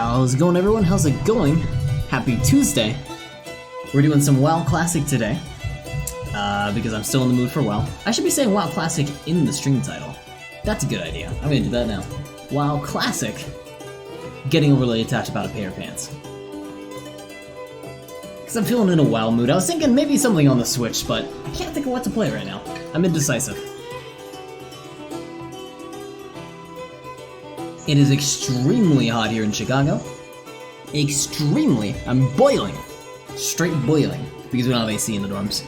How's it going, everyone? How's it going? Happy Tuesday. We're doing some WoW Classic today, because I'm still in the mood for WoW. I should be saying WoW Classic in the stream title. That's a good idea. I'm gonna do that now. WoW Classic. Getting overly attached about a pair of pants. Because I'm feeling in a WoW mood. I was thinking maybe something on the Switch, but I can't think of what to play right now. I'm indecisive. It is extremely hot here in Chicago. Extremely. I'm boiling. Straight boiling. Because we don't have AC in the dorms.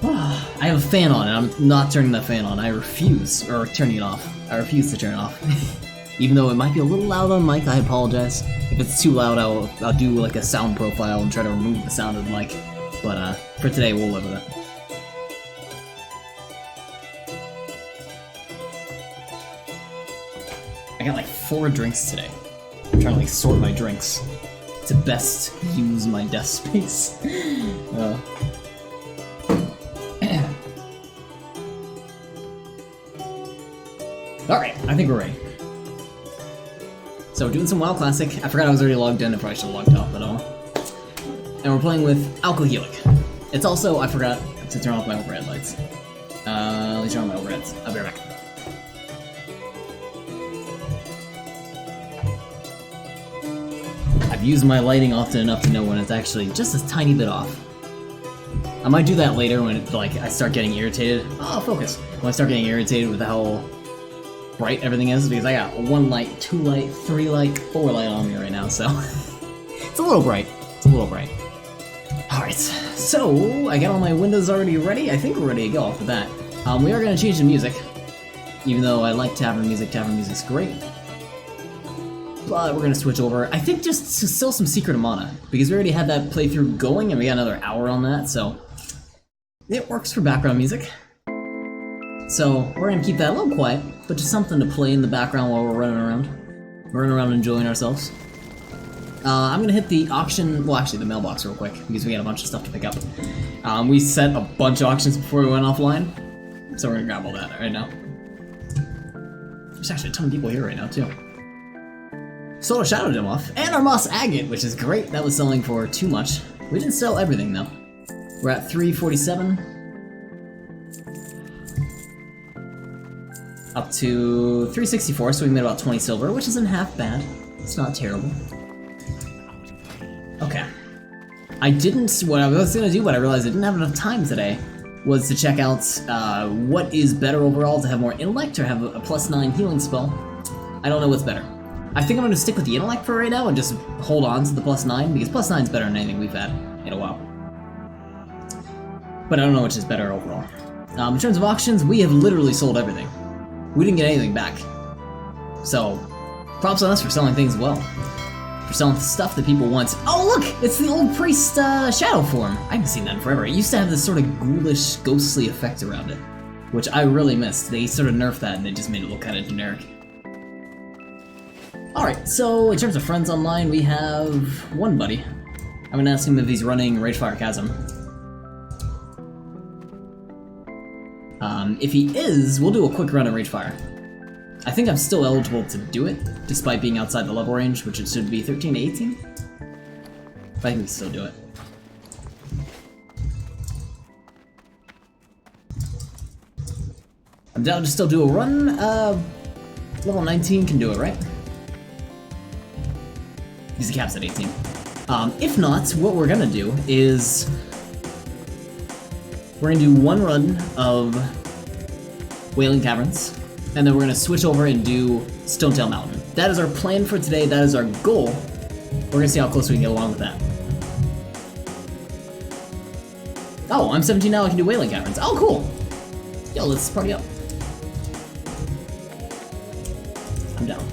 I have a fan on and I'm not turning that fan on. I refuse. Or turning it off. I refuse to turn it off. Even though it might be a little loud on mic, I apologize. If it's too loud, I'll do like a sound profile and try to remove the sound of the mic. But for today, we'll live with it. I got like 4 drinks today. I'm trying to like sort my drinks to best use my desk space. Alright, I think we're ready. So, doing some WoW Classic. I forgot I was already logged in, I probably should have logged out, but oh. And we're playing with Alcoholic. It's also, I forgot to turn off my overhead lights. Let me turn on my overheads. I'll be right back. I've used my lighting often enough to know when it's actually just a tiny bit off. I might do that later when I start getting irritated. Oh, focus! When I start getting irritated with how bright everything is, because I got 1 light, 2 light, 3 light, 4 light on me right now, so it's a little bright. It's a little bright. Alright, so I got all my windows already ready. I think we're ready to go off the bat. We are going to change the music, even though I like tavern music. Tavern music's great. But we're going to switch over, I think, just to sell some Secret of Mana, because we already had that playthrough going, and we got another hour on that, so it works for background music. So we're going to keep that a little quiet, but just something to play in the background while we're running around. Running around enjoying ourselves. I'm going to hit the auction, well actually the mailbox real quick, because we got a bunch of stuff to pick up. We set a bunch of auctions before we went offline, so we're going to grab all that right now. There's actually a ton of people here right now, too. Sold a Shadow Gem off, and our Moss Agate, which is great. That was selling for too much. We didn't sell everything, though. We're at 347. Up to 364, so we made about 20 silver, which isn't half bad. It's not terrible. Okay. What I was gonna do, but I realized I didn't have enough time today, was to check out what is better overall, to have more intellect or have a +9 healing spell. I don't know what's better. I think I'm going to stick with the intellect for right now and just hold on to the +9, because +9 is better than anything we've had in a while. But I don't know which is better overall. In terms of auctions, we have literally sold everything. We didn't get anything back. So, props on us for selling things well. For selling stuff that people want. Oh look! It's the old priest shadow form. I haven't seen that in forever. It used to have this sort of ghoulish, ghostly effect around it, which I really missed. They sort of nerfed that and they just made it look kind of generic. Alright, so in terms of friends online, we have one buddy. I'm gonna ask him if he's running Ragefire Chasm. If he is, we'll do a quick run at Ragefire. I think I'm still eligible to do it, despite being outside the level range, which it should be 13 to 18. But I think we can still do it. I'm down to still do a run. Level 19 can do it, right? Because the cap's at 18. If not, what we're gonna do is we're gonna do 1 run of Wailing Caverns, and then we're gonna switch over and do Stonetail Mountain. That is our plan for today, that is our goal. We're gonna see how close we can get along with that. Oh, I'm 17 now, I can do Wailing Caverns. Oh, cool! Yo, let's party up. I'm down.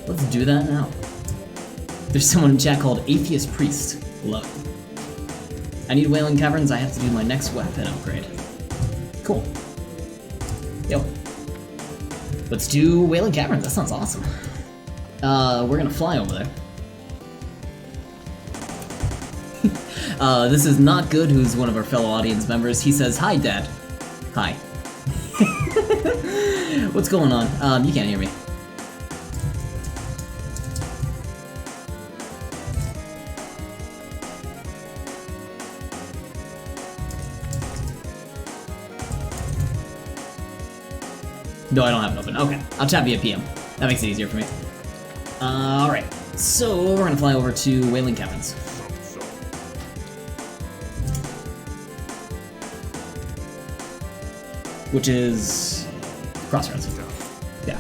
Let's do that now. There's someone in chat called Atheist Priest. Love it. I need Wailing Caverns, I have to do my next weapon upgrade. Cool. Yo. Let's do Wailing Caverns, that sounds awesome. We're gonna fly over there. This is Not Good, who's one of our fellow audience members. He says, "Hi, Dad." Hi. What's going on? You can't hear me. No, I don't have it open. Okay, I'll chat via PM. That makes it easier for me. Alright, so we're gonna fly over to Whaling Caverns. Which is Crossroads. Yeah.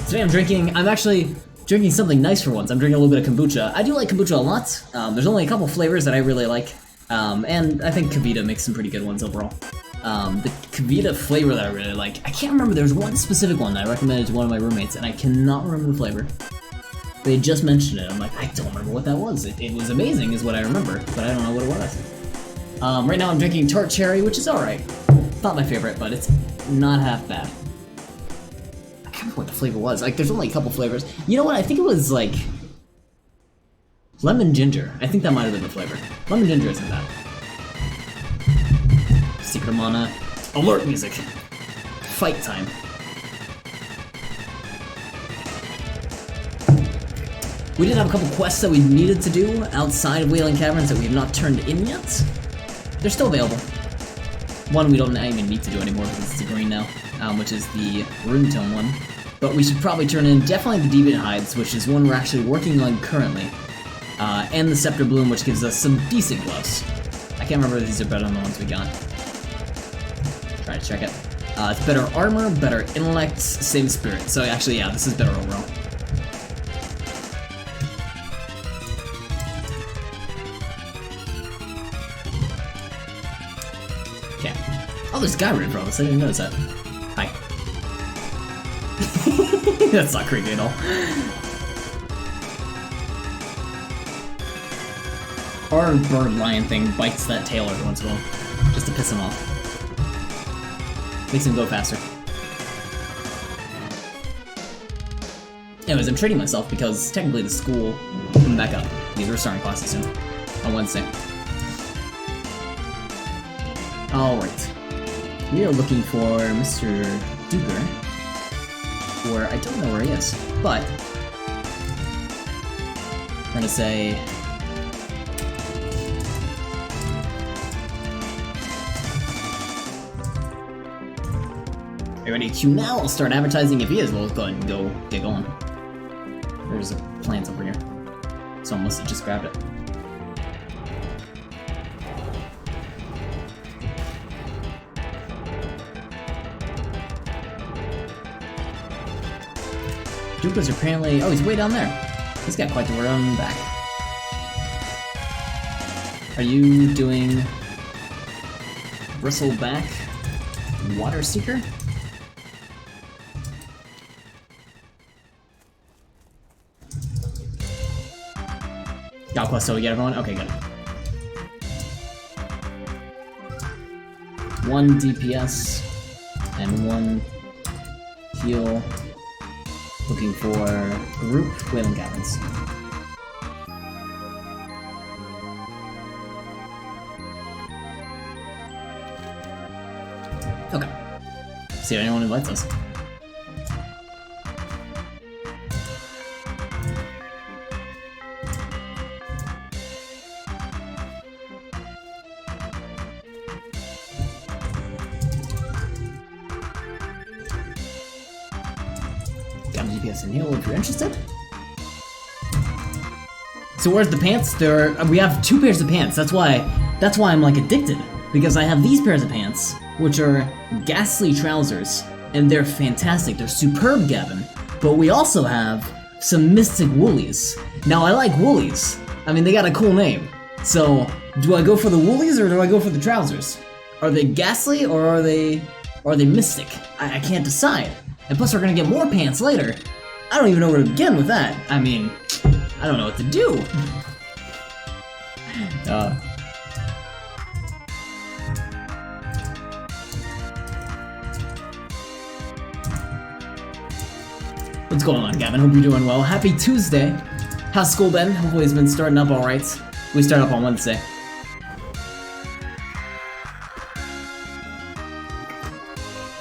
Today I'm actually drinking something nice for once. I'm drinking a little bit of kombucha. I do like kombucha a lot. There's only a couple flavors that I really like. And I think Kavita makes some pretty good ones overall. The Kavita flavor that I really like, I can't remember, there's one specific one that I recommended to one of my roommates, and I cannot remember the flavor. They just mentioned it. I'm like, I don't remember what that was. It was amazing is what I remember, but I don't know what it was. Right now I'm drinking Tart Cherry, which is alright. Not my favorite, but it's not half bad. I can't remember what the flavor was. Like, there's only a couple flavors. You know what? I think it was, like, lemon ginger. I think that might have been the flavor. Lemon ginger isn't bad. Secret Mana. Alert music. Fight time. We did have a couple quests that we needed to do outside of Whaling Caverns that we have not turned in yet. They're still available. One we don't even need to do anymore because it's a green now, which is the Rune Tome one. But we should probably turn in definitely the Deviant Hides, which is one we're actually working on currently. And the Scepter Bloom, which gives us some decent gloves. I can't remember if these are better than the ones we got. Try to check it. It's better armor, better intellect, same spirit. So actually, yeah, this is better overall. Okay. Oh, there's Skyrim for this. I didn't notice that. Hi. That's not creepy at all. Our bird lion thing bites that tail every once in a while, just to piss him off. Makes him go faster. Anyways, I'm treating myself because technically the school coming back up. These are starting classes soon, on Wednesday. Alright. We are looking for Mr. Duper, where I don't know where he is, but we're gonna say are you ready to queue now? I'll start advertising if he is. We'll go ahead and go get going. There's a plant over here. Someone must have just grabbed it. Dupa's apparently... oh, he's way down there. He's got quite the run back. Are you doing... Bristleback Water Seeker? Got quest, so we get everyone? Okay, good. 1 DPS and 1 heal. Looking for group Whaling Caverns. Okay. See if anyone invites us. And heal if you're interested. So where's the pants? We have 2 pairs of pants. That's why I'm like addicted, because I have these pairs of pants, which are ghastly trousers, and they're fantastic. They're superb, Gavin. But we also have some mystic woolies. Now I like woolies. I mean, they got a cool name. So do I go for the woolies or do I go for the trousers? Are they ghastly or are they mystic? I can't decide. And plus we're gonna get more pants later. I don't even know where to begin with that. I mean, I don't know what to do. What's going on, Gavin? Hope you're doing well. Happy Tuesday. How's school been? Hopefully it's been starting up alright. We start up on Wednesday.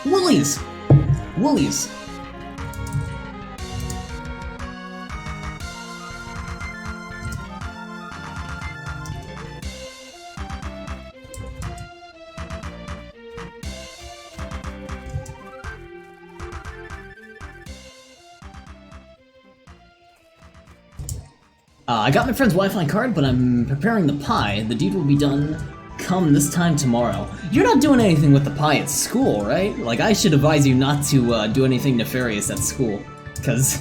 Woolies! Woolies! I got my friend's Wi-Fi card, but I'm preparing the pie. The deed will be done come this time tomorrow. You're not doing anything with the pie at school, right? Like, I should advise you not to do anything nefarious at school, because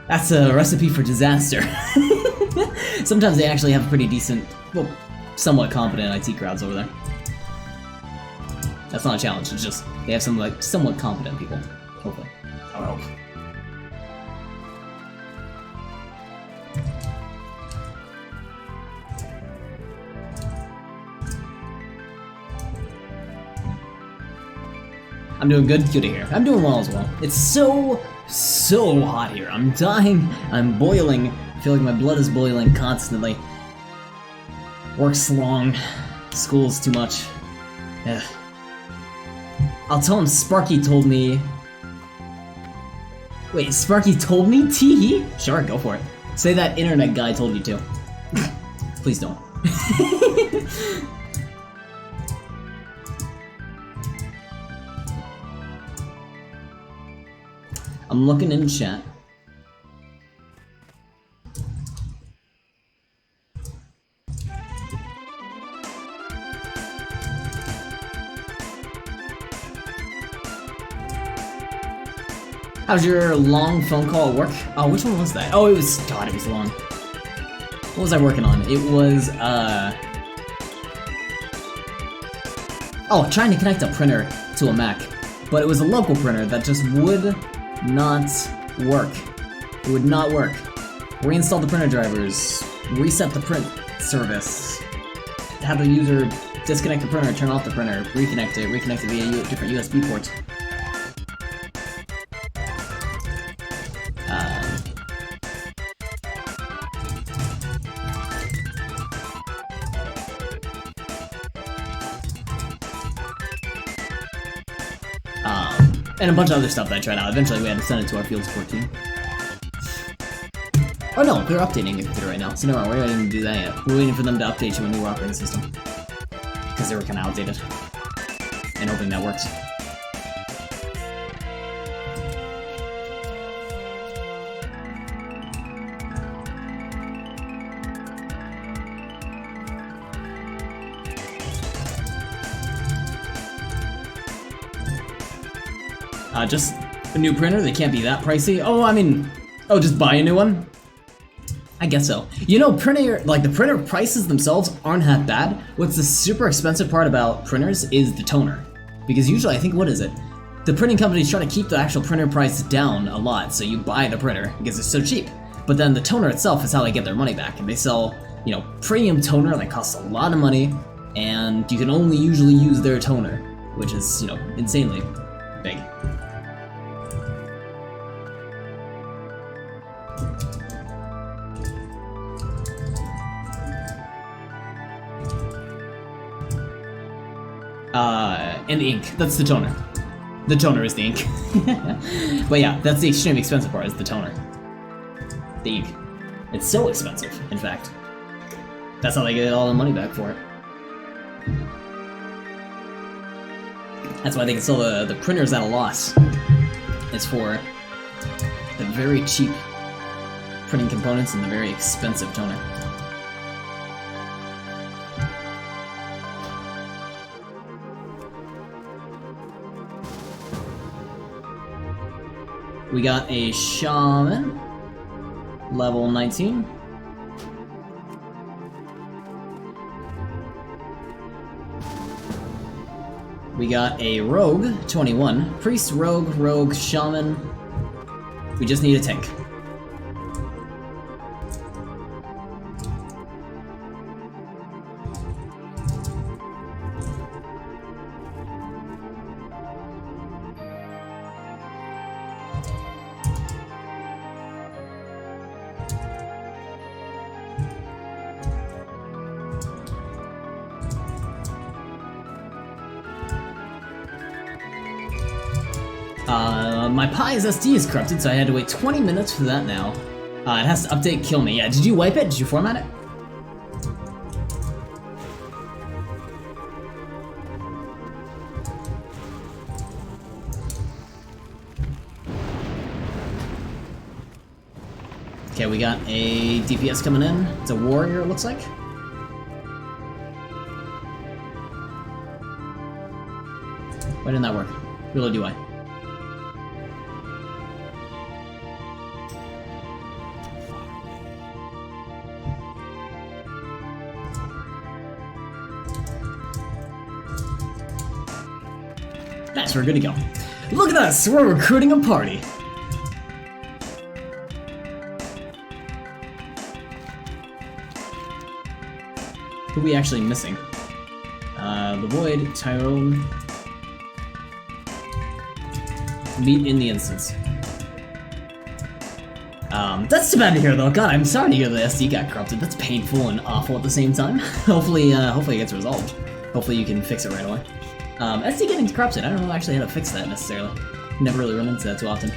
that's a recipe for disaster. Sometimes they actually have pretty decent, well, somewhat competent IT crowds over there. That's not a challenge, it's just, they have some, like, somewhat competent people. Hopefully. I would hope. I'm doing good to hear. I'm doing well as well. It's so hot here. I'm dying. I'm boiling. I feel like my blood is boiling constantly. Work's long. School's too much. Ugh. I'll tell him Sparky told me... Wait, Sparky told me? Tee-hee? Sure, go for it. Say that internet guy told you to. Please don't. I'm looking in chat. How's your long phone call at work? Oh, which one was that? Oh, it was, God, it was long. What was I working on? It was, oh, trying to connect a printer to a Mac. But it was a local printer that just would not work. It would not work. Reinstall the printer drivers, reset the print service, have the user disconnect the printer, turn off the printer, reconnect it via different USB ports. And a bunch of other stuff that I tried out. Eventually we had to send it to our field support team. Oh no, they're updating your computer right now, so no, we're waiting to do that yet. We're waiting for them to update to a new operating system. Because they were kind of outdated. And hoping that works. Just a new printer? They can't be that pricey? Oh, I mean, oh, just buy a new one? I guess so. You know, printer, like the printer prices themselves aren't that bad. What's the super expensive part about printers is the toner. Because usually, I think, what is it? The printing companies try to keep the actual printer price down a lot, so you buy the printer because it's so cheap. But then the toner itself is how they get their money back. And they sell, you know, premium toner that costs a lot of money, and you can only usually use their toner, which is, you know, insanely big. And the ink. That's the toner. The toner is the ink. But yeah, that's the extremely expensive part, is the toner. The ink. It's so expensive, in fact. That's how they get all the money back for it. That's why they can sell the printers at a loss. It's for the very cheap printing components and the very expensive toner. We got a shaman, level 19. We got a rogue, 21. Priest, rogue, shaman. We just need a tank. My Pi's SD is corrupted, so I had to wait 20 minutes for that now. It has to update kill me. Yeah, did you wipe it? Did you format it? Okay, we got a DPS coming in. It's a warrior, it looks like. Why didn't that work? Really, do I? Nice, we're good to go. Look at us! We're recruiting a party! Who are we actually missing? The Void, Tyrone... Meet in the instance. That's too bad to hear though. God, I'm sorry to hear the SD got corrupted. That's painful and awful at the same time. hopefully it gets resolved. Hopefully you can fix it right away. SD getting corrupted, I don't know actually how to fix that necessarily. Never really run into that too often.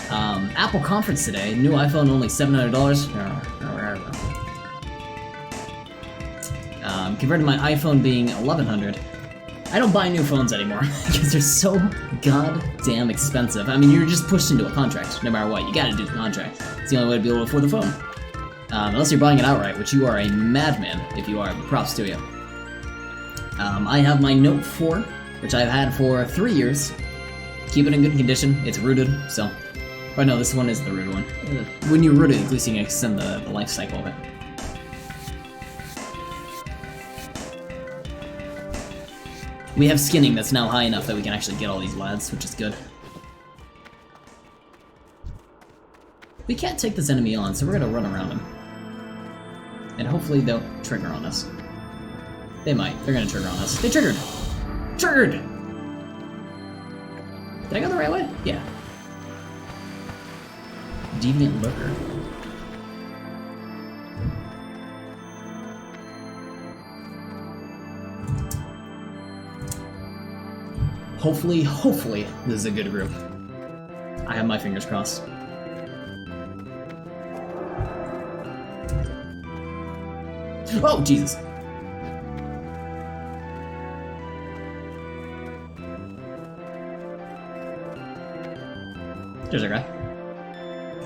Apple conference today, new iPhone only $700. Compared to my iPhone being $1,100. I don't buy new phones anymore because they're so goddamn expensive. I mean, you're just pushed into a contract, no matter what. You gotta do the contract. It's the only way to be able to afford the phone. Unless you're buying it outright, which you are a madman if you are, but props to you. I have my Note 4, which I've had for 3 years. Keep it in good condition. It's rooted, so... Oh no, this one is the rooted one. When you root it, at least you can extend the life cycle of it. We have skinning that's now high enough that we can actually get all these lads, which is good. We can't take this enemy on, so we're gonna run around him. And hopefully they'll trigger on us. They might. They're gonna trigger on us. They triggered! Triggered! Did I go the right way? Yeah. Deviant Lurker. Hopefully, this is a good group. I have my fingers crossed. Oh, Jesus! There's our guy.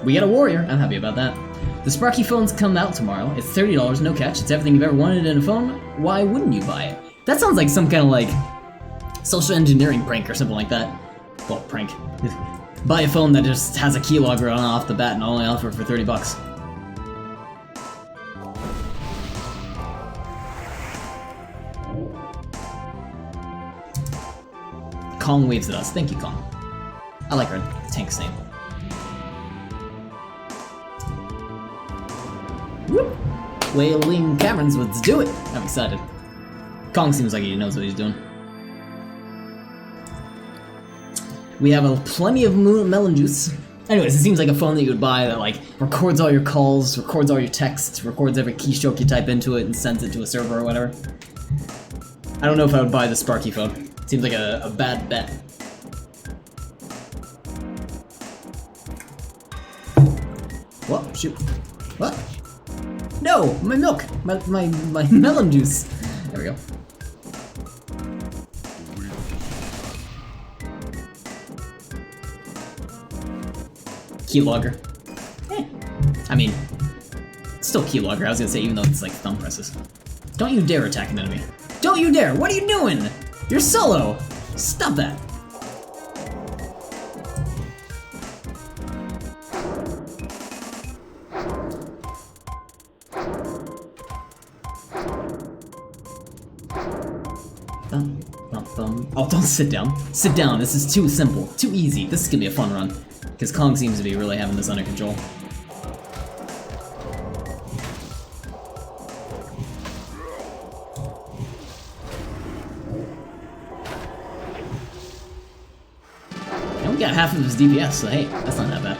We got a warrior. I'm happy about that. The Sparky Phones come out tomorrow. It's $30, no catch. It's everything you've ever wanted in a phone. Why wouldn't you buy it? That sounds like some kind of like social engineering prank or something like that. Well, prank. Buy a phone that just has a keylogger on off the bat and only offer it for $30. Kong waves at us. Thank you, Kong. I like our tank's name. Whoop! Wailing Camerons, let's do it! I'm excited. Kong seems like he knows what he's doing. We have plenty of melon juice. Anyways, it seems like a phone that you would buy that like records all your calls, records all your texts, records every keystroke you type into it, and sends it to a server or whatever. I don't know if I would buy the Sparky phone. Seems like a bad bet. What? Shoot. What? No! My milk! My melon juice! There we go. Keylogger. I mean, it's still keylogger, I was gonna say, even though it's like thumb presses. Don't you dare attack an enemy. Don't you dare! What are you doing? You're solo! Stop that! Oh, don't sit down. Sit down, this is too simple, too easy. This is gonna be a fun run. Because Kong seems to be really having this under control. And we got half of his DPS, so hey, that's not that bad.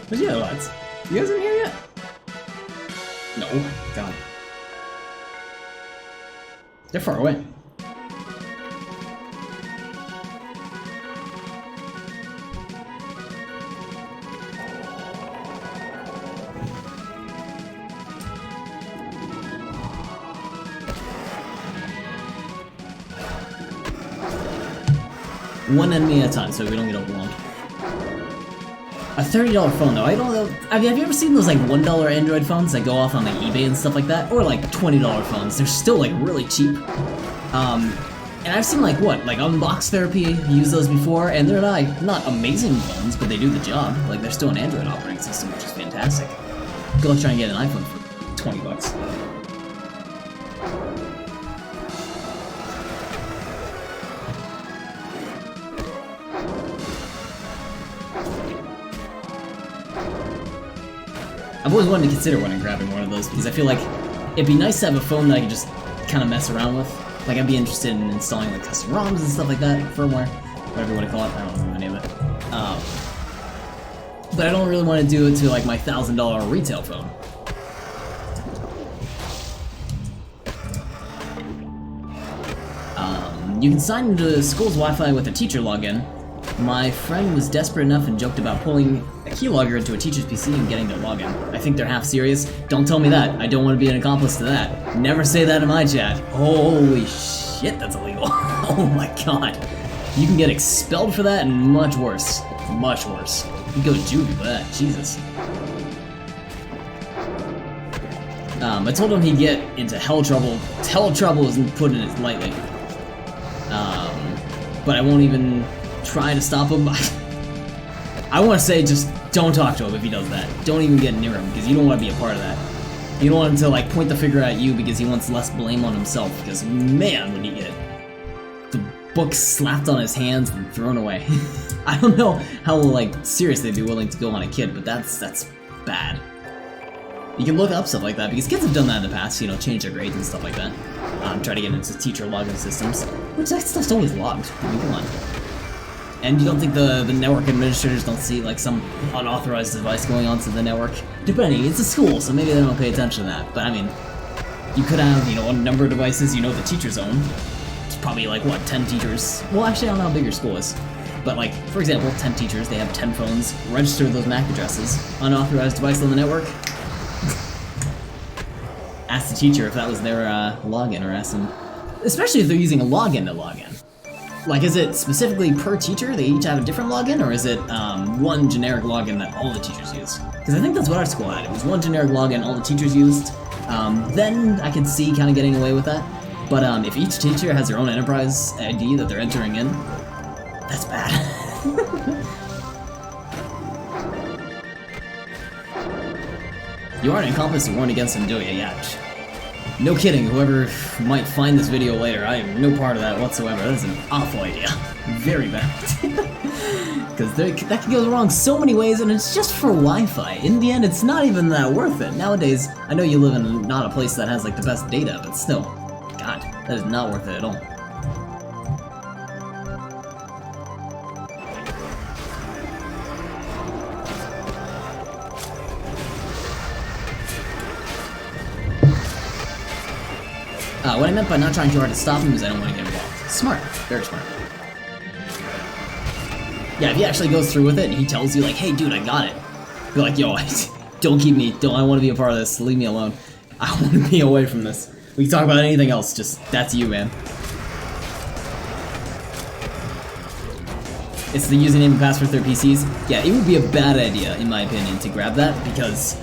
Where's the other lads? You guys in here yet? No. God. They're far away. One enemy at a time, so we don't get overwhelmed. A $30 phone though, I don't know. Have you ever seen those like $1 Android phones that go off on like eBay and stuff like that? Or like $20 phones, they're still like really cheap. And I've seen like Unbox Therapy use those before, and they're not amazing phones, but they do the job. Like they're still an Android operating system, which is fantastic. Good luck trying to get an iPhone for 20 bucks. I've always wanted to consider when I'm grabbing one of those because I feel like it'd be nice to have a phone that I can just kind of mess around with. Like I'd be interested in installing like custom ROMs and stuff like that, firmware, whatever you want to call it. I don't know the name of it. But I don't really want to do it to like my $1,000 retail phone. You can sign into the school's Wi-Fi with a teacher login. My friend was desperate enough and joked about pulling a keylogger into a teacher's PC and getting their login. I think they're half serious. Don't tell me that. I don't want to be an accomplice to that. Never say that in my chat. Holy shit, that's illegal. Oh my god. You can get expelled for that and much worse. Much worse. You can go to juvie for that. Jesus. I told him he'd get into hell trouble. Hell trouble isn't putting it lightly. But I won't even try to stop him. I want to say just don't talk to him if he does that. Don't even get near him because you don't want to be a part of that. You don't want him to like point the finger at you because he wants less blame on himself, because man would he get the book slapped on his hands and thrown away. I don't know how like serious they'd be willing to go on a kid, but that's bad. You can look up stuff like that because kids have done that in the past, you know, change their grades and stuff like that. Try to get into teacher login systems, which that stuff's always logged. I mean, come on. And you don't think the network administrators don't see like some unauthorized device going onto the network? Depending, it's a school, so maybe they don't pay attention to that. But I mean, you could have, you know, a number of devices, you know, the teacher's own. It's probably like, what, 10 teachers? Well, actually, I don't know how big your school is. But like, for example, 10 teachers, they have 10 phones, register those MAC addresses, unauthorized device on the network. Ask the teacher if that was their login, or ask them, especially if they're using a login to log in. Like, is it specifically per teacher? They each have a different login, or is it one generic login that all the teachers use? Because I think that's what our school had. It was one generic login all the teachers used. Then I could see kind of getting away with that. But if each teacher has their own enterprise ID that they're entering in, that's bad. You aren't an accomplice to warn against him, do you? Yeah. No kidding, whoever might find this video later, I have no part of that whatsoever. That is an awful idea. Very bad. Because that can go wrong so many ways, and it's just for Wi-Fi. In the end, it's not even that worth it. Nowadays, I know you live in not a place that has like the best data, but still, God, that is not worth it at all. What I meant by not trying too hard to stop him is I don't want to get involved. Smart. Very smart. Yeah, if he actually goes through with it and he tells you like, hey dude, I got it. You're like, yo, don't keep me, I want to be a part of this, leave me alone. I want to be away from this. We can talk about anything else, just, that's you, man. It's the username and password for their PCs. Yeah, it would be a bad idea, in my opinion, to grab that, because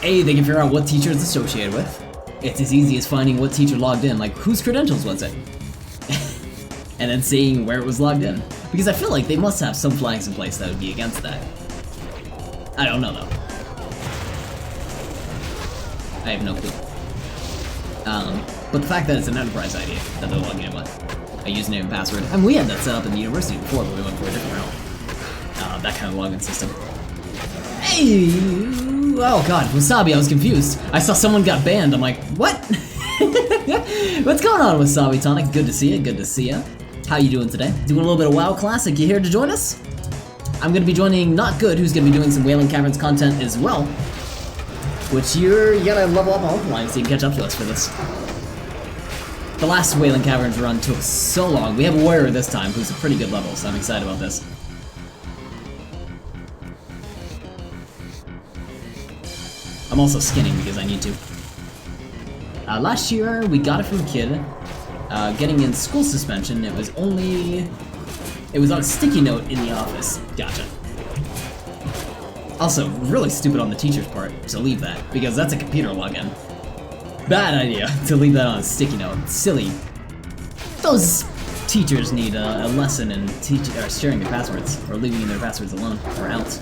A, they can figure out what teacher it's associated with. It's as easy as finding what teacher logged in, like whose credentials was it? And then seeing where it was logged in. Because I feel like they must have some flags in place that would be against that. I don't know though. I have no clue. But the fact that it's an enterprise ID that they're logging in with, a username and password. I mean, we had that set up in the university before, but we went for a different route. That kind of login system. Hey! Oh god, Wasabi, I was confused. I saw someone got banned. I'm like, what? What's going on, Wasabi Tonic? Good to see you, good to see you. How you doing today? Doing a little bit of WoW Classic. You here to join us? I'm gonna be joining Not Good, who's gonna be doing some Wailing Caverns content as well. Which you gotta level up on Hotline so you can catch up to us for this. The last Wailing Caverns run took so long. We have a warrior this time who's a pretty good level, so I'm excited about this. I'm also skinning because I need to. Last year, we got it from a kid. Getting in school suspension, it was only It was on a sticky note in the office. Gotcha. Also, really stupid on the teacher's part to leave that, because that's a computer login. Bad idea to leave that on a sticky note. Silly. Those teachers need a lesson in sharing their passwords, or leaving their passwords alone, or out.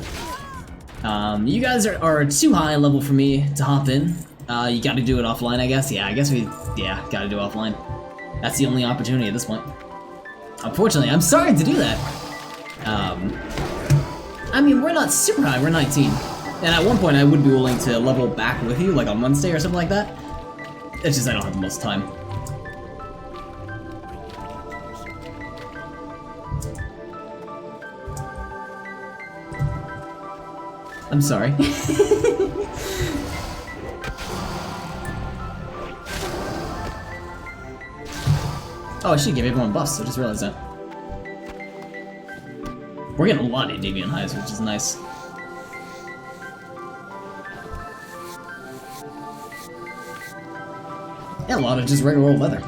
You guys are too high level for me to hop in. You gotta do it offline, I guess. Yeah, I guess gotta do it offline. That's the only opportunity at this point. Unfortunately, I'm sorry to do that. I mean, we're not super high, we're 19. And at one point, I would be willing to level back with you, like on Wednesday or something like that. It's just I don't have the most time. I'm sorry. Oh, I should give everyone buffs, I just realized that. We're getting a lot of Deviant highs, which is nice. Yeah, a lot of just regular old leather.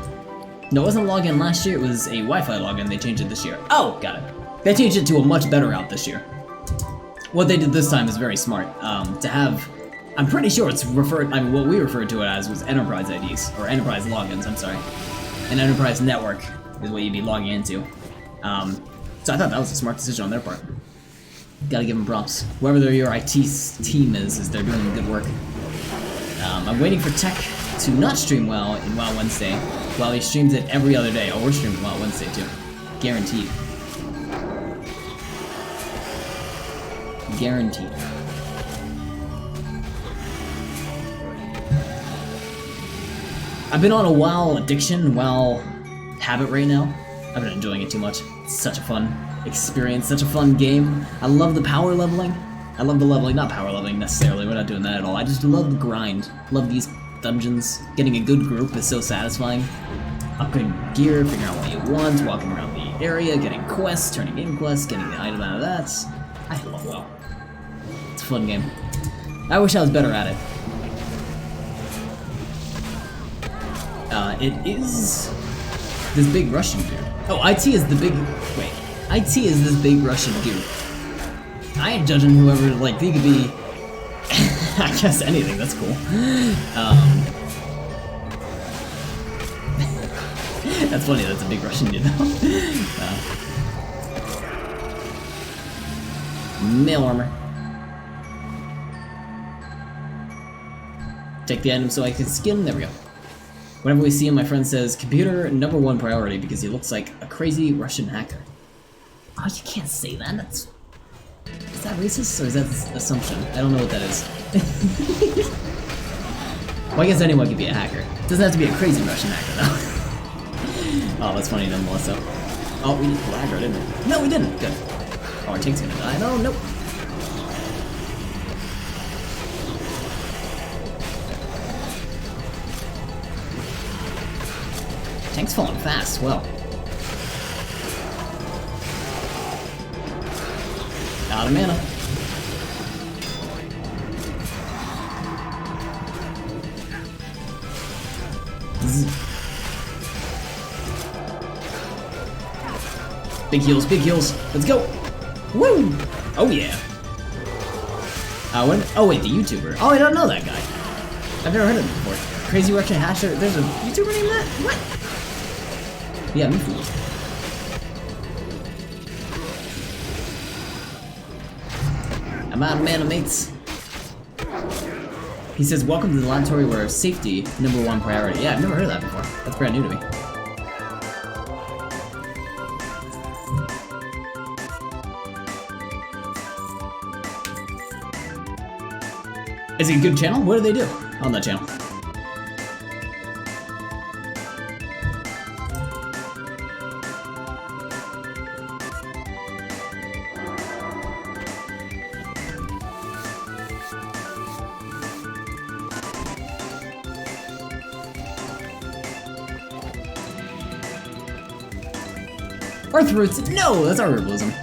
No, it wasn't a login last year, it was a Wi-Fi login, they changed it this year. Oh, got it. They changed it to a much better route this year. What they did this time is very smart. To have, I'm pretty sure it's what we referred to it as was enterprise IDs, or enterprise logins, I'm sorry. An enterprise network is what you'd be logging into. So I thought that was a smart decision on their part. Gotta give them props. Whoever your IT team is they're doing good work. I'm waiting for Tech to not stream WoW in WoW Wednesday, while he streams it every other day. Oh, we're streaming WoW Wednesday too. Guaranteed. Guaranteed. I've been on a WoW addiction, WoW habit right now. I've been enjoying it too much. It's such a fun experience, such a fun game. I love the power leveling. I love the leveling, not power leveling necessarily, we're not doing that at all. I just love the grind. Love these dungeons. Getting a good group is so satisfying. Upgrading gear, figuring out what you want, walking around the area, getting quests, turning in quests, getting the item out of that. I love WoW. It's a fun game. I wish I was better at it. It is this big Russian dude. Oh, IT is the big. Wait, IT is this big Russian dude. I ain't judging whoever. Like, he could be. I guess anything. That's cool. That's funny. That's a big Russian dude. Mail armor. Take the item so I can skin. There we go. Whenever we see him, my friend says, computer #1 priority because he looks like a crazy Russian hacker. Oh, you can't say that. Is that racist or is that an assumption? I don't know what that is. Well, I guess anyone could be a hacker. It doesn't have to be a crazy Russian hacker, though. Oh, that's funny nonetheless, though. Oh, we just aggro, didn't we? No, we didn't. Good. Oh, our tank's gonna die. No, nope. Tank's falling fast, well. Out of mana. Big heals, big heals. Let's go. Woo! Oh yeah. Oh wait, the YouTuber. Oh, I don't know that guy. I've never heard of him before. Crazy Russian Hasher. There's a YouTuber named that? What? Yeah, me fooled. I'm out of mana, mates. He says, welcome to the laboratory where safety #1 priority. Yeah, I've never heard of that before. That's brand new to me. Is it a good channel? What do they do on that channel? Earth Roots? No, that's our herbalism.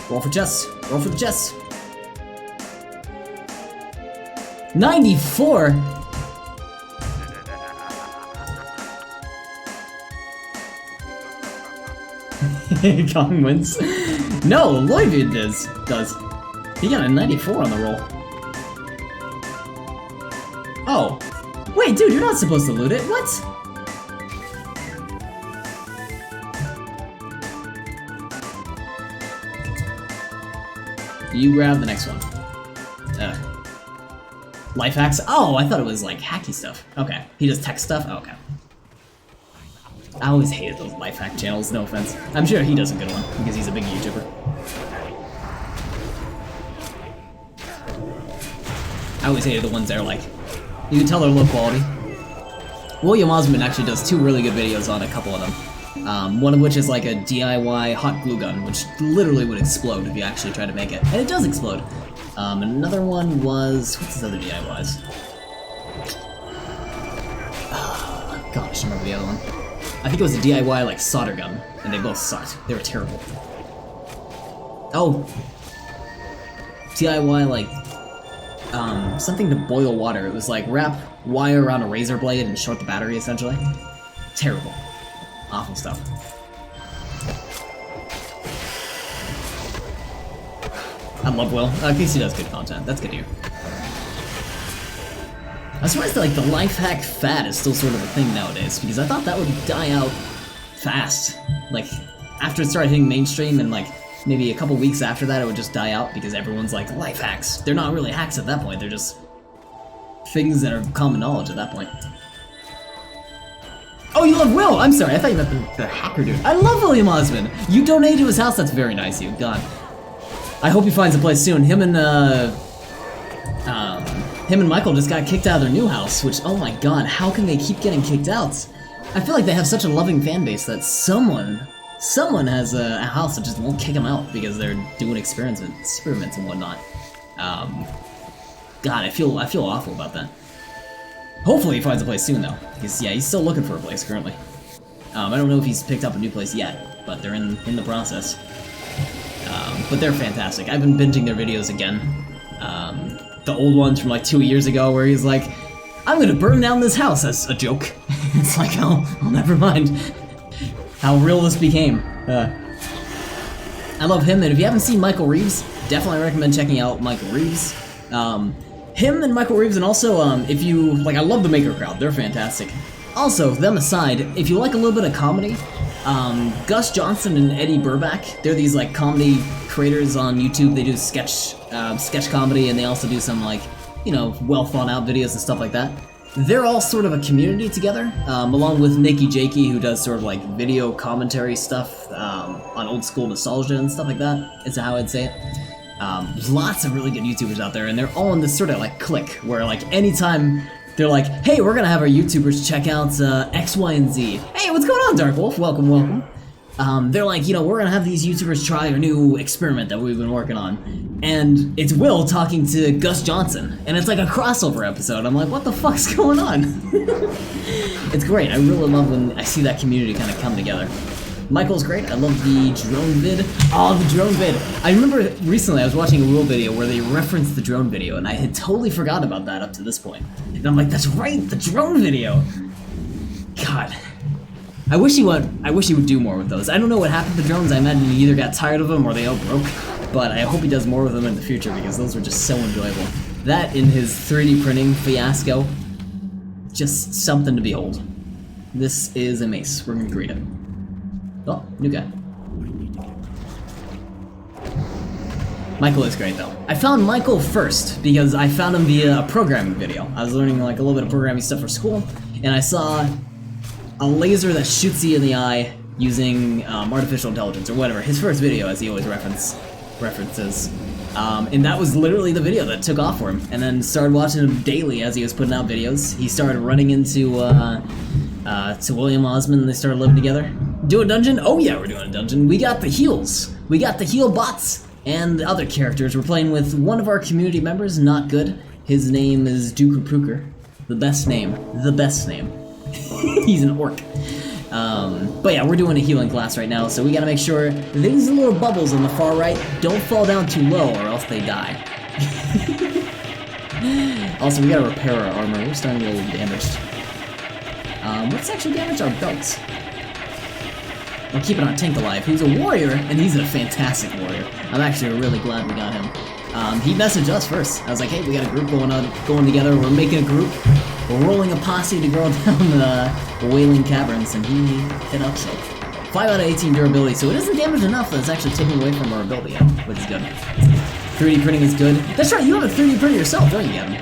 Roll for chests. Roll for the chests. 94? Kong wins. No, Loyvid does. He got a 94 on the roll. Oh. Wait, dude, you're not supposed to loot it. What? You grab the next one. Life hacks? Oh, I thought it was like hacky stuff. Okay. He does tech stuff? Oh, okay. I always hated those life hack channels, no offense. I'm sure he does a good one, because he's a big YouTuber. I always hated the ones that are like, you can tell they're low quality. William Osmond actually does 2 really good videos on a couple of them. One of which is like a DIY hot glue gun, which literally would explode if you actually try to make it. And it does explode. Another one was, what's his other DIYs? God, I should remember the other one. I think it was a DIY like solder gun, and they both sucked. They were terrible. Oh, DIY like something to boil water. It was like wrap wire around a razor blade and short the battery essentially. Terrible, awful stuff. I love Will. At least he does good content. That's good to hear. I'm surprised that like the life hack fad is still sort of a thing nowadays, because I thought that would die out fast. Like, after it started hitting mainstream and like maybe a couple weeks after that it would just die out because everyone's like, life hacks. They're not really hacks at that point, they're just things that are common knowledge at that point. Oh, you love Will! I'm sorry, I thought you meant the hacker dude. I love William Osmond! You donated to his house, that's very nice of you, God. I hope he finds a place soon. Him and Michael just got kicked out of their new house, which, oh my god, how can they keep getting kicked out? I feel like they have such a loving fan base that someone has a house that just won't kick them out because they're doing experiments and whatnot. God, I feel awful about that. Hopefully he finds a place soon though, because yeah, he's still looking for a place currently. I don't know if he's picked up a new place yet, but they're in the process. But they're fantastic. I've been binging their videos again. The old ones from like 2 years ago where he's like, I'm gonna burn down this house as a joke. It's like, oh, never mind. How real this became. I love him, and if you haven't seen Michael Reeves, definitely recommend checking out Michael Reeves. Him and Michael Reeves, and also, if you, like, I love the Maker Crowd, they're fantastic. Also, them aside, if you like a little bit of comedy, Gus Johnson and Eddie Burback, they're these like comedy creators on YouTube. They do sketch comedy, and they also do some like, you know, well thought out videos and stuff like that. They're all sort of a community together, along with Nikki Jakey, who does sort of like video commentary stuff on old school nostalgia and stuff like that, is how I'd say it. There's lots of really good YouTubers out there, and they're all in this sort of like clique, where like anytime they're like, hey, we're gonna have our YouTubers check out X, Y, and Z. Hey, what's going on, Dark Wolf? Welcome, welcome. They're like, you know, we're gonna have these YouTubers try our new experiment that we've been working on. And it's Will talking to Gus Johnson, and it's like a crossover episode. I'm like, what the fuck's going on? It's great. I really love when I see that community kind of come together. Michael's great. I love the drone vid. Oh, the drone vid. I remember recently I was watching a Will video where they referenced the drone video, and I had totally forgotten about that up to this point. And I'm like, that's right, the drone video. God. I wish he would do more with those. I don't know what happened to the drones. I imagine he either got tired of them or they all broke. But I hope he does more with them in the future because those were just so enjoyable. That in his 3D printing fiasco, just something to behold. This is a mace. We're gonna greet him. Oh, new guy. Michael is great though. I found Michael first because I found him via a programming video. I was learning like a little bit of programming stuff for school, and I saw a laser that shoots you in the eye using artificial intelligence or whatever. His first video, as he always references. And that was literally the video that took off for him. And then started watching him daily as he was putting out videos. He started running into to William Osmond, and they started living together. Do a dungeon? Oh yeah, we're doing a dungeon. We got the heals. We got the heal bots and other characters. We're playing with one of our community members, Not Good. His name is Duker Pooker. The best name. The best name. He's an orc. But yeah, we're doing a healing class right now, so we gotta make sure these little bubbles on the far right don't fall down too low or else they die. Also, we gotta repair our armor. We're starting to get a little damaged. What's actually damaged? Our belts. We're keeping our tank alive, who's a warrior, and he's a fantastic warrior. I'm actually really glad we got him. He messaged us first. I was like, hey, we got a group going together. We're making a group. We're rolling a posse to go down the Wailing Caverns, and he hit up, so 5 out of 18 durability, so it isn't damaged enough that it's actually taking away from our ability yet, which is good. 3D printing is good. That's right, you have a 3D printer yourself, don't you, Gavin?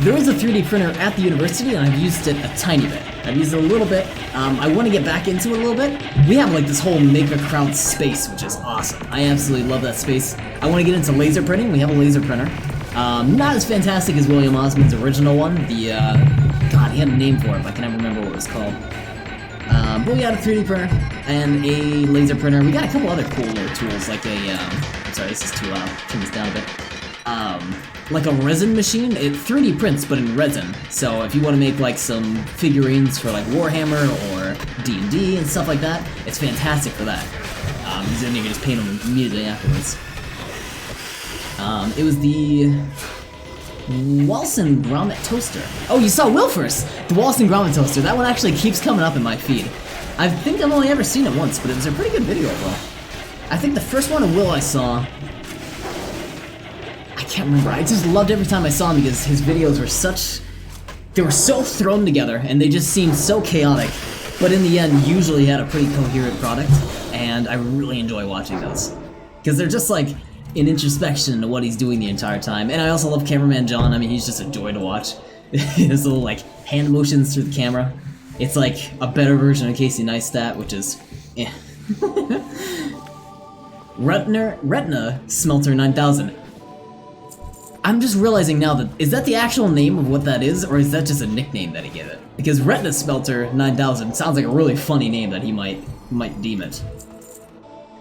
There is a 3D printer at the university, and I've used it a tiny bit. I've used it a little bit. I want to get back into it a little bit. We have like this whole maker crowd space, which is awesome. I absolutely love that space. I want to get into laser printing. We have a laser printer. Not as fantastic as William Osmond's original one. God, he had a name for it, but I can never remember what it was called. But we got a 3D printer and a laser printer. We got a couple other cool little tools, like I'm sorry, this is too loud. Turn this down a bit. Like a resin machine. It 3D prints, but in resin. So if you want to make like some figurines for like Warhammer or D&D and stuff like that, it's fantastic for that. Because then you can just paint them immediately afterwards. It was the Walson Grommet Toaster. Oh, you saw Will first! The Walson Grommet Toaster. That one actually keeps coming up in my feed. I think I've only ever seen it once, but it was a pretty good video overall. I think the first one of Will I saw, I can't remember. I just loved every time I saw him because his videos were they were so thrown together and they just seemed so chaotic, but in the end usually had a pretty coherent product, and I really enjoy watching those. Because they're just like an introspection into what he's doing the entire time. And I also love cameraman John. I mean, he's just a joy to watch. His little like hand motions through the camera. It's like a better version of Casey Neistat, which is eh. Retina Smelter 9000. I'm just realizing now that, is that the actual name of what that is, or is that just a nickname that he gave it? Because Retina Smelter 9000 sounds like a really funny name that he might deem it.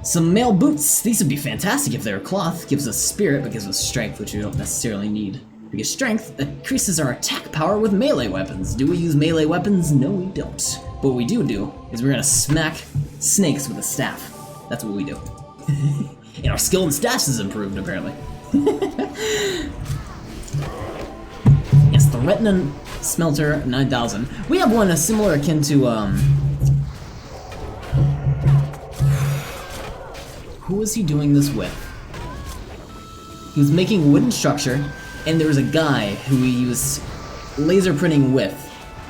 Some male boots. These would be fantastic if they were cloth. Gives us spirit, but gives us strength, which we don't necessarily need. Because strength increases our attack power with melee weapons. Do we use melee weapons? No, we don't. But what we do is we're gonna smack snakes with a staff. That's what we do. And our skill and stats is improved, apparently. Yes, the Retina Smelter 9000. We have one similar akin to, who was he doing this with? He was making a wooden structure, and there was a guy who he was laser printing with,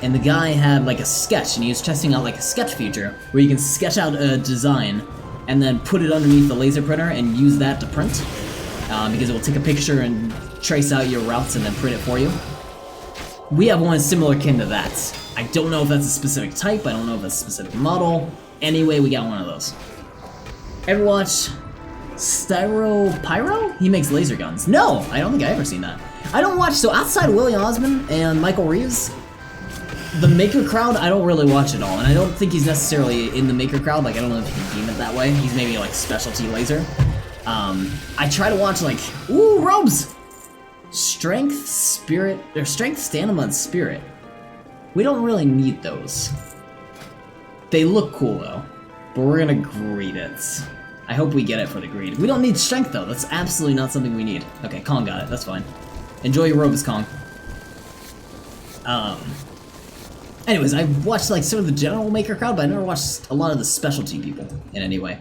and the guy had like a sketch, and he was testing out like a sketch feature where you can sketch out a design and then put it underneath the laser printer and use that to print, because it will take a picture and trace out your routes and then print it for you. We have one similar akin to that. I don't know if that's a specific type, I don't know if that's a specific model. Anyway, we got one of those. Ever watch Styro Pyro? He makes laser guns. No, I don't think I've ever seen that. I don't watch, so outside of William Osmond and Michael Reeves, the maker crowd, I don't really watch at all, and I don't think he's necessarily in the maker crowd. Like, I don't know if you can deem it that way. He's maybe like specialty laser. I try to watch like, ooh, robes! Strength, spirit, or strength, stamina, and spirit. We don't really need those. They look cool though, but we're gonna greed it. I hope we get it for the greed. We don't need strength though, that's absolutely not something we need. Okay, Kong got it, that's fine. Enjoy your robes, Kong. Anyways, I watched like sort of the general maker crowd, but I never watched a lot of the specialty people in any way.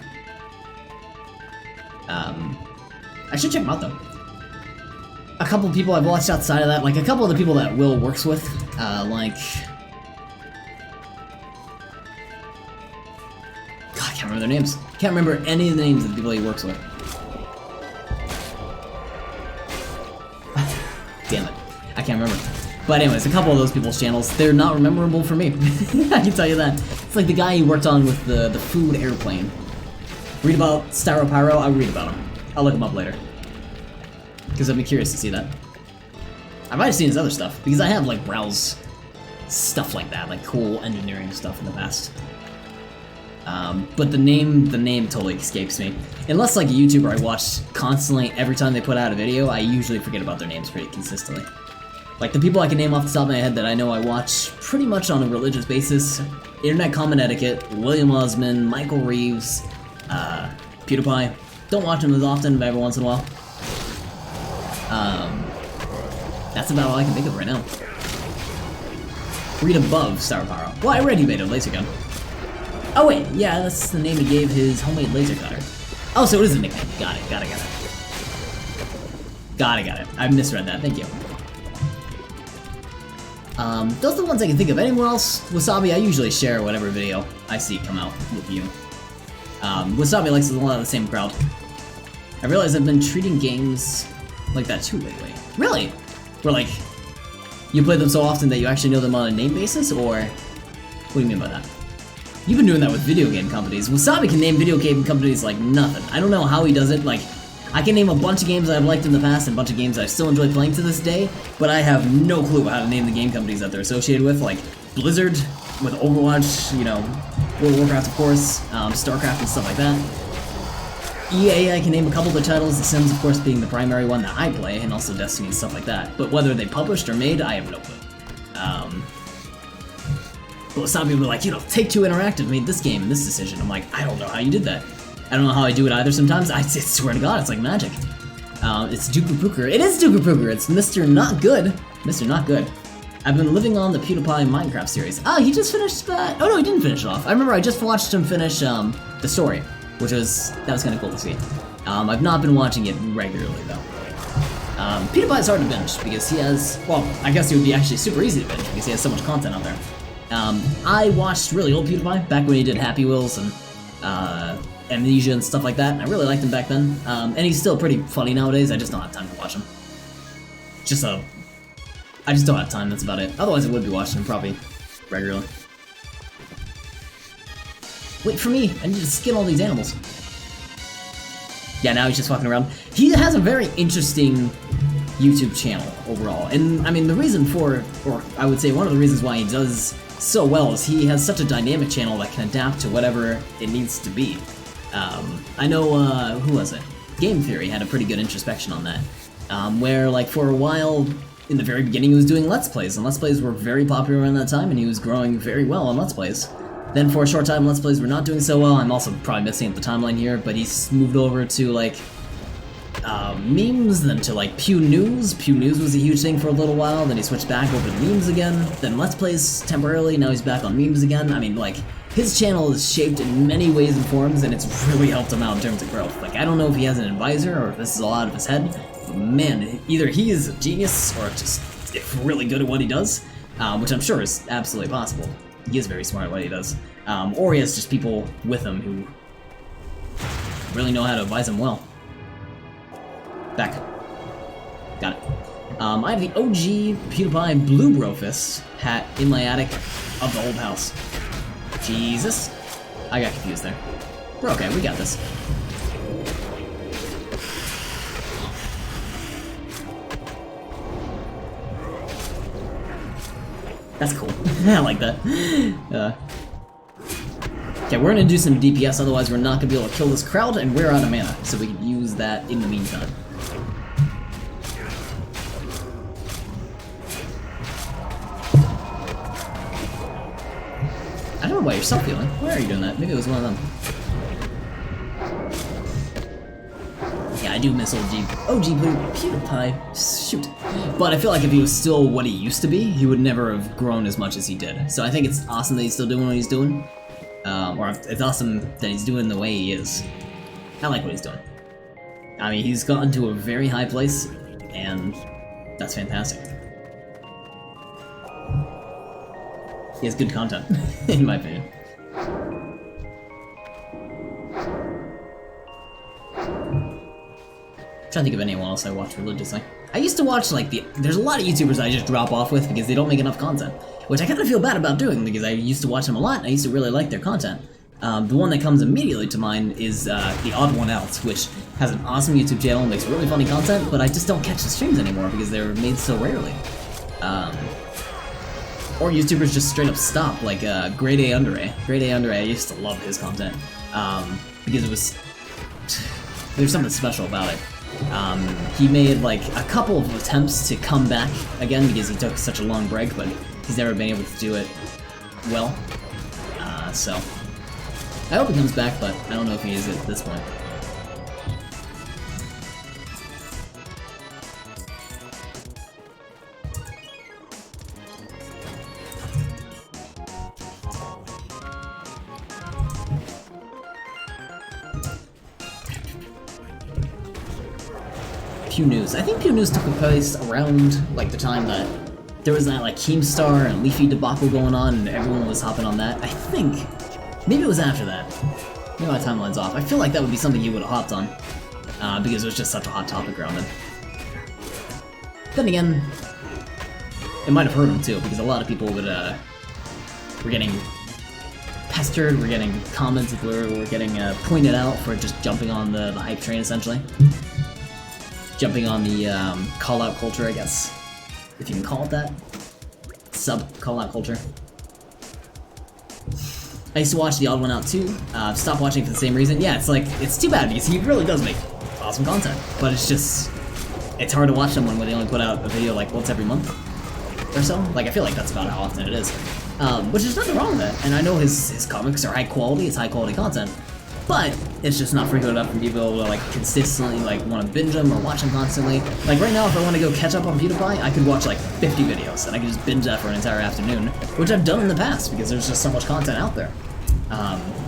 I should check them out though. A couple people I've watched outside of that, like a couple of the people that Will works with, like... God, I can't remember their names. Can't remember any of the names of the people he works with. Damn it. I can't remember. But anyways, a couple of those people's channels, they're not memorable for me. I can tell you that. It's like the guy he worked on with the food airplane. Read about Styro Pyro? I'll read about him. I'll look him up later. Because I'd be curious to see that. I might have seen his other stuff, because I have like browse stuff like that, like cool engineering stuff in the past. But the name totally escapes me. Unless like a YouTuber I watch constantly every time they put out a video, I usually forget about their names pretty consistently. Like the people I can name off the top of my head that I know I watch pretty much on a religious basis: Internet Common Etiquette, William Osmond, Michael Reeves, PewDiePie. Don't watch them as often, but every once in a while. That's about all I can think of right now. Read above Star Power. Well, I read he made a laser gun. Oh wait, yeah, that's the name he gave his homemade laser cutter. Oh, so it is a nickname. Got it. Got it. I misread that. Thank you. Those are the ones I can think of. Anyone else? Wasabi, I usually share whatever video I see come out with you. Wasabi likes a lot of the same crowd. I realize I've been treating games like that too lately. Really? Where like, you play them so often that you actually know them on a name basis, or what do you mean by that? You've been doing that with video game companies. Wasabi can name video game companies like nothing. I don't know how he does it. Like, I can name a bunch of games I've liked in the past and a bunch of games I still enjoy playing to this day, but I have no clue how to name the game companies that they're associated with, like Blizzard with Overwatch, you know, World of Warcraft of course, StarCraft and stuff like that. EA, I can name a couple of the titles, The Sims of course being the primary one that I play, and also Destiny and stuff like that, but whether they published or made, I have no clue. But some people are like, you know, Take-Two Interactive made this game and this decision. I'm like, I don't know how you did that. I don't know how I do it either sometimes. I swear to God, it's like magic. It's Duper Pooker. It is Duper Pooker. It's Mr. Not Good. Mr. Not Good. I've been living on the PewDiePie Minecraft series. Oh, he just finished that. Oh no, he didn't finish it off. I remember I just watched him finish the story, which was, that was kind of cool to see. I've not been watching it regularly though. PewDiePie's hard to binge because he has, well, I guess it would be actually super easy to binge because he has so much content out there. I watched really old PewDiePie back when he did Happy Wheels and Amnesia and stuff like that. I really liked him back then, and he's still pretty funny nowadays. I just don't have time to watch him. I just don't have time, that's about it. Otherwise I would be watching him probably regularly. Wait for me, I need to skin all these animals. Yeah, now he's just walking around. He has a very interesting YouTube channel overall, and I mean the reason for, or I would say one of the reasons why he does so well is he has such a dynamic channel that can adapt to whatever it needs to be. I know, who was it? Game Theory had a pretty good introspection on that, where like for a while in the very beginning he was doing Let's Plays, and Let's Plays were very popular around that time and he was growing very well on Let's Plays. Then for a short time Let's Plays were not doing so well. I'm also probably missing the timeline here, but he's moved over to like memes, then to like Pew News. Pew News was a huge thing for a little while, then he switched back over to memes again, then Let's Plays temporarily, now he's back on memes again. I mean, like, his channel is shaped in many ways and forms, and it's really helped him out in terms of growth. Like, I don't know if he has an advisor, or if this is all out of his head, but man, either he is a genius, or just really good at what he does, which I'm sure is absolutely possible. He is very smart at what he does. Or he has just people with him who really know how to advise him well. Back. Got it. I have the OG PewDiePie Blue Bro Fist hat in my attic of the old house. Jesus. I got confused there. We're okay, we got this. That's cool. I like that. Okay, we're gonna do some DPS, otherwise we're not gonna be able to kill this crowd, and we're out of mana, so we can use that in the meantime. I don't know why you're self-healing. Why are you doing that? Maybe it was one of them. Yeah, I do miss OG Blue PewDiePie. Shoot. But I feel like if he was still what he used to be, he would never have grown as much as he did. So I think it's awesome that he's still doing what he's doing. Or it's awesome that he's doing the way he is. I like what he's doing. I mean, he's gotten to a very high place, and that's fantastic. He has good content, in my opinion. I'm trying to think of anyone else I watch religiously. I used to watch, like, there's a lot of YouTubers I just drop off with because they don't make enough content, which I kind of feel bad about doing because I used to watch them a lot and I used to really like their content. The one that comes immediately to mind is The Odd One Out, which has an awesome YouTube channel and makes really funny content, but I just don't catch the streams anymore because they're made so rarely. Or YouTubers just straight up stop, like Grade A Under A. Grade A Under A, I used to love his content because it was, there's something special about it. He made like a couple of attempts to come back again because he took such a long break, but he's never been able to do it well. So I hope he comes back, but I don't know if he is at this point. Pew News. I think Pew News took place around like the time that there was that like Keemstar and Leafy debacle going on, and everyone was hopping on that. I think maybe it was after that. Maybe my timeline's off. I feel like that would be something he would have hopped on because it was just such a hot topic around then. Then again, it might have hurt him too, because a lot of people would were getting pestered, were getting comments, were getting pointed out for just jumping on the hype train, essentially. Jumping on the call-out culture, I guess, if you can call it that. Sub-call-out culture. I used to watch The Odd One Out too. Stopped watching for the same reason. Yeah, it's like, it's too bad because he really does make awesome content, but it's just, it's hard to watch someone when they only put out a video like once every month or so. Like, I feel like that's about how often it is. Which is nothing wrong with that, and I know his comics are high quality, it's high quality content, but it's just not frequent enough for me to be able to like consistently like want to binge them or watch them constantly. Like right now, if I want to go catch up on PewDiePie, I could watch like 50 videos, and I could just binge that for an entire afternoon, which I've done in the past because there's just so much content out there.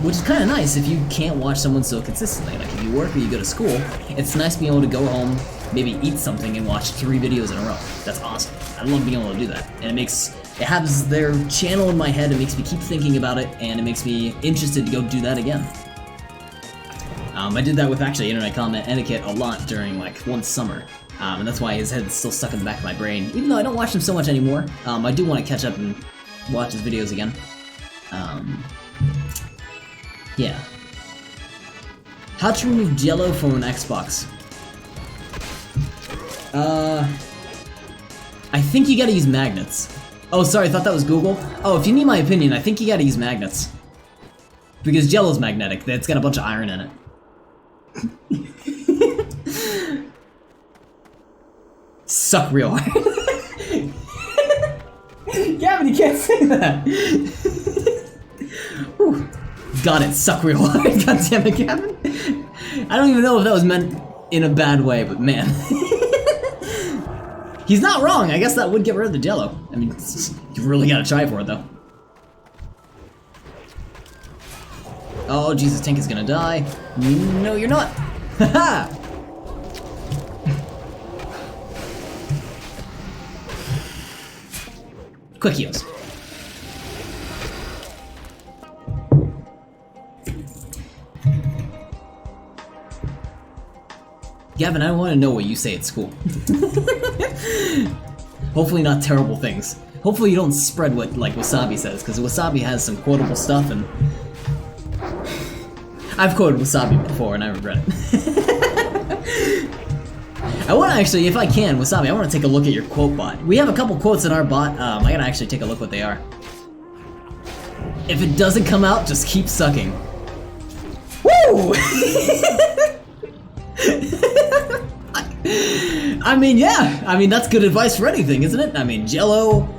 Which is kind of nice if you can't watch someone so consistently. Like if you work or you go to school, it's nice being able to go home, maybe eat something, and watch 3 videos in a row. That's awesome. I love being able to do that, and it has their channel in my head. It makes me keep thinking about it, and it makes me interested to go do that again. I did that with actually internet comment etiquette a lot during like one summer, and that's why his head's still stuck in the back of my brain. Even though I don't watch him so much anymore, I do want to catch up and watch his videos again. Yeah. How to remove Jello from an Xbox? I think you gotta use magnets. Oh, sorry, I thought that was Google. Oh, if you need my opinion, I think you gotta use magnets. Because Jello's magnetic, it's got a bunch of iron in it. Suck real hard. Gavin, you can't say that! Whew. Got it, suck real hard. God damn it, Gavin. I don't even know if that was meant in a bad way, but man. He's not wrong. I guess that would get rid of the Jello. I mean, you really gotta try for it, though. Oh, Jesus, Tank is gonna die. No, you're not. Haha! Quick heals. Gavin, I want to know what you say at school. Hopefully not terrible things. Hopefully you don't spread what, like, Wasabi says, because Wasabi has some quotable stuff, and... I've quoted Wasabi before, and I regret it. I want to actually, if I can, Wasabi, I want to take a look at your quote bot. We have a couple quotes in our bot, I gotta actually take a look what they are. If it doesn't come out, just keep sucking. Woo! I mean, yeah. I mean, that's good advice for anything, isn't it? I mean, Jello,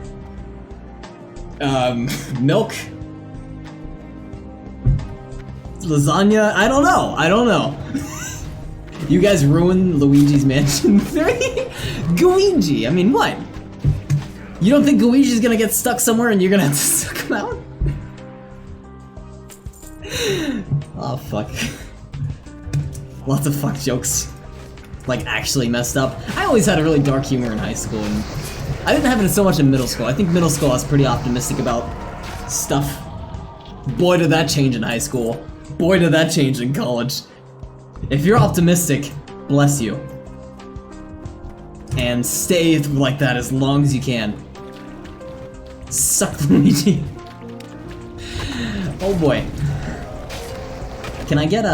milk, lasagna. I don't know. You guys ruined Luigi's Mansion 3? Luigi, I mean, what? You don't think Luigi's gonna get stuck somewhere and you're gonna have to suck him out? Oh, fuck. Lots of fuck jokes. Like, actually messed up. I always had a really dark humor in high school, and I didn't have it so much in middle school. I think middle school I was pretty optimistic about stuff. Boy, did that change in high school. Boy, did that change in college. If you're optimistic, bless you. And stay like that as long as you can. Suck Luigi. Oh boy. Can I get,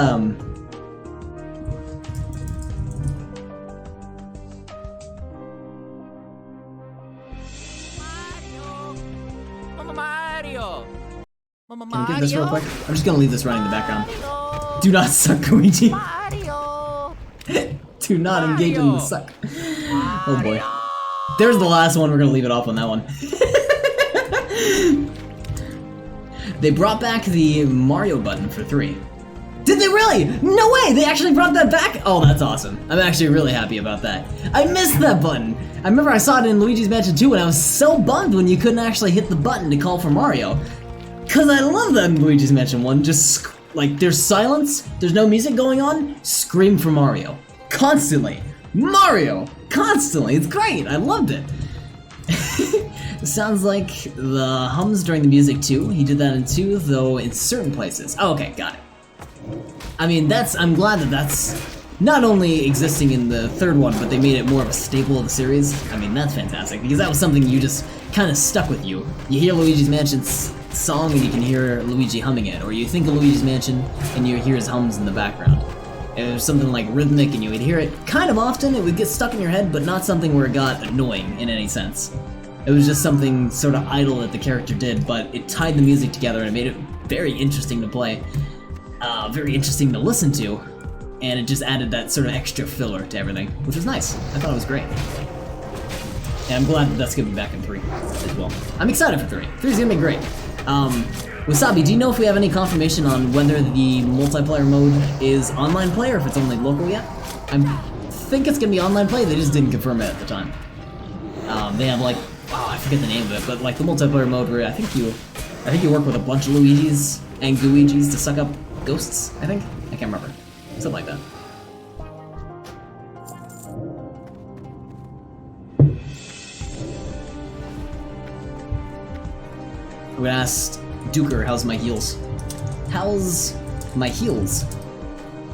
Can we get this real quick? I'm just gonna leave this running in the background. Do not suck, Luigi. Do not engage in the suck. Oh boy. There's the last one, we're gonna leave it off on that one. They brought back the Mario button for 3. Did they really? No way! They actually brought that back? Oh, that's awesome. I'm actually really happy about that. I missed that button. I remember I saw it in Luigi's Mansion 2 and I was so bummed when you couldn't actually hit the button to call for Mario. Cause I love that in Luigi's Mansion 1, just like there's silence, there's no music going on, scream for Mario. Constantly. Mario! Constantly! It's great! I loved it! Sounds like the hums during the music too. He did that in 2, though in certain places. Oh, okay, got it. I mean, I'm glad that that's not only existing in the 3rd one, but they made it more of a staple of the series. I mean, that's fantastic, because that was something you just kind of stuck with you. You hear Luigi's Mansion's song and you can hear Luigi humming it, or you think of Luigi's Mansion and you hear his hums in the background. It was something like rhythmic and you would hear it kind of often, it would get stuck in your head, but not something where it got annoying in any sense. It was just something sort of idle that the character did, but it tied the music together and it made it very interesting to play, very interesting to listen to, and it just added that sort of extra filler to everything, which was nice. I thought it was great. And I'm glad that that's going to be back in 3 as well. I'm excited for 3. 3's going to be great. Wasabi, do you know if we have any confirmation on whether the multiplayer mode is online play or if it's only local yet? I think it's going to be online play, they just didn't confirm it at the time. They have like, oh, I forget the name of it, but like the multiplayer mode where I think you work with a bunch of Luigis and Gooigis to suck up ghosts, I think? I can't remember. Something like that. I'm gonna ask Duker, how's my heels? How's my heels?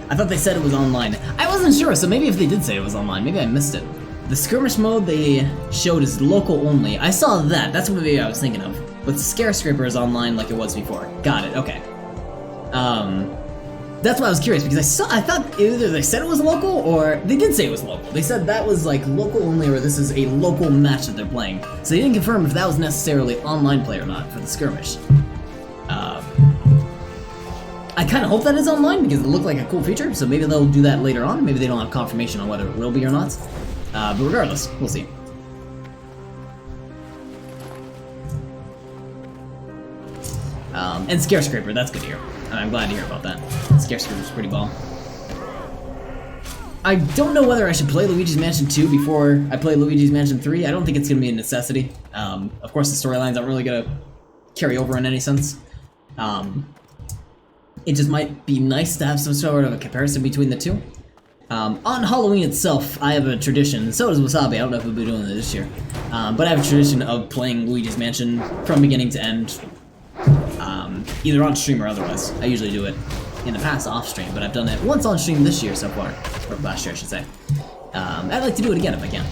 I thought they said it was online. I wasn't sure, so maybe if they did say it was online, maybe I missed it. The skirmish mode they showed is local only. I saw that, that's what maybe I was thinking of. But the Scare Scraper is online like it was before. Got it, okay. That's why I was curious, because I thought either they said it was local, or they did say it was local. They said that was like local only, or this is a local match that they're playing. So they didn't confirm if that was necessarily online play or not for the skirmish. I kind of hope that is online, because it looked like a cool feature, so maybe they'll do that later on. Maybe they don't have confirmation on whether it will be or not. But regardless, we'll see. And Scare Scraper, that's good to hear. I'm glad to hear about that. Scare Scraper's pretty bomb. I don't know whether I should play Luigi's Mansion 2 before I play Luigi's Mansion 3. I don't think it's going to be a necessity. Of course, the storylines aren't really going to carry over in any sense. It just might be nice to have some sort of a comparison between the two. On Halloween itself, I have a tradition, and so does Wasabi, I don't know if we'll be doing it this year, but I have a tradition of playing Luigi's Mansion from beginning to end, either on stream or otherwise. I usually do it in the past off stream, but I've done it once on stream this year so far, or last year I should say. I'd like to do it again if I can.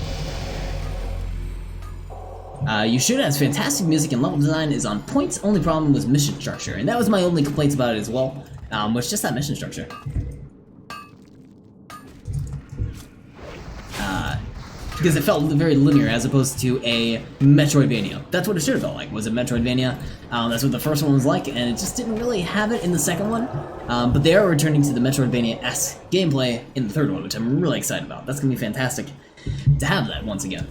You should, as fantastic music and level design is on point. Only problem was mission structure, and that was my only complaints about it as well, was just that mission structure. Because it felt very linear as opposed to a Metroidvania. That's what it should have felt like, was a Metroidvania. That's what the first one was like, and it just didn't really have it in the second one. But they are returning to the Metroidvania-esque gameplay in the third one, which I'm really excited about. That's going to be fantastic to have that once again.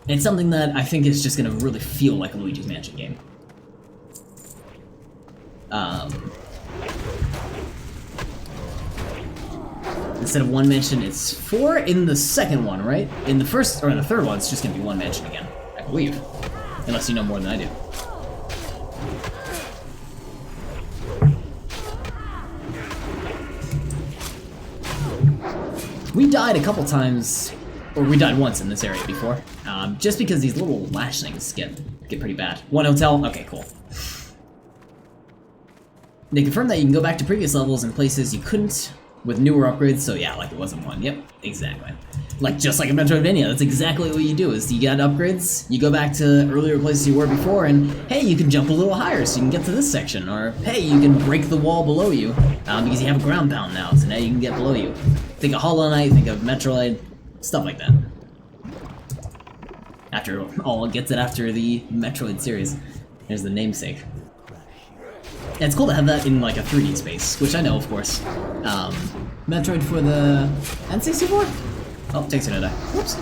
It's something that I think is just going to really feel like a Luigi's Mansion game. Instead of one mansion, it's 4 in the second one, right? In the first, or in the third one, it's just gonna be one mansion again, I believe. Unless you know more than I do. We died a couple times, or we died once in this area before, just because these little lash things get pretty bad. One hotel, okay, cool. They confirmed that you can go back to previous levels in places you couldn't with newer upgrades, so yeah, like it wasn't one. Yep, exactly. Like, just like a Metroidvania, that's exactly what you do, is you get upgrades, you go back to earlier places you were before, and hey, you can jump a little higher so you can get to this section, or hey, you can break the wall below you, because you have a ground pound now, so now you can get below you. Think of Hollow Knight, think of Metroid, stuff like that. After all, it gets it after the Metroid series. There's the namesake. And it's cool to have that in like a 3D space, which I know, of course. Metroid for the N64? Oh, takes it a die. Whoops.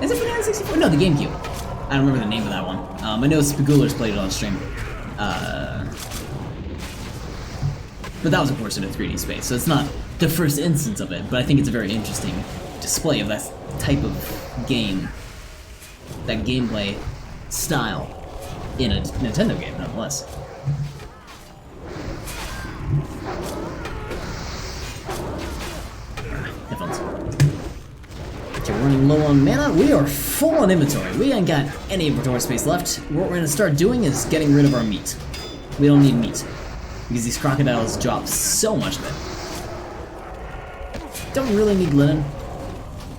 Is it for the N64? No, the GameCube. I don't remember the name of that one. I know Spagooler's played it on stream. But that was, of course, in a 3D space, so it's not the first instance of it, but I think it's a very interesting display of that type of game. That gameplay style in a Nintendo game, nonetheless. Headphones. Okay, we're running low on mana. We are full on inventory. We ain't got any inventory space left. What we're gonna start doing is getting rid of our meat. We don't need meat because these crocodiles drop so much of it. Don't really need linen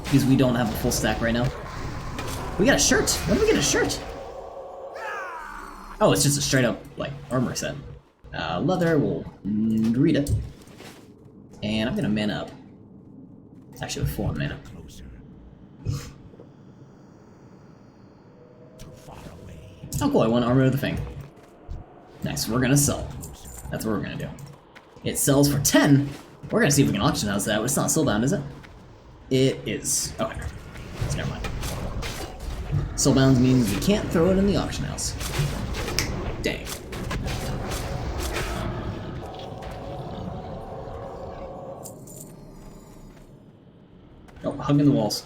because we don't have a full stack right now. We got a shirt. When did we get a shirt? Oh, it's just a straight up like armor set. Leather. We'll read it, and I'm gonna mana up. Actually, with 4 mana. Oh cool, I want Armor of the Fang. Nice, we're gonna sell. That's what we're gonna do. It sells for 10. We're gonna see if we can auction house that, but it's not soulbound, is it? It is. Okay. So never mind. Soulbound means we can't throw it in the auction house. Dang. Oh, hugging the walls.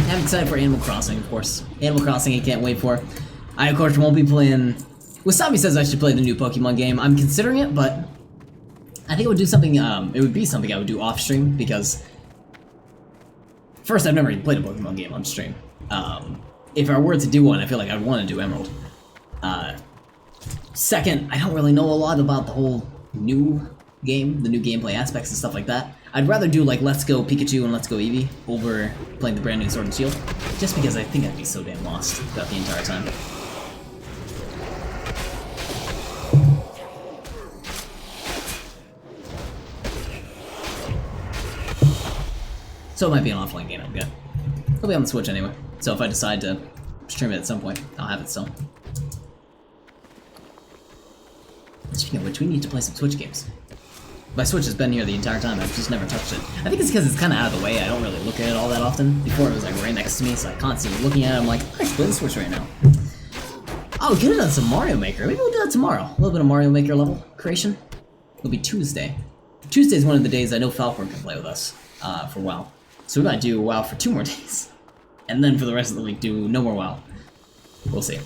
I'm excited for Animal Crossing, of course. Animal Crossing I can't wait for. I, of course, won't be playing... Wasabi says I should play the new Pokemon game. I'm considering it, but... I think it would do something, it would be something I would do off-stream, because... First, I've never even played a Pokemon game on stream. If I were to do one, I feel like I'd want to do Emerald. Second, I don't really know a lot about the whole new game, the new gameplay aspects and stuff like that. I'd rather do like Let's Go Pikachu and Let's Go Eevee over playing the brand new Sword and Shield, just because I think I'd be so damn lost throughout the entire time. So it might be an offline game, I'm good. It'll be on the Switch anyway, so if I decide to stream it at some point, I'll have it still. Speaking of which, we need to play some Switch games. My Switch has been here the entire time, I've just never touched it. I think it's because it's kind of out of the way, I don't really look at it all that often. Before it was like right next to me, so I constantly looking at it, I'm like, I can play the Switch right now. Oh, we could have done some Mario Maker. Maybe we'll do that tomorrow. A little bit of Mario Maker level creation. It'll be Tuesday. Tuesday is one of the days I know Falcor can play with us for WoW. So we might do WoW for 2 more days. And then for the rest of the week, do no more WoW. We'll see.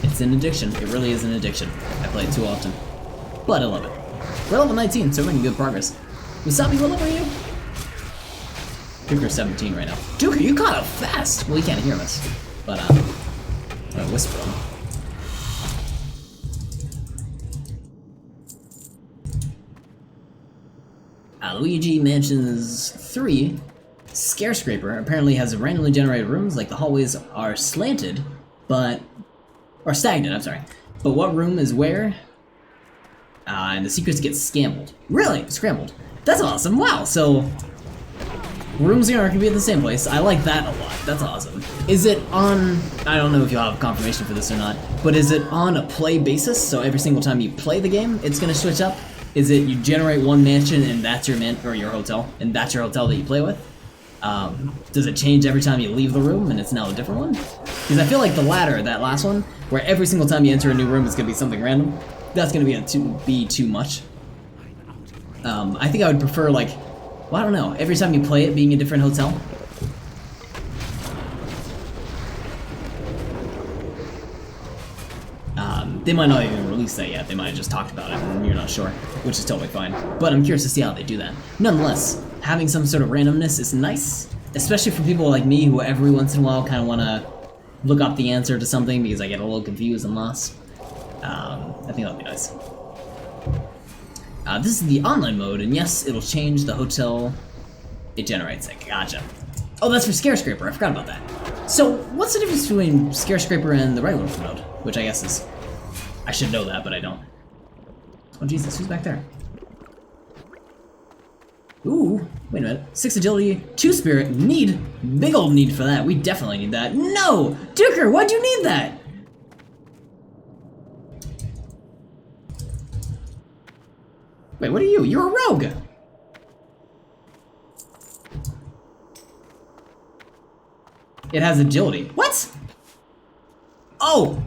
It's an addiction. It really is an addiction. I play it too often. But I love it. We're level 19, so we're making good progress. Wasabi, what level are you? Duker's 17 right now. Duker, you caught up fast! Well, he can't hear us. But, I whisper him. Luigi Mansions 3 Scarescraper apparently has randomly generated rooms, like the hallways are slanted, but... Or stagnant, I'm sorry. But what room is where? And the secrets get scrambled. Really? Scrambled. That's awesome. Wow, so... Rooms here can be at the same place. I like that a lot. That's awesome. Is it on... I don't know if you'll have confirmation for this or not, but is it on a play basis? So every single time you play the game, it's going to switch up? Is it you generate one mansion and that's your or your hotel, and that's your hotel that you play with? Does it change every time you leave the room and it's now a different one? Because I feel like the latter, that last one, where every single time you enter a new room it's going to be something random, that's going to be too much. I think I would prefer, like, well, I don't know, every time you play it being a different hotel. They might not even release that yet, they might have just talked about it and you're not sure, which is totally fine. But I'm curious to see how they do that. Nonetheless, having some sort of randomness is nice, especially for people like me who every once in a while kind of want to look up the answer to something because I get a little confused and lost. I think that'll be nice. This is the online mode, and yes, it'll change the hotel it generates. Gotcha. Oh, that's for Scarescraper, I forgot about that. So, what's the difference between Scarescraper and the regular mode? Which I guess is... I should know that, but I don't. Oh Jesus, who's back there? Ooh, wait a minute. 6 agility, 2 spirit, need. Big old need for that. We definitely need that. No! Duker, why'd you need that? Wait, what are you? You're a rogue! It has agility. What? Oh!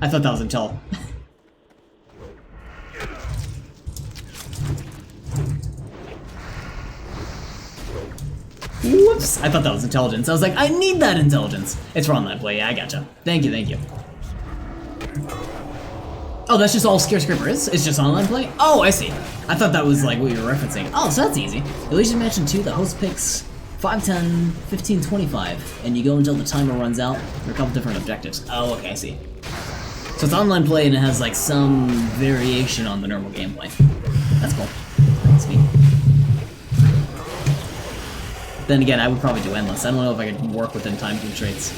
I thought that was intel. Whoops! I thought that was intelligence. I was like, I need that intelligence. It's for online play. Yeah, I gotcha. Thank you, thank you. Oh, that's just all Scare is? It's just online play? Oh, I see. I thought that was like what you were referencing. Oh, so that's easy. Elysian Mansion 2, the host picks 5, 10, 15, 25, and you go until the timer runs out. There are a couple different objectives. Oh, okay, I see. So it's online play and it has like some variation on the normal gameplay. That's cool. That's neat. Then again, I would probably do endless. I don't know if I could work within time constraints.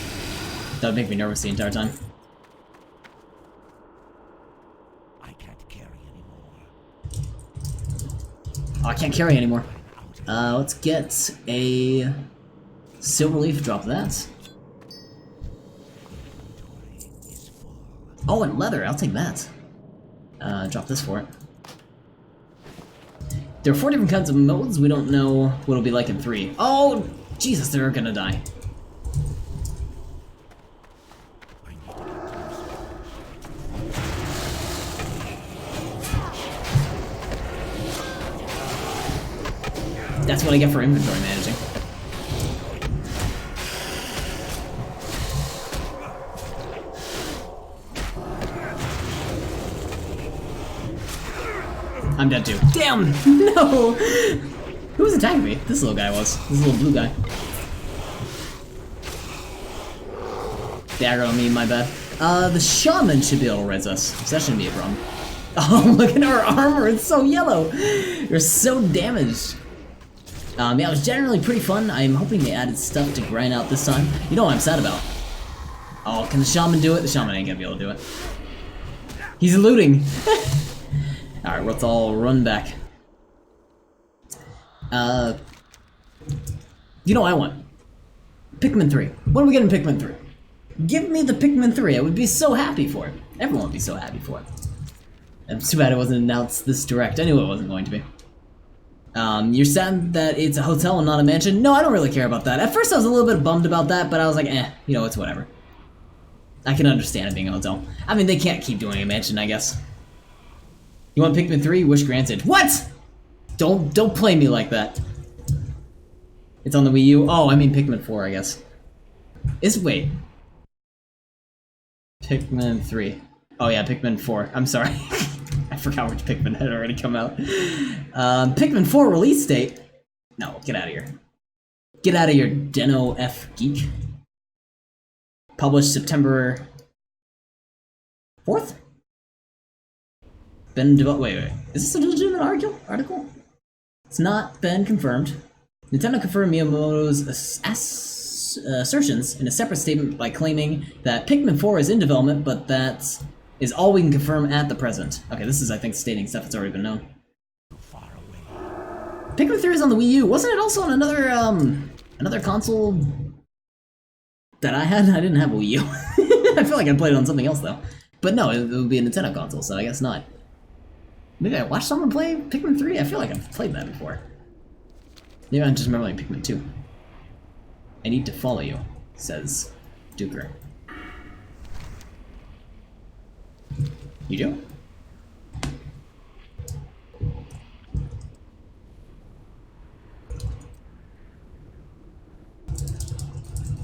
That would make me nervous the entire time. Oh, I can't carry anymore. Let's get a silver leaf, drop that. Oh, and leather, I'll take that. Drop this for it. There are 4 different kinds of modes, we don't know what it'll be like in 3. Oh, Jesus, they're gonna die. That's what I get for inventory managing. I'm dead too. Damn! No! Who was attacking me? This little guy was. This little blue guy. Dagger on me, my bad. The shaman should be able to res us, so that shouldn't be a problem. Oh, look at our armor, it's so yellow! You're so damaged. Yeah, it was generally pretty fun. I'm hoping they added stuff to grind out this time. You know what I'm sad about? Oh, can the shaman do it? The shaman ain't gonna be able to do it. He's looting! Alright, let's all run back. You know what I want? Pikmin 3. What are we getting in Pikmin 3? Give me the Pikmin 3. I would be so happy for it. Everyone would be so happy for it. It's too bad it wasn't announced this direct. I knew it wasn't going to be. You're sad that it's a hotel and not a mansion? No, I don't really care about that. At first I was a little bit bummed about that, but I was like, you know, it's whatever. I can understand it being a hotel. I mean, they can't keep doing a mansion, I guess. You want Pikmin 3? Wish granted. What?! Don't play me like that. It's on the Wii U? Oh, I mean Pikmin 4, I guess. Wait. Pikmin 3. Oh yeah, Pikmin 4. I'm sorry. I forgot which Pikmin had already come out. Pikmin 4 release date? No, get out of here. Get out of here, Deno F Geek. Published September 4th? Wait. Is this a legitimate article? It's not been confirmed. Nintendo confirmed Miyamoto's assertions in a separate statement by claiming that Pikmin 4 is in development, but that is all we can confirm at the present. Okay, this is, I think, stating stuff that's already been known. Pikmin 3 is on the Wii U. Wasn't it also on another console that I had? I didn't have a Wii U. I feel like I played it on something else, though. But no, it would be a Nintendo console, so I guess not. Maybe I watched someone play Pikmin 3? I feel like I've played that before. Maybe I'm just remembering Pikmin 2. I need to follow you, says Duker. You do?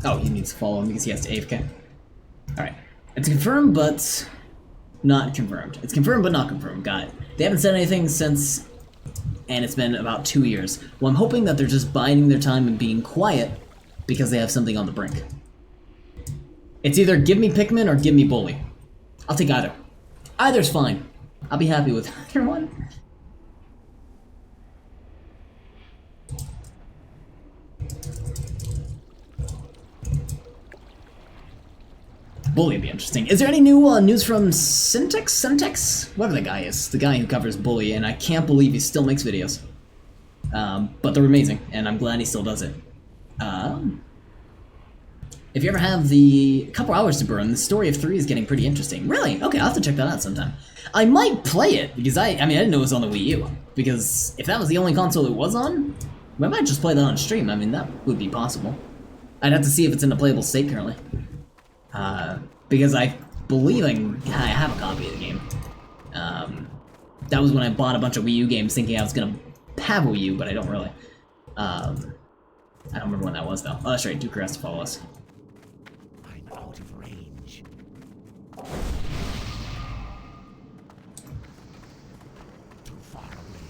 Oh, he needs to follow him because he has to AFK. Alright. It's confirmed, but not confirmed. It's confirmed, but not confirmed. Got it. They haven't said anything since, and it's been about 2 years. Well, I'm hoping that they're just biding their time and being quiet because they have something on the brink. It's either give me Pikmin or give me Bully. I'll take either. Either's fine. I'll be happy with either one. Bully would be interesting. Is there any new news from Syntex? Whatever the guy is. The guy who covers Bully, and I can't believe he still makes videos. But they're amazing, and I'm glad he still does it. If you ever have the couple hours to burn, the story of 3 is getting pretty interesting. Really? Okay, I'll have to check that out sometime. I might play it, because I mean, I didn't know it was on the Wii U. Because if that was the only console it was on, I might just play that on stream. I mean, that would be possible. I'd have to see if it's in a playable state currently. Because I believe I have a copy of the game. That was when I bought a bunch of Wii U games thinking I was gonna have a Wii U, but I don't really. I don't remember when that was, though. Oh, that's right, Duker has to follow us. I'm out of range. Too far away.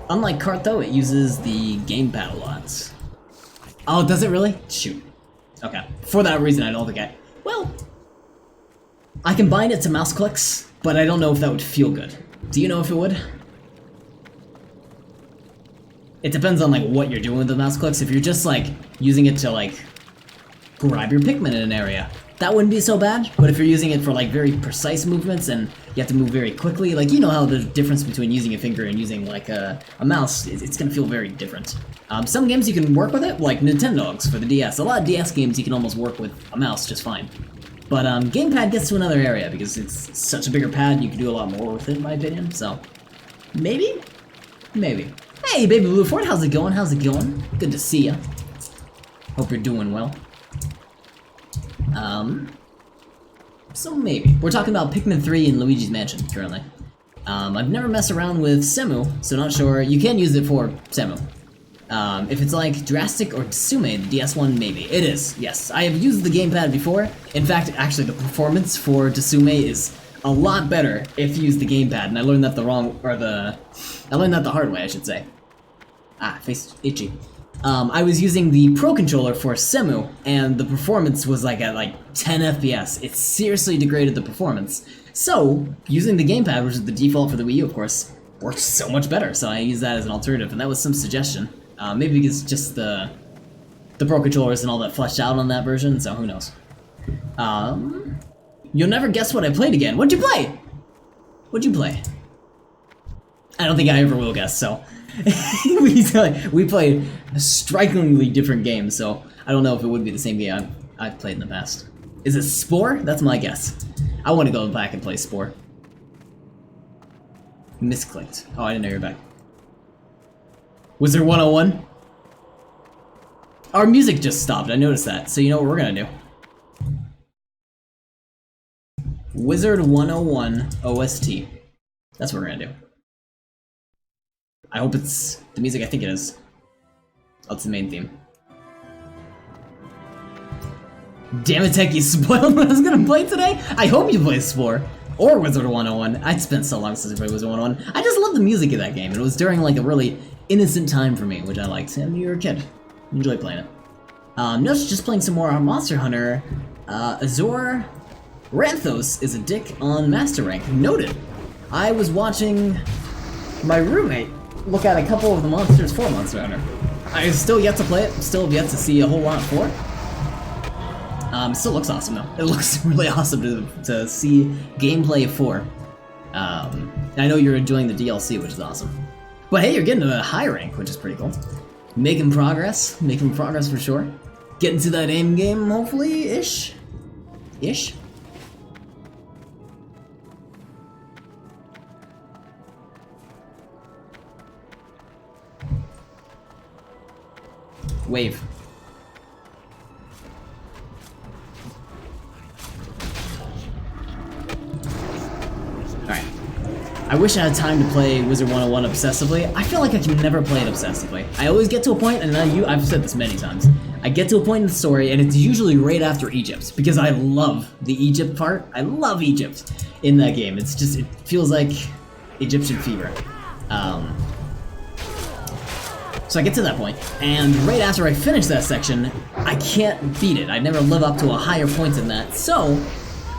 Unlike Kart, though, it uses the gamepad a lot. Oh, does it really? Shoot. Okay. For that reason, I don't think I... Well... I can bind it to mouse clicks, but I don't know if that would feel good. Do you know if it would? It depends on, like, what you're doing with the mouse clicks. If you're just, like, using it to, like, grab your Pikmin in an area, that wouldn't be so bad. But if you're using it for, like, very precise movements and you have to move very quickly, like, you know how the difference between using a finger and using, like, a mouse, it's gonna feel very different. Some games you can work with it, like Nintendogs for the DS. A lot of DS games you can almost work with a mouse just fine. But gamepad gets to another area because it's such a bigger pad, you can do a lot more with it, in my opinion, so... Maybe? Maybe. Hey, Baby Blue Fort, how's it going? How's it going? Good to see ya. Hope you're doing well. So maybe. We're talking about Pikmin 3 in Luigi's Mansion, currently. I've never messed around with Semu, so not sure. You can use it for Semu. If it's like Drastic or Tsume, the DS one, maybe. It is, yes. I have used the gamepad before. In fact, actually, the performance for Tsume is a lot better if you use the gamepad, and I learned that I learned that the hard way, I should say. Ah, face itchy. I was using the Pro Controller for Semu, and the performance was like at like 10 FPS. It seriously degraded the performance. So, using the gamepad, which is the default for the Wii U, of course, works so much better, so I use that as an alternative, and that was some suggestion. Maybe because just the Pro Controller isn't all that fleshed out on that version, so who knows. You'll never guess what I played again. What'd you play? What'd you play? I don't think I ever will guess, so... we played strikingly different games, so I don't know if it would be the same game I've played in the past. Is it Spore? That's my guess. I want to go back and play Spore. Misclicked. Oh, I didn't know you were back. Was there 101? Our music just stopped, I noticed that, so you know what we're gonna do. Wizard 101 OST. That's what we're gonna do. I hope it's the music I think it is. Oh, it's the main theme. Damn it, Tech, you spoiled what I was gonna play today? I hope you play Spore. Or Wizard 101. I'd spent so long since I played Wizard 101. I just love the music of that game. It was during like a really innocent time for me, which I liked. And you were a kid. Enjoy playing it. Notice just playing some more Monster Hunter. Azor Ranthos is a dick on Master Rank. Noted. I was watching my roommate look at a couple of the monsters for Monster Hunter. I still yet to play it, still yet to see a whole lot for it. It still looks awesome though. It looks really awesome to see gameplay for. I know you're enjoying the DLC, which is awesome. But hey, you're getting to a high rank, which is pretty cool. Making progress for sure. Getting to that aim game, hopefully, ish. Wave. Alright. I wish I had time to play Wizard 101 obsessively. I feel like I can never play it obsessively. I always get to a point, and I've said this many times, I get to a point in the story, and it's usually right after Egypt, because I love the Egypt part. I love Egypt in that game. It's just, it feels like Egyptian fever. So I get to that point, and right after I finish that section, I can't beat it. I never live up to a higher point than that, so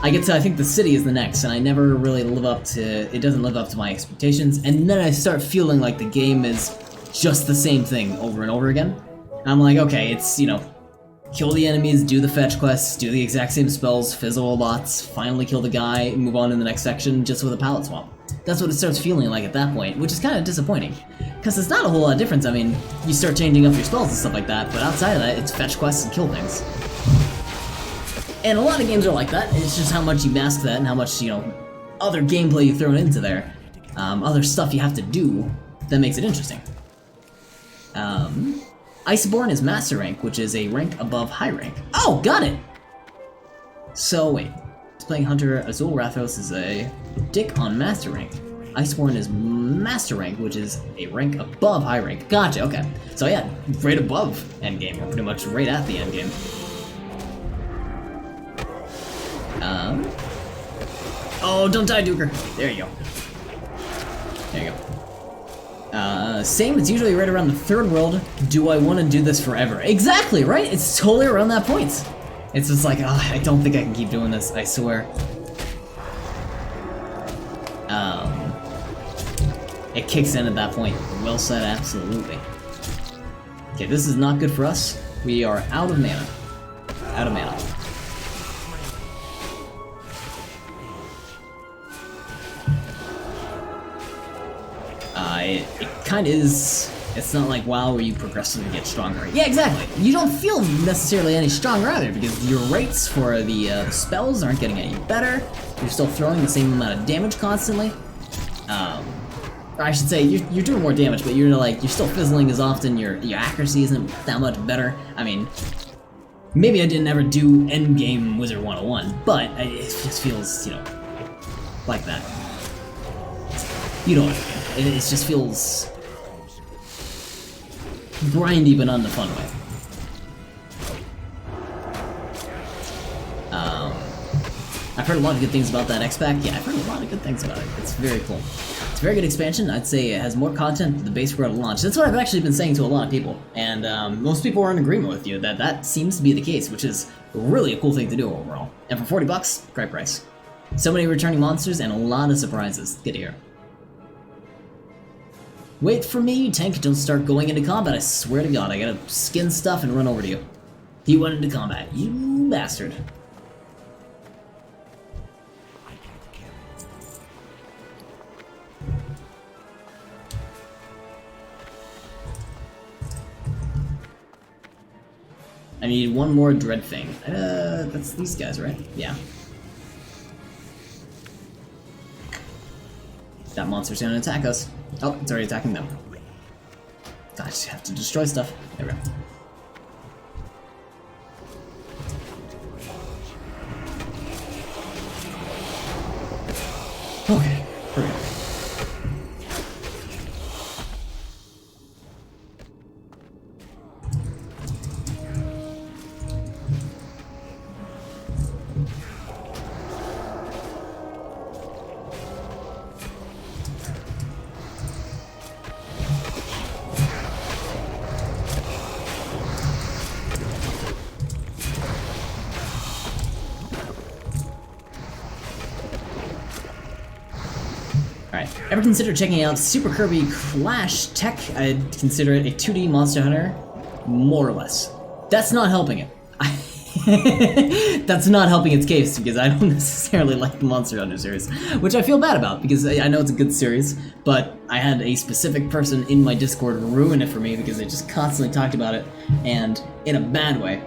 I get to, I think the city is the next, and I never really live up to, it doesn't live up to my expectations, and then I start feeling like the game is just the same thing over and over again. And I'm like, okay, it's, you know, kill the enemies, do the fetch quests, do the exact same spells, fizzle lots, finally kill the guy, move on in the next section just with a palette swap. That's what it starts feeling like at that point, which is kind of disappointing. Because it's not a whole lot of difference. I mean, you start changing up your spells and stuff like that, but outside of that, it's fetch quests and kill things. And a lot of games are like that. It's just how much you mask that and how much, you know, other gameplay you throw into there. Other stuff you have to do that makes it interesting. Iceborne is Master Rank, which is a rank above High Rank. Oh, got it! So, wait. Playing Hunter Azul Rathos is a dick on Master Rank. Iceborne is Master Rank, which is a rank above High Rank. Gotcha, okay. So yeah, right above Endgame, or pretty much right at the Endgame. Oh, don't die, Duker. There you go. There you go. Same, it's usually right around the 3rd world. Do I want to do this forever? Exactly, right? It's totally around that point. It's just like, I don't think I can keep doing this, I swear. It kicks in at that point. Well said, absolutely. Okay, this is not good for us. We are out of mana. Out of mana. It kind of is. It's not like WoW where you progressively get stronger. Yeah, exactly. You don't feel necessarily any stronger either because your rates for the spells aren't getting any better. You're still throwing the same amount of damage constantly. Or I should say, you're doing more damage, but you're still fizzling as often. Your accuracy isn't that much better. I mean, maybe I didn't ever do endgame Wizard 101, but it just feels, you know, like that. You know what I mean? It just feels grindy, but not in a fun way. I've heard a lot of good things about that X-Pack. Yeah, I've heard a lot of good things about it. It's very cool. It's a very good expansion. I'd say it has more content than the base world at launch. That's what I've actually been saying to a lot of people, and most people are in agreement with you that that seems to be the case, which is really a cool thing to do overall. And for 40 bucks, great price. So many returning monsters and a lot of surprises. Good to hear. Wait for me, tank, don't start going into combat, I swear to god, I gotta skin stuff and run over to you. He went into combat, you bastard. I need one more dread thing. That's these guys, right? Yeah. That monster's gonna attack us. Oh, it's already attacking them. I just have to destroy stuff. There we go. Okay, here we go. Ever consider checking out Super Kirby Clash Tech? I'd consider it a 2D Monster Hunter, more or less. That's not helping it. That's not helping its case because I don't necessarily like the Monster Hunter series, which I feel bad about because I know it's a good series, but I had a specific person in my Discord ruin it for me because they just constantly talked about it, and in a bad way.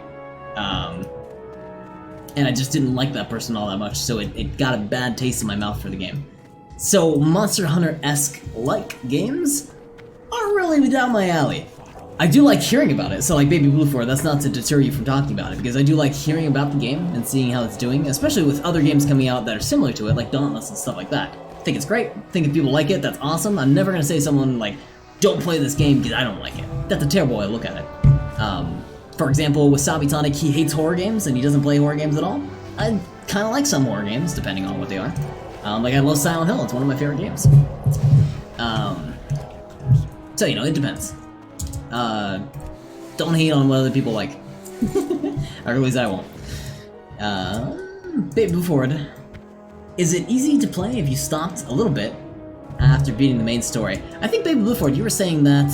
And I just didn't like that person all that much, so it got a bad taste in my mouth for the game. So, Monster Hunter-esque like games are really down my alley. I do like hearing about it, so like Baby Blue 4, that's not to deter you from talking about it, because I do like hearing about the game and seeing how it's doing, especially with other games coming out that are similar to it, like Dauntless and stuff like that. I think it's great, I think if people like it, that's awesome. I'm never gonna say to someone like, don't play this game because I don't like it. That's a terrible way to look at it. For example, Wasabi Tonic, he hates horror games and he doesn't play horror games at all. I kinda like some horror games, depending on what they are. Like I love Silent Hill, it's one of my favorite games. So, you know, it depends. Don't hate on what other people like. Or at least I won't. Baby Blue Forward. Is it easy to play if you stopped a little bit after beating the main story? I think Baby Blue Forward, you were saying that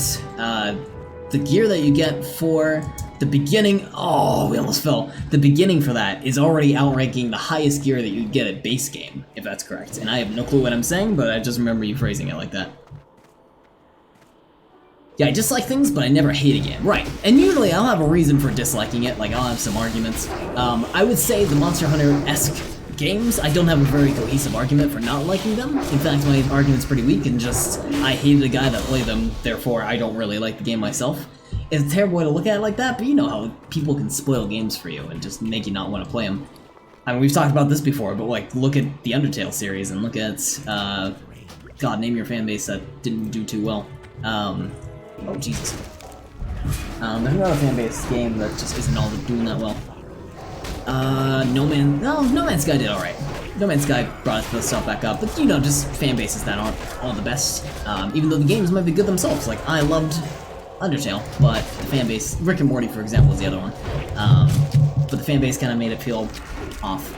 the gear that you get for the beginning, oh, we almost fell. The beginning for that is already outranking the highest gear that you get at base game, if that's correct. And I have no clue what I'm saying, but I just remember you phrasing it like that. Yeah, I dislike things, but I never hate a game. Right, and usually I'll have a reason for disliking it, like I'll have some arguments. I would say the Monster Hunter-esque games, I don't have a very cohesive argument for not liking them. In fact, my argument's pretty weak and just, I hated the guy that played them, therefore I don't really like the game myself. It's a terrible way to look at it like that, but you know how people can spoil games for you and just make you not want to play them. I mean, we've talked about this before, but like, look at the Undertale series and look at God, name your fan base that didn't do too well. Oh, Jesus. There's another fan base game that just isn't all doing that well. No Man's Sky did alright. No Man's Sky brought the stuff back up, but you know, just fan bases that aren't all the best. Even though the games might be good themselves. Like, I loved Undertale, but the fan base, Rick and Morty, for example, is the other one. But the fan base kind of made it feel off.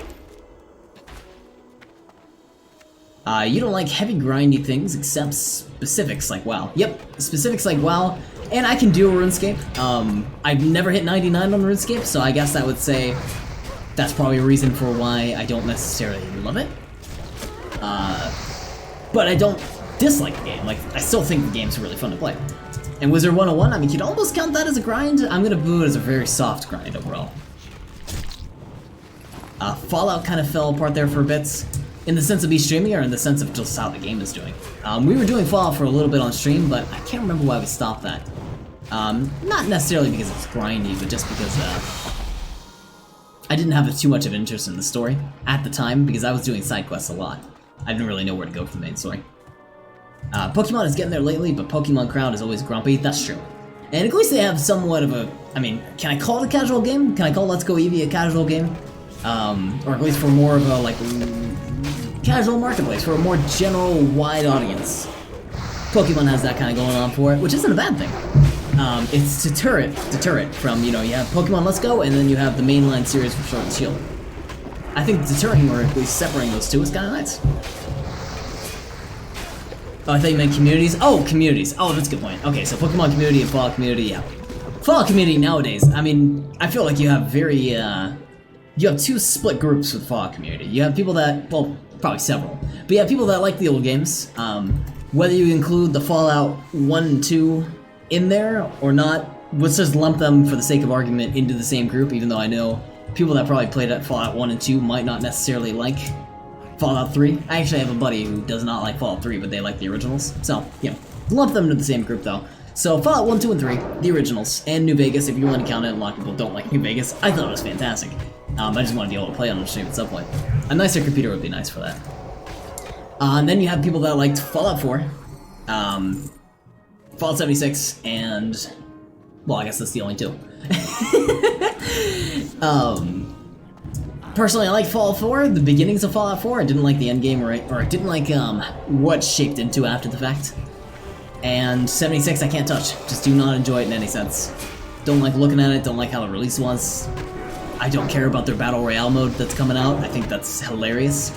You don't like heavy grindy things except specifics like WoW. Yep, specifics like WoW, and I can do a RuneScape. I've never hit 99 on RuneScape, so I guess I would say that's probably a reason for why I don't necessarily love it. But I don't dislike the game. Like, I still think the game's really fun to play. And Wizard 101, I mean, you'd almost count that as a grind. I'm gonna boo it as a very soft grind overall. Fallout kind of fell apart there for a bit. In the sense of me streaming, or in the sense of just how the game is doing. We were doing Fallout for a little bit on stream, but I can't remember why we stopped that. Not necessarily because it's grindy, but just because I didn't have too much of an interest in the story at the time, because I was doing side quests a lot. I didn't really know where to go for the main story. Pokemon is getting there lately, but Pokemon crowd is always grumpy. That's true. And at least they have somewhat of a... I mean, can I call it a casual game? Can I call Let's Go Eevee a casual game? Or at least for more of a, like, casual marketplace, for a more general, wide audience. Pokemon has that kind of going on for it, which isn't a bad thing. It's deterrent from, you know, you have Pokemon Let's Go, and then you have the mainline series for Sword and Shield. I think deterring, or at least separating those two, is kind of nice. Oh, I thought you meant communities. Oh, communities. Oh, that's a good point. Okay, so Pokemon community and Fallout community, yeah. Fallout community nowadays, I mean, I feel like you have very, you have two split groups with Fallout community. You have people that, well, probably several, but you have people that like the old games. Whether you include the Fallout 1 and 2 in there or not, let's just lump them for the sake of argument into the same group, even though I know people that probably played at Fallout 1 and 2 might not necessarily like Fallout 3. I actually have a buddy who does not like Fallout 3, but they like the originals. So, you know, lump them into the same group though. So Fallout 1, 2, and 3, the originals, and New Vegas, if you want to count it. A lot of people don't like New Vegas. I thought it was fantastic. I just want to be able to play on the stream at some point. A nicer computer would be nice for that. And then you have people that liked Fallout 4, Fallout 76, and... well, I guess that's the only two. Personally, I like Fallout 4, the beginnings of Fallout 4. I didn't like the endgame, or I didn't like what it shaped into after the fact. And 76 I can't touch. Just do not enjoy it in any sense. Don't like looking at it, don't like how the release was. I don't care about their Battle Royale mode that's coming out. I think that's hilarious.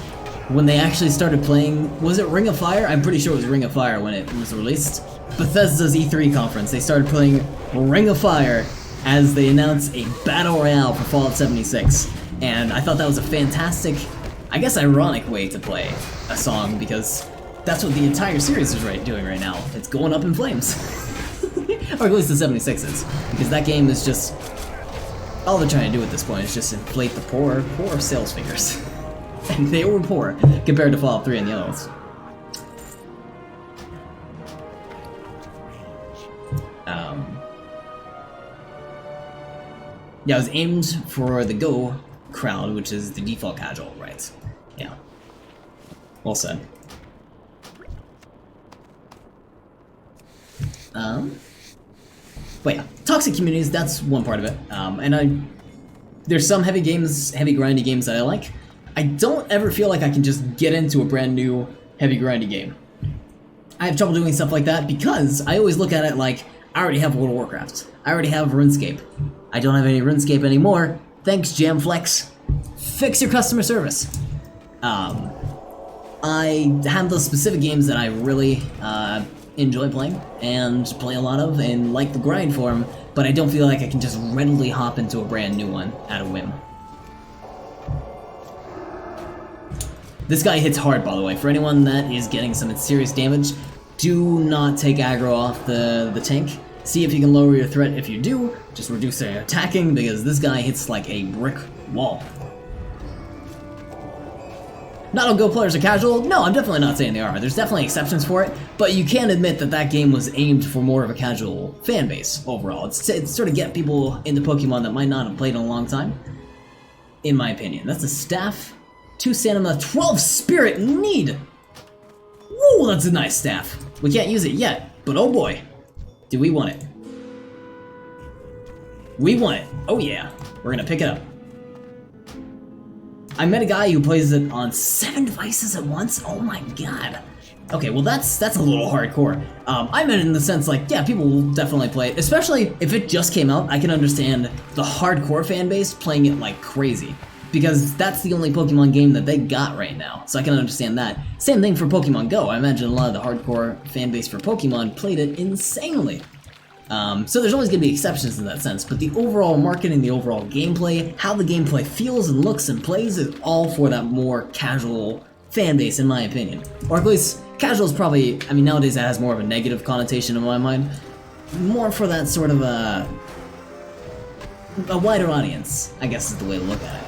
When they actually started playing, was it Ring of Fire? I'm pretty sure it was Ring of Fire when it was released. Bethesda's E3 conference, they started playing Ring of Fire as they announced a Battle Royale for Fallout 76. And I thought that was a fantastic, I guess ironic way to play a song, because that's what the entire series is doing right now. It's going up in flames. Or at least the 76 is. Because that game is just... all they're trying to do at this point is just inflate the poor sales figures. And they were poor compared to Fallout 3 and the other ones. Yeah, it was aimed for the Go crowd, which is the default casual, right? Yeah. Well said. But yeah, toxic communities, that's one part of it. And there's some heavy grindy games that I like. I don't ever feel like I can just get into a brand new heavy grindy game. I have trouble doing stuff like that because I always look at it like, I already have World of Warcraft. I already have RuneScape. I don't have any RuneScape anymore. Thanks, Jamflex. Fix your customer service. I have those specific games that I really enjoy playing and play a lot of and like the grind for them, but I don't feel like I can just readily hop into a brand new one at a whim. This guy hits hard, by the way. For anyone that is getting some serious damage, do not take aggro off the tank. See if you can lower your threat. If you do, just reduce their attacking, because this guy hits like a brick wall. Not all Go players are casual. No, I'm definitely not saying they are. There's definitely exceptions for it, but you can admit that that game was aimed for more of a casual fan base overall. It's sort of get people into Pokemon that might not have played in a long time, in my opinion. That's a staff, 2 stamina, 12 spirit need. Whoa, that's a nice staff. We can't use it yet, but oh boy, do we want it. We want it. Oh yeah, we're gonna pick it up. I met a guy who plays it on 7 devices at once. Oh my god. Okay, well that's a little hardcore. I meant it in the sense like, yeah, people will definitely play it, especially if it just came out. I can understand the hardcore fan base playing it like crazy, because that's the only Pokemon game that they got right now, so I can understand that. Same thing for Pokemon Go. I imagine a lot of the hardcore fan base for Pokemon played it insanely. So there's always going to be exceptions in that sense, but the overall marketing, the overall gameplay, how the gameplay feels and looks and plays is all for that more casual fan base, in my opinion. Or at least, casual is probably, I mean, nowadays it has more of a negative connotation in my mind. More for that sort of a wider audience, I guess is the way to look at it.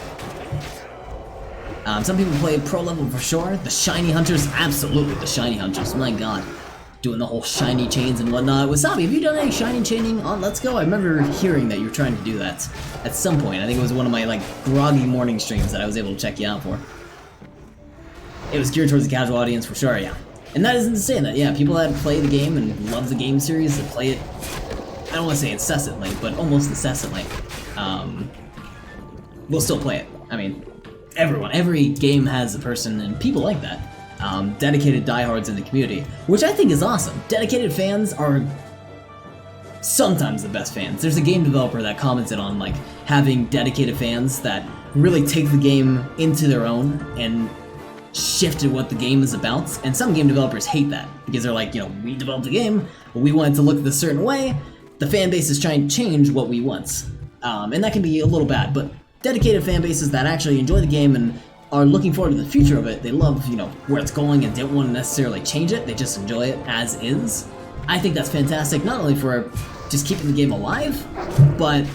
Some people play pro level for sure. The shiny hunters, absolutely the shiny hunters, my god. Doing the whole shiny chains and whatnot. Wasabi, have you done any shiny chaining on Let's Go? I remember hearing that you were trying to do that at some point. I think it was one of my like groggy morning streams that I was able to check you out for. It was geared towards the casual audience for sure, yeah. And that isn't to say that, yeah, people that play the game and love the game series, that play it, I don't want to say incessantly, but almost incessantly, will still play it. I mean, every game has a person, and people like that. Dedicated diehards in the community, which I think is awesome. Dedicated fans are sometimes the best fans. There's a game developer that commented on like having dedicated fans that really take the game into their own and shifted what the game is about. And some game developers hate that because they're like, you know, we developed a game, but we want it to look this certain way. The fan base is trying to change what we want, and that can be a little bad. But dedicated fan bases that actually enjoy the game and are looking forward to the future of it, they love, you know, where it's going and don't want to necessarily change it, they just enjoy it as is. I think that's fantastic, not only for just keeping the game alive, but,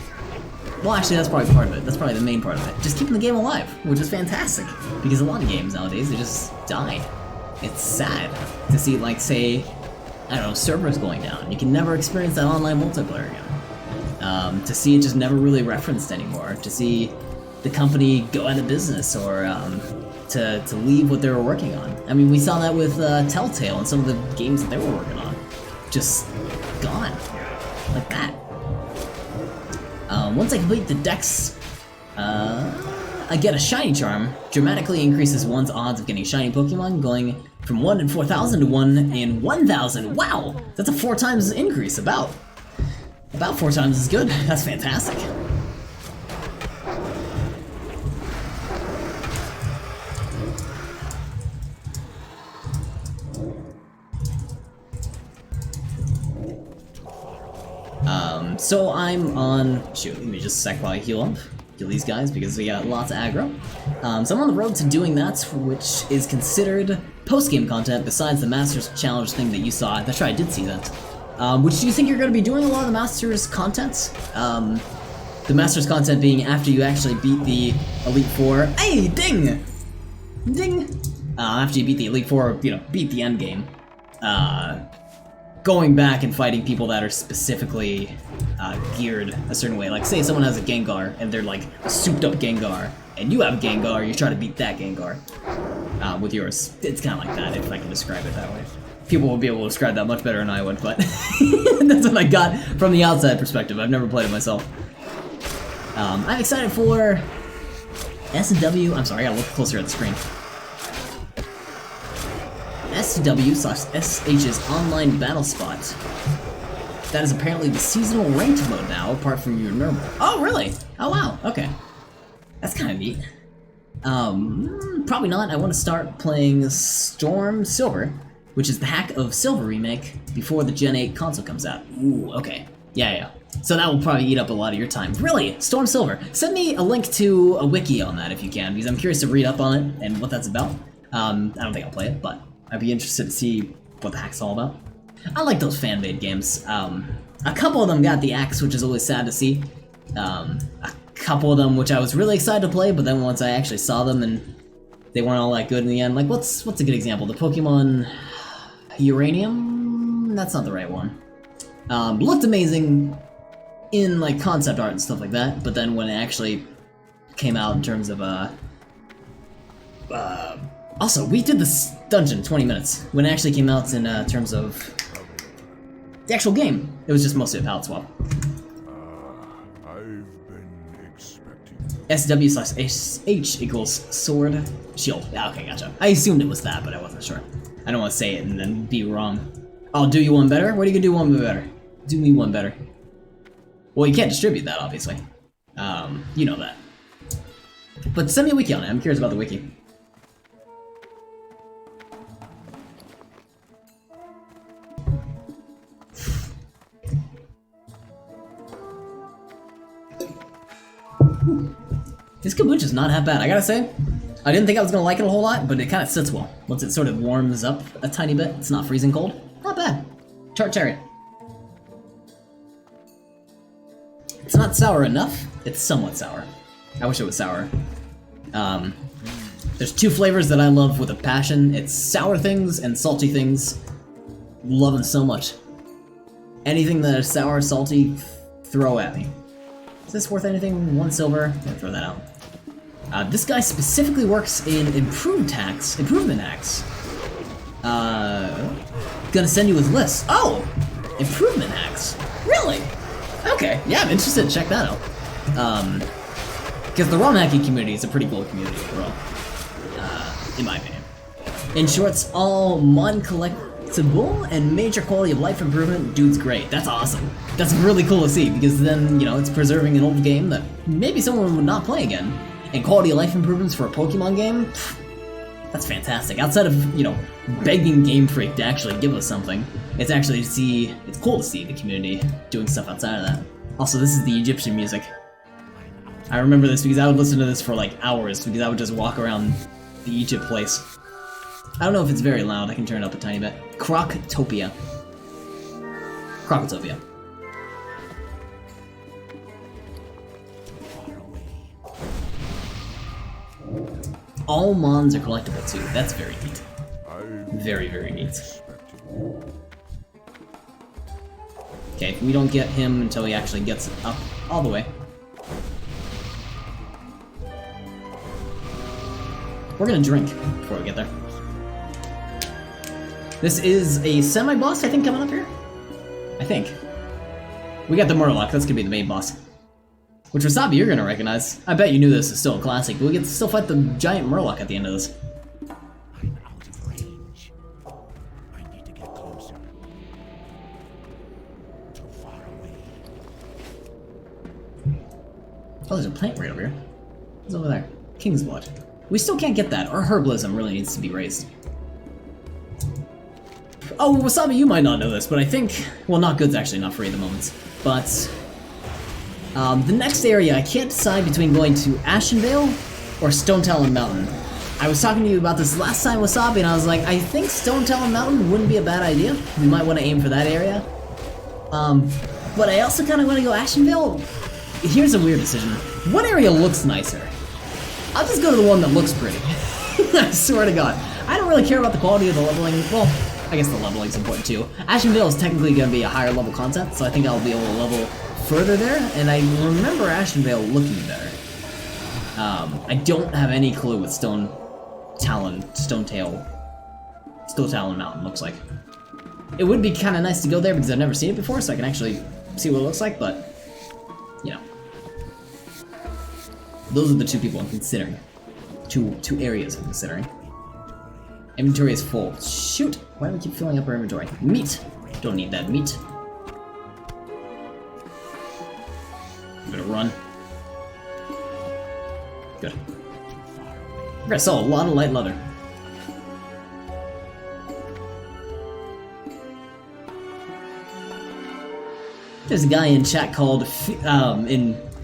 well actually that's probably part of it, that's probably the main part of it, just keeping the game alive, which is fantastic, because a lot of games nowadays, they just die. It's sad to see, like, say, I don't know, servers going down. You can never experience that online multiplayer again. To see it just never really referenced anymore, to see the company go out of business or to leave what they were working on. I mean, we saw that with Telltale and some of the games that they were working on. Just gone. Like that. Once I complete the dex, I get a shiny charm. Dramatically increases one's odds of getting shiny Pokemon, going from 1 in 4,000 to 1 in 1,000. Wow! That's a 4 times increase, about 4 times as good. That's fantastic. So I'm on, shoot, let me just a sec while I heal these guys because we got lots of aggro. So I'm on the road to doing that, which is considered post-game content besides the Masters Challenge thing that you saw. That's right, I did see that. Which do you think you're going to be doing a lot of the Masters content? The Masters content being after you actually beat the Elite Four. Hey, ding! Ding! After you beat the Elite Four, you know, beat the end game. Going back and fighting people that are specifically geared a certain way. Like, say someone has a Gengar, and they're like a souped-up Gengar, and you have a Gengar, you're trying to beat that Gengar with yours. It's kind of like that, if I can describe it that way. People will be able to describe that much better than I would, but that's what I got from the outside perspective. I've never played it myself. I'm excited for S&W. I'm sorry, I gotta look closer at the screen. SW/SH's online battle spot. That is apparently the seasonal ranked mode now, apart from your normal. Oh, really? Oh, wow. Okay. That's kind of neat. Probably not. I want to start playing Storm Silver, which is the Hack of Silver remake before the Gen 8 console comes out. Ooh, okay. Yeah. So that will probably eat up a lot of your time. Really? Storm Silver. Send me a link to a wiki on that if you can, because I'm curious to read up on it and what that's about. I don't think I'll play it, but I'd be interested to see what the heck's all about. I like those fan-made games. A couple of them got the axe, which is always sad to see. A couple of them which I was really excited to play, but then once I actually saw them and they weren't all that good in the end. Like, what's a good example? The Pokemon Uranium? That's not the right one. Looked amazing in, like, concept art and stuff like that, but then when it actually came out in terms of, Also, we did this dungeon 20 minutes when it actually came out in terms of the actual game. It was just mostly a palette swap. I've been expecting. SW/H equals sword shield. Yeah, okay, gotcha. I assumed it was that, but I wasn't sure. I don't want to say it and then be wrong. I'll do you one better? What are you gonna do one better? Do me one better. Well, you can't distribute that, obviously. You know that. But send me a wiki on it. I'm curious about the wiki. This kombucha's not that bad, I gotta say. I didn't think I was gonna like it a whole lot, but it kind of sits well. Once it sort of warms up a tiny bit, it's not freezing cold. Not bad. Tart cherry. It's not sour enough. It's somewhat sour. I wish it was sour. There's two flavors that I love with a passion. It's sour things and salty things. Love them so much. Anything that is sour, salty, throw at me. Is this worth anything? 1 silver? I'm gonna throw that out. This guy specifically works in improvement hacks. Gonna send you with lists. Oh! Improvement hacks. Really? Okay, yeah, I'm interested to check that out. Because the ROM hacking community is a pretty cool community overall. In my opinion. In short, it's all mod collectible and major quality of life improvement. Dude's great. That's awesome. That's really cool to see because then, you know, it's preserving an old game that maybe someone would not play again. And quality of life improvements for a Pokemon game? Pfft, that's fantastic. Outside of, you know, begging Game Freak to actually give us something, it's actually it's cool to see the community doing stuff outside of that. Also, this is the Egyptian music. I remember this because I would listen to this for like hours because I would just walk around the Egypt place. I don't know if it's very loud. I can turn it up a tiny bit. Croctopia. Croctopia. All mons are collectible too. That's very neat. Very, very neat. Okay, we don't get him until he actually gets up all the way. We're gonna drink before we get there. This is a semi-boss, I think, coming up here? I think. We got the Murloc, that's gonna be the main boss. Which Wasabi you're gonna recognize. I bet you knew this is still a classic, but we get to still fight the giant Murloc at the end of this. I'm out of range. I need to get closer. Too far away. Oh, there's a plant right over here. What's over there? King's Blood. We still can't get that. Our herbalism really needs to be raised. Oh, Wasabi, you might not know this, but I think... Well, Not Good's actually not free at the moment. But... the next area, I can't decide between going to Ashenvale or Stone Talon Mountain. I was talking to you about this last time, Wasabi, and I was like, I think Stone Talon Mountain wouldn't be a bad idea. We might want to aim for that area. But I also kind of want to go Ashenvale. Here's a weird decision. What area looks nicer? I'll just go to the one that looks pretty. I swear to God. I don't really care about the quality of the leveling. Well, I guess the leveling's important too. Ashenvale is technically going to be a higher level content, so I think I'll be able to level further there, and I remember Ashenvale looking better. I don't have any clue what Stone Talon Mountain looks like. It would be kind of nice to go there because I've never seen it before, so I can actually see what it looks like, but, you know. Those are the two people I'm considering. Two areas I'm considering. Inventory is full. Shoot! Why do we keep filling up our inventory? Meat! Don't need that meat. I'm gonna run. Good. I saw a lot of light leather. There's a guy in chat called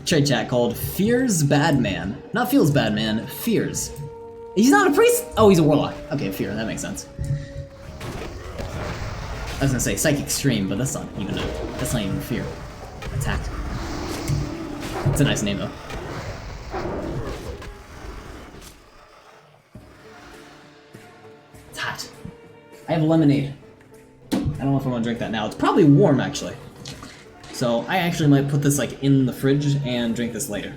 trade chat called Fears Badman. Not Feels Badman, Fears. He's not a priest? Oh, he's a warlock. Okay, Fear, that makes sense. I was gonna say Psychic Stream, but that's not even Fear. Attack. It's a nice name though. It's hot. I have lemonade. I don't know if I want to drink that now. It's probably warm actually. So I actually might put this like in the fridge and drink this later.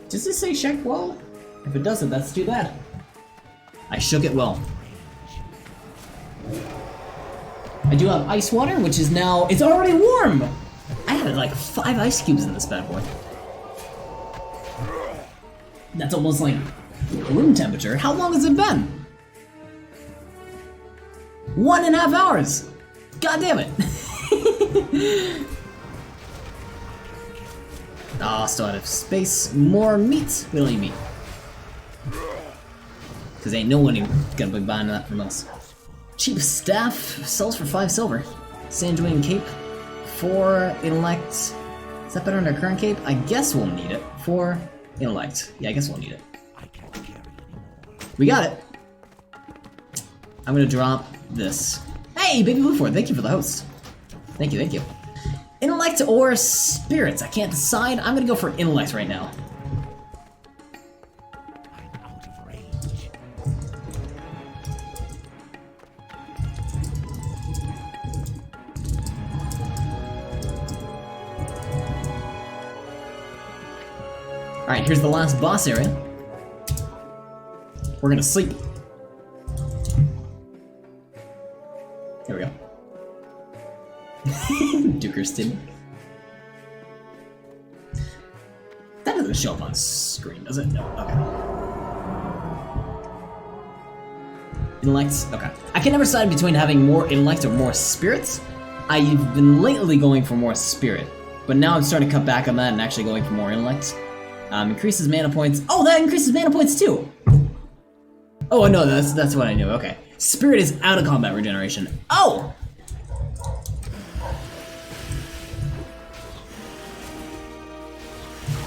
Does this say check well? If it doesn't, that's too bad. I shook it well. I do have ice water, which is now... It's already warm! I had like 5 ice cubes in this bad boy. That's almost like room temperature. How long has it been? 1.5 hours! God damn it! Ah, still out of space. More meat. We don't need meat. Cause ain't no one gonna be buying that from us. Cheap staff sells for 5 silver. Sandwing cape, 4 intellect. Is that better than our current cape? I guess we'll need it. 4 intellect. Yeah, I guess we'll need it. We got it. I'm gonna drop this. Hey, Baby Blueford, thank you for the host. Thank you, thank you. Intellect or spirits? I can't decide. I'm gonna go for intellect right now. I'm out of range. Alright, here's the last boss area. We're gonna sleep. There we go. Dukerston. That doesn't show up on screen, does it? No. Okay. Intellect. Okay. I can never decide between having more intellect or more spirits. I've been lately going for more spirit, but now I'm starting to cut back on that and actually going for more intellect. Increases mana points. Oh, that increases mana points too. Oh no, that's what I knew. Okay. Spirit is out of combat regeneration. Oh.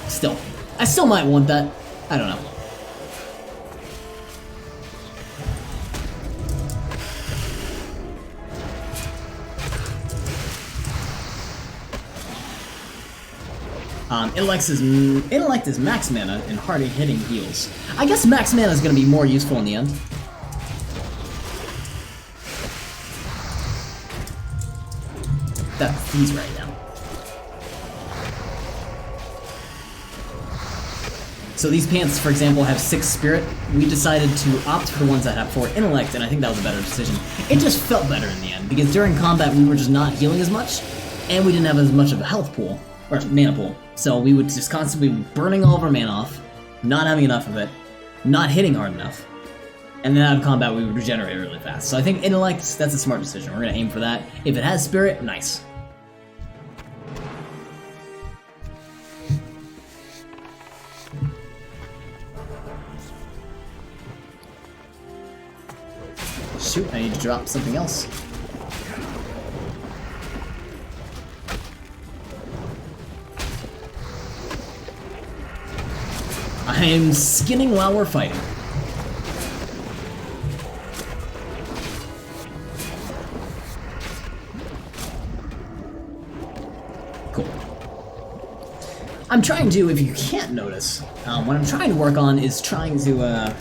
Still, I still might want that. I don't know. Intellect is max mana and hard hitting heals. I guess max mana is going to be more useful in the end. He's right now. So these pants, for example, have 6 spirit. We decided to opt for the ones that have 4 intellect, and I think that was a better decision. It just felt better in the end, because during combat we were just not healing as much, and we didn't have as much of a health pool, or mana pool. So we would just constantly be burning all of our mana off, not having enough of it, not hitting hard enough, and then out of combat we would regenerate really fast. So I think intellect, that's a smart decision. We're going to aim for that. If it has spirit, nice. Shoot, I need to drop something else. I am skinning while we're fighting. Cool. I'm trying to, if you can't notice, what I'm trying to work on is trying to,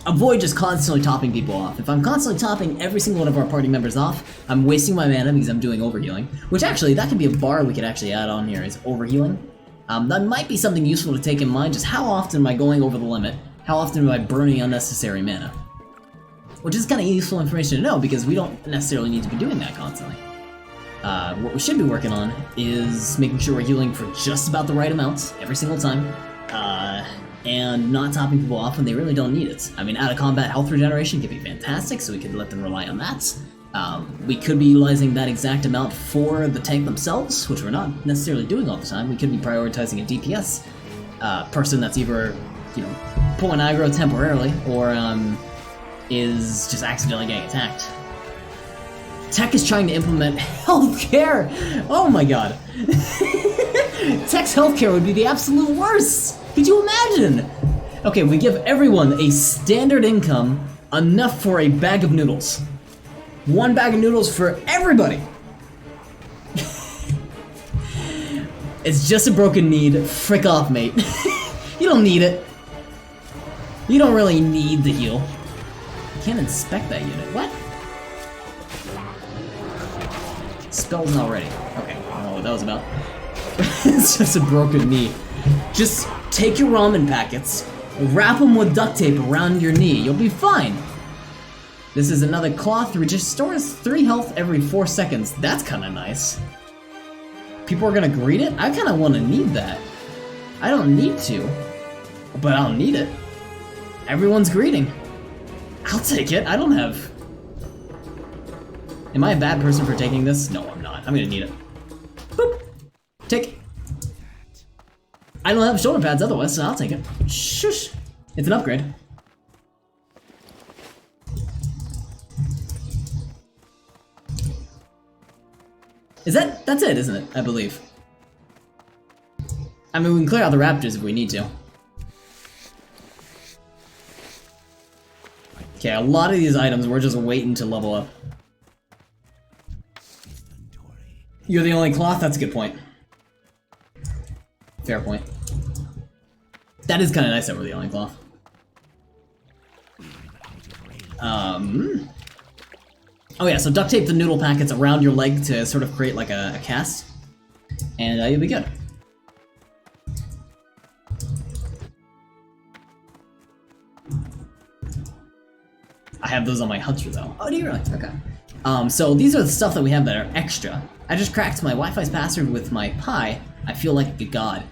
avoid just constantly topping people off. If I'm constantly topping every single one of our party members off, I'm wasting my mana because I'm doing overhealing. Which actually, that could be a bar we could actually add on here, is overhealing. That might be something useful to take in mind, just how often am I going over the limit? How often am I burning unnecessary mana? Which is kind of useful information to know, because we don't necessarily need to be doing that constantly. What we should be working on is making sure we're healing for just about the right amount, every single time. And not topping people off when they really don't need it. I mean, out of combat health regeneration could be fantastic, so we could let them rely on that. We could be utilizing that exact amount for the tank themselves, which we're not necessarily doing all the time. We could be prioritizing a DPS person that's either, you know, pulling aggro temporarily, or is just accidentally getting attacked. Tech is trying to implement healthcare! Oh my god! Tech's healthcare would be the absolute worst! Could you imagine? Okay, we give everyone a standard income enough for a bag of noodles. 1 bag of noodles for everybody! It's just a broken need. Frick off, mate. You don't need it. You don't really need the heal. You can't inspect that unit. What? Spell's not ready. Okay, I don't know what that was about. It's just a broken knee. Just take your ramen packets, Wrap them with duct tape around your knee. You'll be fine. This is another cloth which restores 3 health every 4 seconds. That's kind of nice. People are gonna greet it? I kind of want to need that. I don't need to, but I'll need it. Everyone's greeting. I'll take it. I don't have... Am I a bad person for taking this? No, I'm not. I'm gonna need it. Boop. Take. I don't have shoulder pads otherwise, so I'll take it. Shush. It's an upgrade. That's it, isn't it? I believe. I mean, we can clear out the raptors if we need to. Okay, a lot of these items we're just waiting to level up. You're the only cloth? That's a good point. Fair point. That is kind of nice that we're the only cloth. Oh yeah, so duct tape the noodle packets around your leg to sort of create like a cast. And you'll be good. I have those on my hunter though. Oh, do you really? Okay. So these are the stuff that we have that are extra. I just cracked my Wi-Fi's password with my Pi. I feel like a god.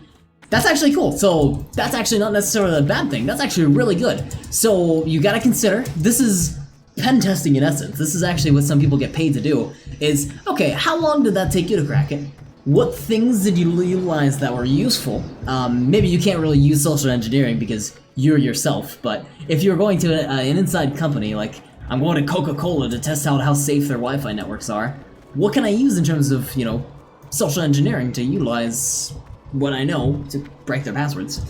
That's actually cool. So that's actually not necessarily a bad thing. That's actually really good. So you gotta consider, this is pen testing in essence. This is actually what some people get paid to do, is, okay, how long did that take you to crack it? What things did you utilize that were useful? Maybe you can't really use social engineering because you're yourself, but if you're going to an inside company, like I'm going to Coca-Cola to test out how safe their Wi-Fi networks are, what can I use in terms of, you know, social engineering to utilize what I know to break their passwords?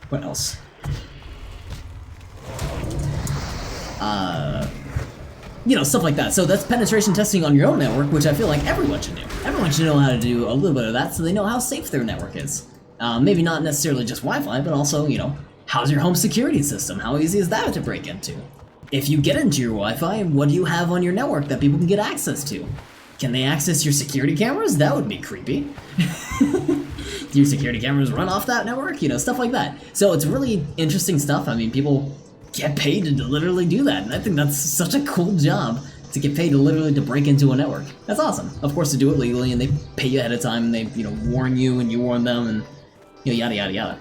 What else? You know, stuff like that. So that's penetration testing on your own network, which I feel like everyone should do. Everyone should know how to do a little bit of that so they know how safe their network is. Maybe not necessarily just Wi-Fi, but also, you know, how's your home security system? How easy is that to break into? If you get into your Wi-Fi, what do you have on your network that people can get access to? Can they access your security cameras? That would be creepy. Do your security cameras run off that network? You know, stuff like that. So it's really interesting stuff. I mean, people get paid to literally do that, and I think that's such a cool job to get paid to literally to break into a network. That's awesome. Of course, to do it legally, and they pay you ahead of time, and they, you know, warn you, and you warn them, and, you know, yada yada yada.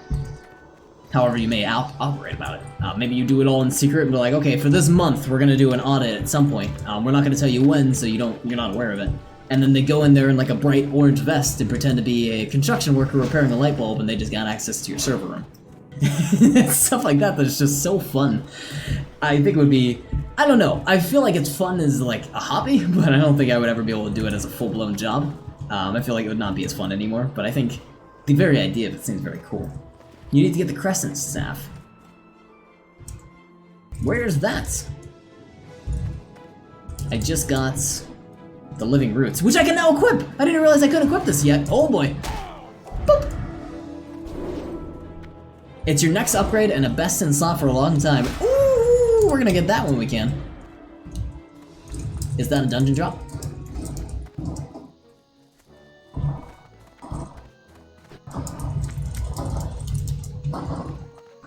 However you may operate about it. Maybe you do it all in secret and be like, okay, for this month we're gonna do an audit at some point. We're not gonna tell you when, so you're not aware of it. And then they go in there in like a bright orange vest and pretend to be a construction worker repairing a light bulb, and they just got access to your server room. Stuff like that that's just so fun. I think it would be, I don't know, I feel like it's fun as like a hobby, but I don't think I would ever be able to do it as a full-blown job. I feel like it would not be as fun anymore, but I think the very idea of it seems very cool. You need to get the crescent staff. Where's that? I just got the living roots, which I can now equip! I didn't realize I could equip this yet. Oh boy. Boop! It's your next upgrade and a best in slot for a long time. Ooh, we're gonna get that when we can. Is that a dungeon drop?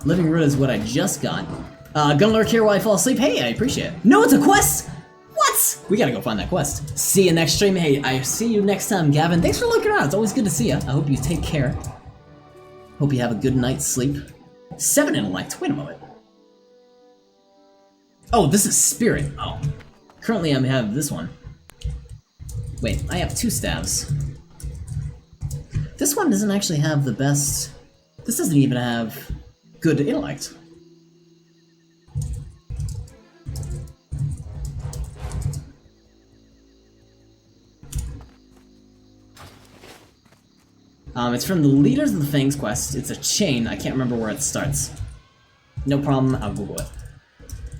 Living root is what I just got. Gonna lurk here while I fall asleep. Hey, I appreciate it. No, it's a quest! What? We gotta go find that quest. See you next stream. Hey, I see you next time, Gavin. Thanks for looking around. It's always good to see you. I hope you take care. Hope you have a good night's sleep. 7 intellect. Wait a moment. Oh, this is spirit. Oh. Currently, I have this one. Wait, I have 2 stabs. This one doesn't actually have the best... This doesn't even have good intellect. It's from the Leaders of the Fangs quest. It's a chain. I can't remember where it starts. No problem, I'll Google it.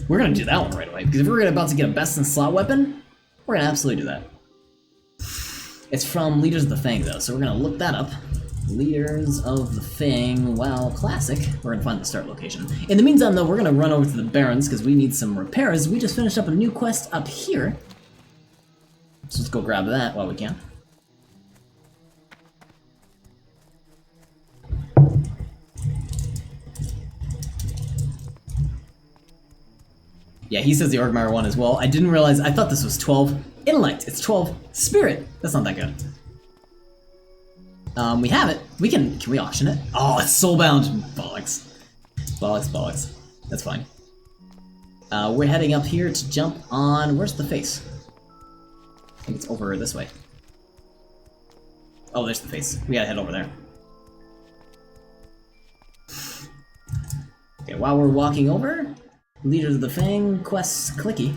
We're gonna do that one right away, because if we're about to get a best in slot weapon, we're gonna absolutely do that. It's from Leaders of the Fang, though, so we're gonna look that up. Leaders of the Fang, WoW Classic. We're gonna find the start location. In the meantime, though, we're gonna run over to the Barrens, because we need some repairs. We just finished up a new quest up here. So let's go grab that while we can. Yeah, he says the Orgmire one as well. I didn't realize, I thought this was 12. Intellect, it's 12. Spirit, that's not that good. We have it. Can we auction it? Oh, it's soulbound. Bollocks. Bollocks, bollocks. That's fine. We're heading up here to jump on, where's the face? I think it's over this way. Oh, there's the face. We gotta head over there. Okay, while we're walking over, Leader of the Fang, quests clicky.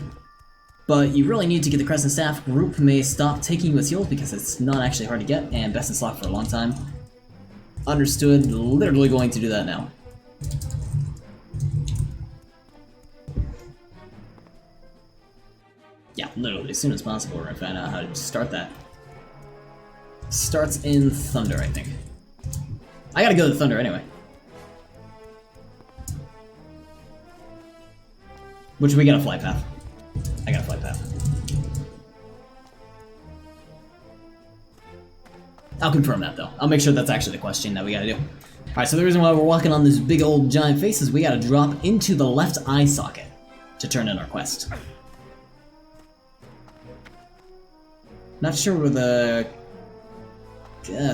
But you really need to get the Crescent Staff. Group may stop taking you as heals because it's not actually hard to get, and best in slot for a long time. Understood, literally going to do that now. Yeah, literally, as soon as possible, we're gonna find out how to start that. Starts in Thunder, I think. I gotta go to Thunder anyway. Which we got a flight path. I got a flight path. I'll confirm that though. I'll make sure that's actually the question that we gotta do. Alright, so the reason why we're walking on this big old giant face is we gotta drop into the left eye socket to turn in our quest. Not sure where the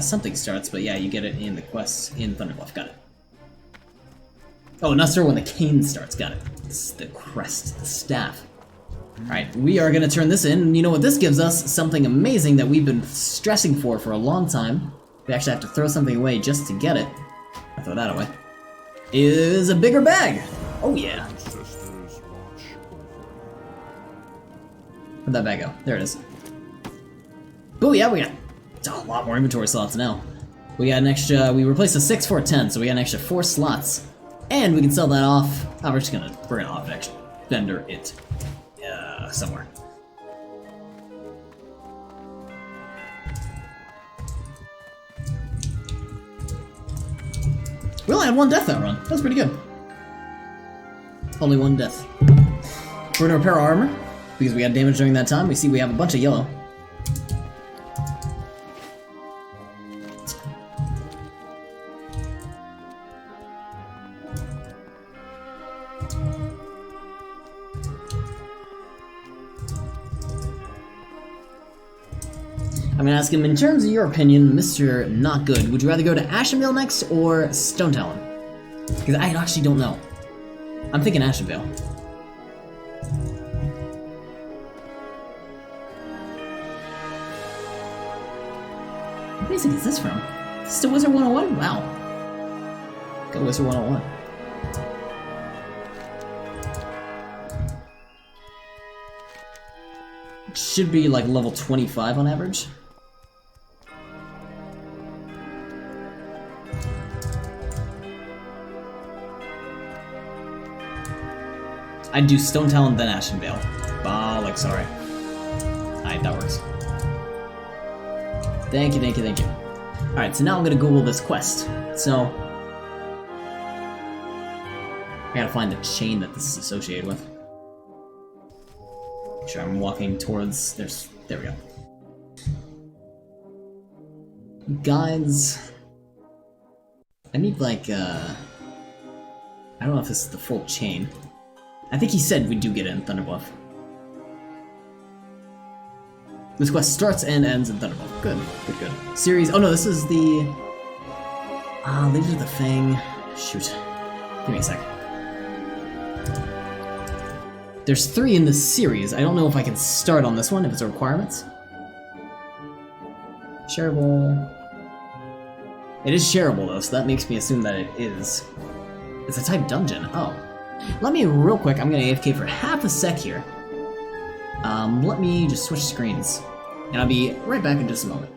something starts, but yeah, you get it in the quest in Thunderbluff. Got it. Oh, not sure when the cane starts. Got it. It's the crest, the staff. Alright, we are gonna turn this in, and you know what this gives us? Something amazing that we've been stressing for a long time. We actually have to throw something away just to get it. I'll throw that away. Is a bigger bag! Oh yeah! Where'd that bag go? There it is. Oh yeah, we got a lot more inventory slots now. We got an extra, we replaced a 6 for a 10, so we got an extra 4 slots. And we can sell that off. Oh, we're gonna off actually vendor it. Somewhere. We only had 1 death that run. That was pretty good. Only 1 death. We're gonna repair our armor, because we got damage during that time. We see we have a bunch of yellow. I'm gonna ask him, in terms of your opinion, Mr. Not Good, would you rather go to Ashenvale next or Stone Talon? Because I actually don't know. I'm thinking Ashenvale. What music is this from? Is this still Wizard 101? Wow. Go Wizard 101. It should be like level 25 on average. I'd do Stone Talon, then Ashenvale. Bollocks, sorry. Alright, that works. Thank you, thank you, thank you. Alright, so now I'm gonna Google this quest. So, I gotta find the chain that this is associated with. Make sure I'm walking towards, there we go. Guides. I need like, I don't know if this is the full chain. I think he said we do get it in Thunderbluff. This quest starts and ends in Thunderbluff. Good, good, good. Series, oh no, this is the... Leader of the Fang. Shoot. Give me a sec. There's 3 in this series. I don't know if I can start on this one, if it's a requirement. Shareable... It is shareable though, so that makes me assume that it is. It's a type dungeon, oh. Let me, real quick, I'm gonna AFK for half a sec here. Let me just switch screens. And I'll be right back in just a moment.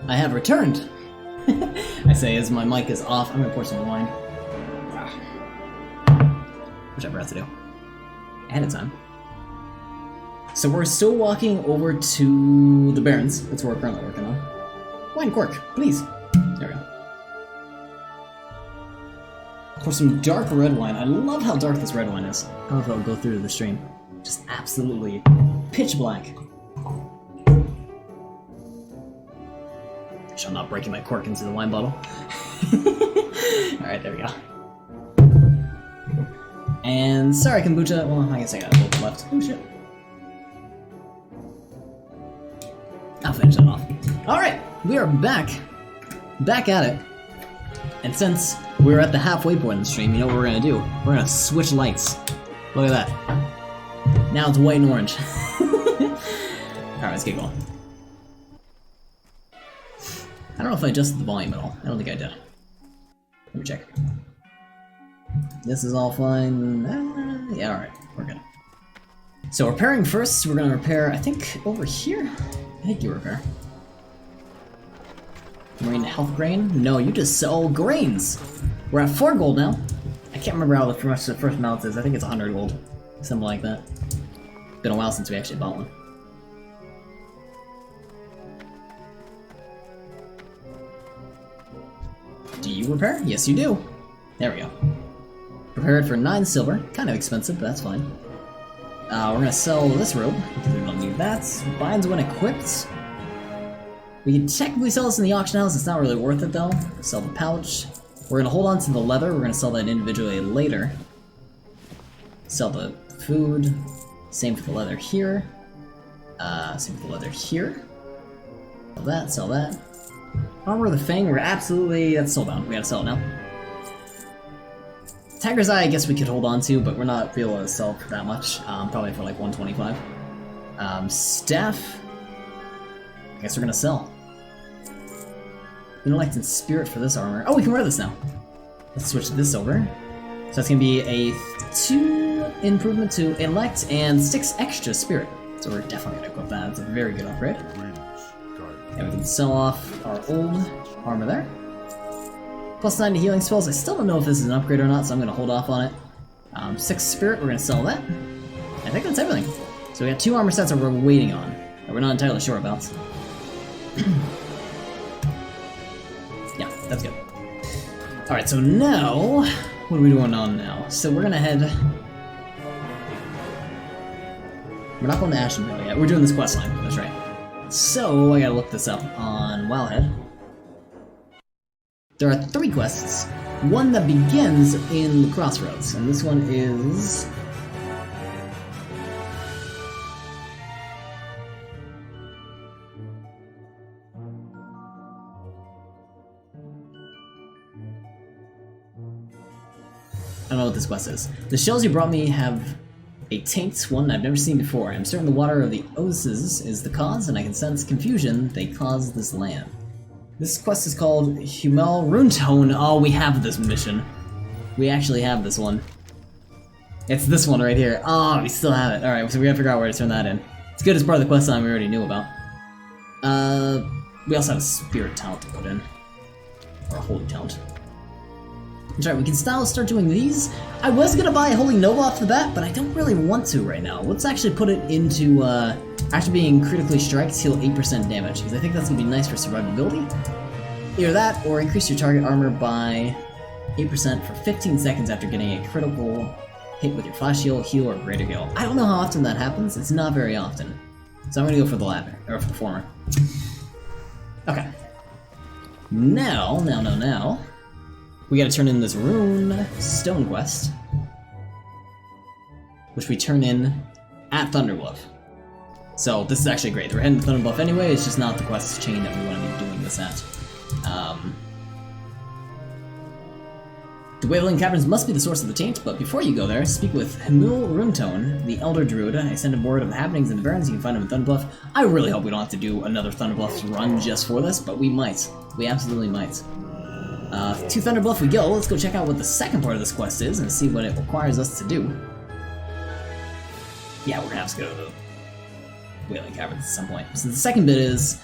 I have returned! I say as my mic is off. I'm gonna pour some wine. Which I forgot to do. Ahead of time. So we're still walking over to the Barrens. That's what we're currently working on. Wine cork, please. There we go. Pour some dark red wine. I love how dark this red wine is. I don't know if it'll go through to the stream. Just absolutely pitch black. I'm not breaking my cork into the wine bottle. Alright, there we go. And sorry, kombucha. Well, I guess I got a little bit left. Oh shit. I'll finish that off. Alright, we are back. Back at it. And since we're at the halfway point in the stream, you know what we're gonna do? We're gonna switch lights. Look at that. Now it's white and orange. Alright, let's get going. I don't know if I adjusted the volume at all. I don't think I did. Let me check. This is all fine. Yeah, alright. We're good. So repairing first, we're gonna repair, I think, over here? I think you repair. Marine health grain? No, you just sell grains! We're at 4 gold now. I can't remember how much the first mount is. I think it's 100 gold. Something like that. Been a while since we actually bought one. Do you repair? Yes, you do. There we go. Prepare it for 9 silver. Kind of expensive, but that's fine. We're gonna sell this robe, because we don't need that. Binds when equipped. We can technically sell this in the auction house, it's not really worth it though. Sell the pouch. We're gonna hold on to the leather, we're gonna sell that individually later. Sell the food. Same for the leather here. Same for the leather here. Sell that. Armor of the Fang, we're absolutely... that's sold out. We gotta sell it now. Tiger's Eye, I guess we could hold on to, but we're not able to sell for that much. Probably for like 125. Staff... I guess we're gonna sell. Intellect and Spirit for this armor. Oh, we can wear this now! Let's switch this over. So that's gonna be a 2 improvement to Intellect and 6 extra Spirit. So we're definitely gonna equip that. That's a very good upgrade. And we can sell off our old armor there. Plus 9 to healing spells. I still don't know if this is an upgrade or not, so I'm going to hold off on it. 6 spirit, we're going to sell that. I think that's everything. So we got 2 armor sets that we're waiting on, that we're not entirely sure about. Yeah, that's good. Alright, so now, what are we doing on now? So we're going to head... We're not going to Ashenville yet. We're doing this quest line, that's right. So, I gotta look this up on Wowhead. There are 3 quests. One that begins in the Crossroads, and this one is... I don't know what this quest is. The shells you brought me have a taint, one I've never seen before. I'm certain the water of the Oses is the cause, and I can sense confusion they caused this land. This quest is called Humel Runetone. Oh, we have this mission. We actually have this one. It's this one right here. Oh, we still have it. Alright, so we gotta figure out where to turn that in. It's good as part of the quest line we already knew about. We also have a spirit talent to put in. Or a holy talent. That's right, we can start doing these. I was gonna buy a Holy Nova off the bat, but I don't really want to right now. Let's actually put it into, after being critically striked, heal 8% damage, because I think that's gonna be nice for survivability. Either that, or increase your target armor by 8% for 15 seconds after getting a critical hit with your flash heal, or greater heal. I don't know how often that happens, it's not very often. So I'm gonna go for the latter, or for the former. Okay. Now, we gotta turn in this rune stone quest, which we turn in at Thunderbluff. So this is actually great. We're heading to Thunderbluff anyway, it's just not the quest chain that we want to be doing this at. The Wailing Caverns must be the source of the taint, but before you go there, speak with Hemul Runetone, the Elder Druid. I send him word of the happenings in the Barrens. You can find him in Thunderbluff. I really hope we don't have to do another Thunderbluff run just for this, but we might. We absolutely might. To Thunderbluff we go. Let's go check out what the second part of this quest is and see what it requires us to do. Yeah, we're gonna have to go to the Wailing Caverns at some point. So the second bit is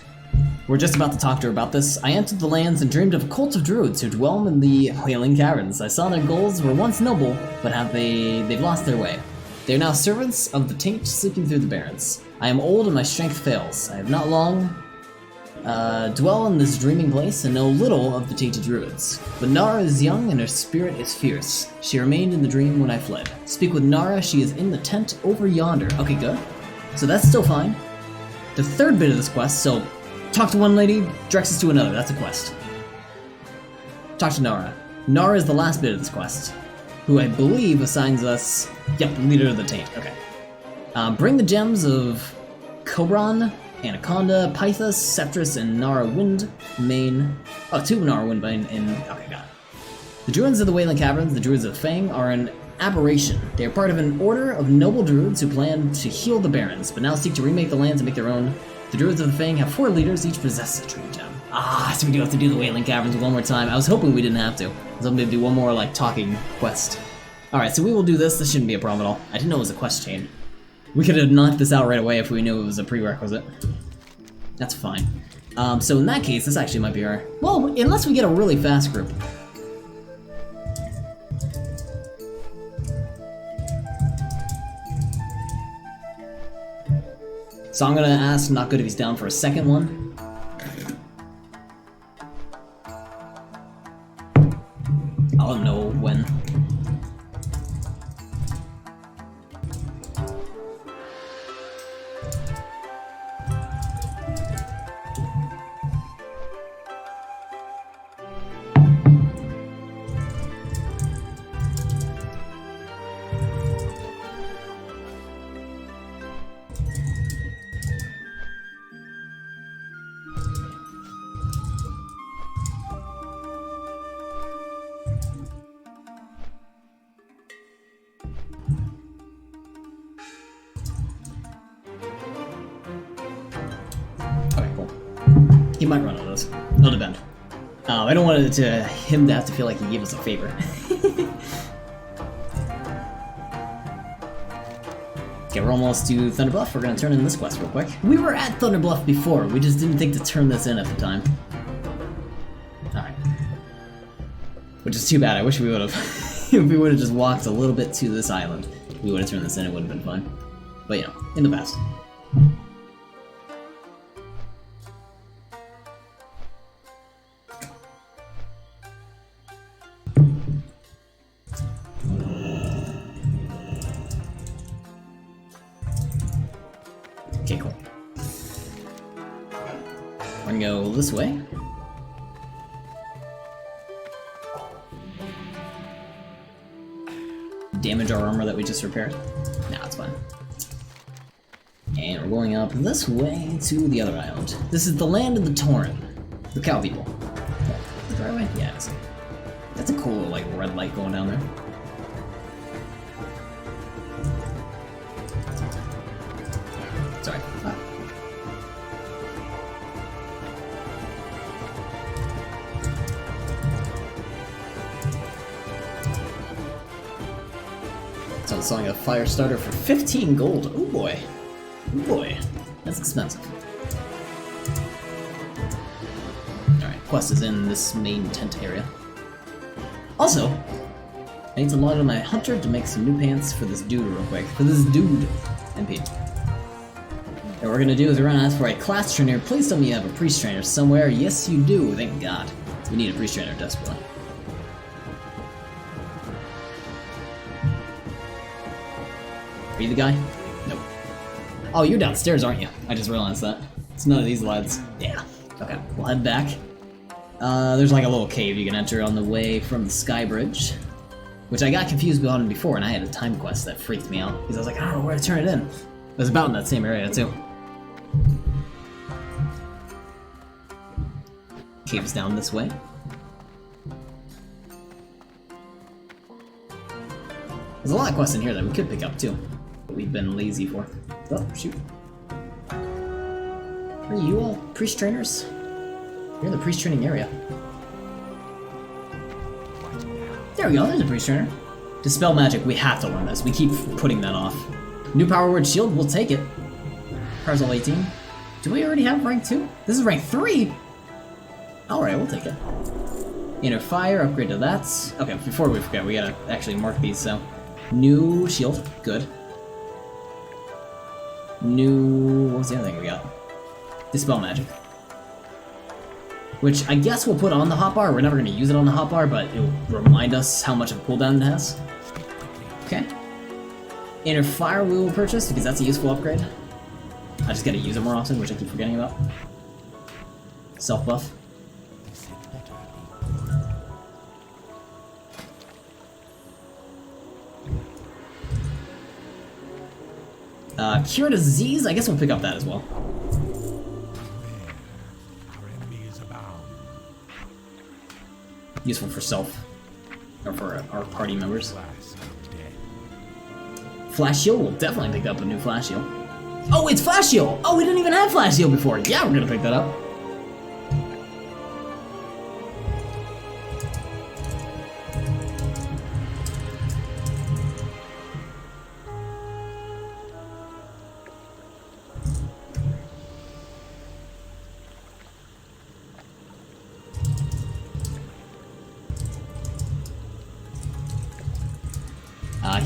We're just about to talk to her about this. I entered the lands and dreamed of a cult of druids who dwell in the Wailing Caverns. I saw their goals were once noble, but they've lost their way. They are now servants of the taint sleeping through the barrens. I am old and my strength fails. I have not long dwell in this dreaming place and know little of the tainted druids. But Nara is young and her spirit is fierce. She remained in the dream when I fled. Speak with Nara, she is in the tent over yonder. Okay, good. So that's still fine. The third bit of this quest, so talk to one lady, directs us to another, that's a quest. Talk to Nara. Nara is the last bit of this quest, who I believe assigns us, yep, leader of the taint, okay. Bring the gems of Cobran, Anaconda, Pythos, Sceptress, and Nara Windbane. Oh, 2 Nara Windbane in, okay, got it. The Druids of the Wailing Caverns, the Druids of Fang, are an aberration. They are part of an order of noble druids who plan to heal the barrens, but now seek to remake the lands and make their own. The Druids of the Fang have 4 leaders, each possess a dream gem. Ah, so we do have to do the Wailing Caverns one more time. I was hoping we didn't have to. I was hoping to do one more, like, talking quest. Alright, so we will do this. This shouldn't be a problem at all. I didn't know it was a quest chain. We could have knocked this out right away if we knew it was a prerequisite. That's fine. So in that case, this actually might be our... Well, unless we get a really fast group. So I'm gonna ask Not Good if he's down for a second one. I'll let him know when. He might run on those. It'll depend. I don't want him to have to feel like he gave us a favor. Okay, we're almost to Thunder Bluff. We're gonna turn in this quest real quick. We were at Thunder Bluff before. We just didn't think to turn this in at the time. Alright. Which is too bad. I wish we would have. If we would have just walked a little bit to this island, we would have turned this in. It would have been fun. But, you know, in the past. Okay, cool. We're gonna go this way. Damage our armor that we just repaired. Nah, it's fine. And we're going up this way to the other island. This is the land of the Tauren. The cow people. Is it the right way? Yeah, it is. That's a cool, like, red light going down there. Sorry. Ah. So I'm selling a fire starter for 15 gold. Oh boy. Oh boy. That's expensive. Alright, quest is in this main tent area. Also, I need to log on my hunter to make some new pants for this dude real quick. For this dude. MP. What we're gonna do is we're gonna ask for a class trainer. Please tell me you have a priest trainer somewhere. Yes, you do. Thank God. We need a priest trainer desperately. Are you the guy? Nope. Oh, you're downstairs, aren't you? I just realized that. It's none of these lads. Yeah. Okay, we'll head back. There's like a little cave you can enter on the way from the Sky Bridge, which I got confused on before, and I had a time quest that freaked me out because I was like, I don't know where to turn it in. It was about in that same area too. Cave's down this way. There's a lot of quests in here that we could pick up too, but we've been lazy for. Oh, shoot. Are you all priest trainers? You're in the priest training area. There we go, there's a priest trainer. Dispel magic, we have to learn this. We keep putting that off. New power word shield, we'll take it. Parcel 18. Do we already have rank 2? This is rank 3? Alright, we'll take it. Inner fire, upgrade to that. Okay, before we forget, we gotta actually mark these, so. New shield, good. New... what was the other thing we got? Dispel magic. Which I guess we'll put on the hotbar. We're never gonna use it on the hotbar, but it'll remind us how much of a cooldown it has. Okay. Inner fire we will purchase, because that's a useful upgrade. I just gotta use it more often, which I keep forgetting about. Self buff. Cure disease, I guess we'll pick up that as well. Our enemies abound. Useful for self, or for our party members. Flash shield, we'll definitely pick up a new flash shield. Oh, it's flash shield! Oh, we didn't even have flash shield before. Yeah, we're gonna pick that up.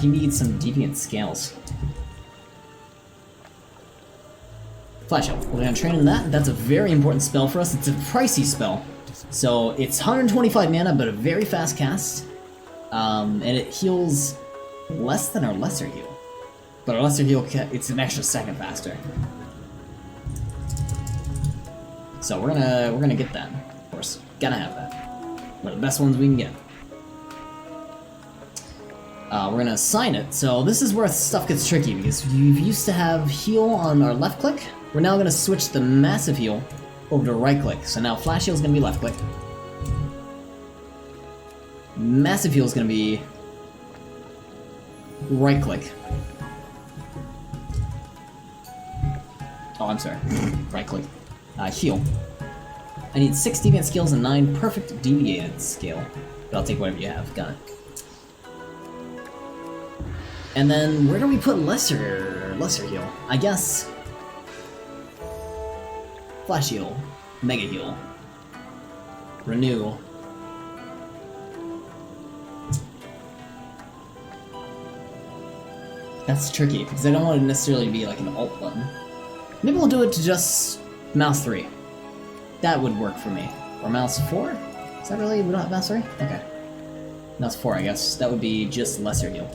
He needs some deviant scales. Flash shield. We're gonna train in that. That's a very important spell for us. It's a pricey spell. So it's 125 mana, but a very fast cast. And it heals less than our lesser heal. But our lesser heal, it's an extra second faster. So we're gonna get that. Of course, gotta have that. One of the best ones we can get. We're gonna assign it, so this is where stuff gets tricky, because you used to have heal on our left click. We're now gonna switch the massive heal over to right click, so now flash heal is gonna be left click. Massive heal is gonna be right click. Oh, I'm sorry, right click. Heal. I need 6 deviant skills and 9 perfect deviated skill, but I'll take whatever you have, got it. And then, where do we put lesser heal? I guess... flash heal. Mega heal. Renew. That's tricky, because I don't want it to necessarily be like an alt button. Maybe we'll do it to just mouse 3. That would work for me. Or mouse 4? Is that really... we don't have mouse 3? Okay. Mouse 4, I guess. That would be just lesser heal.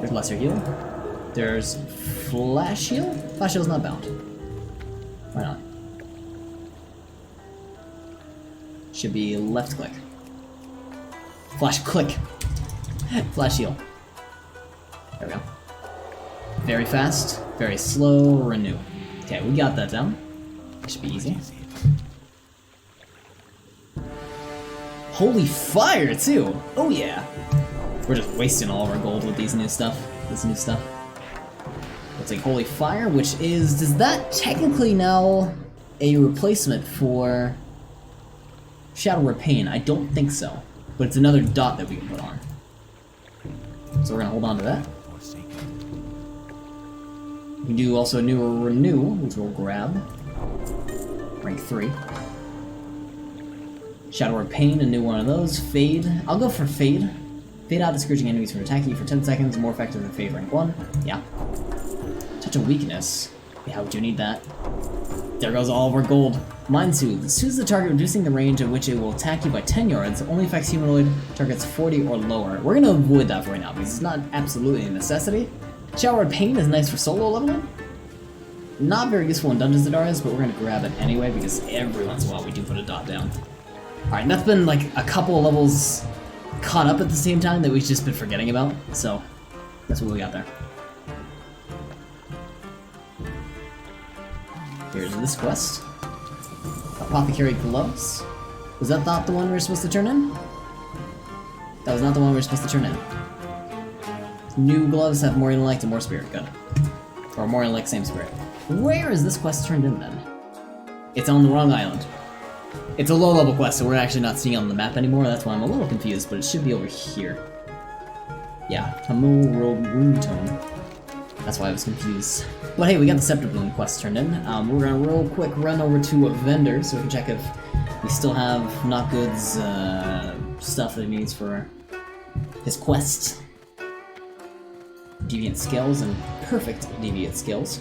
There's lesser heal. There's flash heal? Flash heal's not bound. Why not? Should be left click. Flash click. Flash heal. There we go. Very fast, very slow, renew. Okay, we got that down. Should be easy. Holy fire too! Oh yeah! We're just wasting all of our gold with these new stuff. This new stuff. We'll take Holy Fire, which is... does that technically now a replacement for Shadow Repain? I don't think so. But it's another dot that we can put on. So we're gonna hold on to that. We can do also a new Renew, which we'll grab. Rank 3. Shadow Repain, a new one of those. Fade. I'll go for Fade. Fade out, discouraging enemies from attacking you for 10 seconds, more effective than Fade rank 1. Yeah. Touch of Weakness. Yeah, we do need that. There goes all of our gold. Mind Soothe. Soothes the target, reducing the range at which it will attack you by 10 yards. Only affects humanoid targets 40 or lower. We're gonna avoid that for right now, because it's not absolutely a necessity. Shower of Pain is nice for solo leveling. Not very useful in Dungeons and Dragons, but we're gonna grab it anyway, because every once in a while we do put a dot down. Alright, that's been like a couple of levels caught up at the same time that we've just been forgetting about, so that's what we got there. Here's this quest. Apothecary Gloves. Was that not the one we were supposed to turn in? That was not the one we were supposed to turn in. New gloves have more intellect and more spirit, good. Or more intellect, same spirit. Where is this quest turned in then? It's on the wrong island. It's a low level quest, so we're actually not seeing it on the map anymore, that's why I'm a little confused, but it should be over here. Yeah, Tamu Robe Rune Tone. That's why I was confused. But hey, we got the Scepter Bloom quest turned in. We're gonna real quick run over to a vendor so we can check if we still have Notgood's stuff that he needs for his quest. Deviant skills and perfect deviant skills.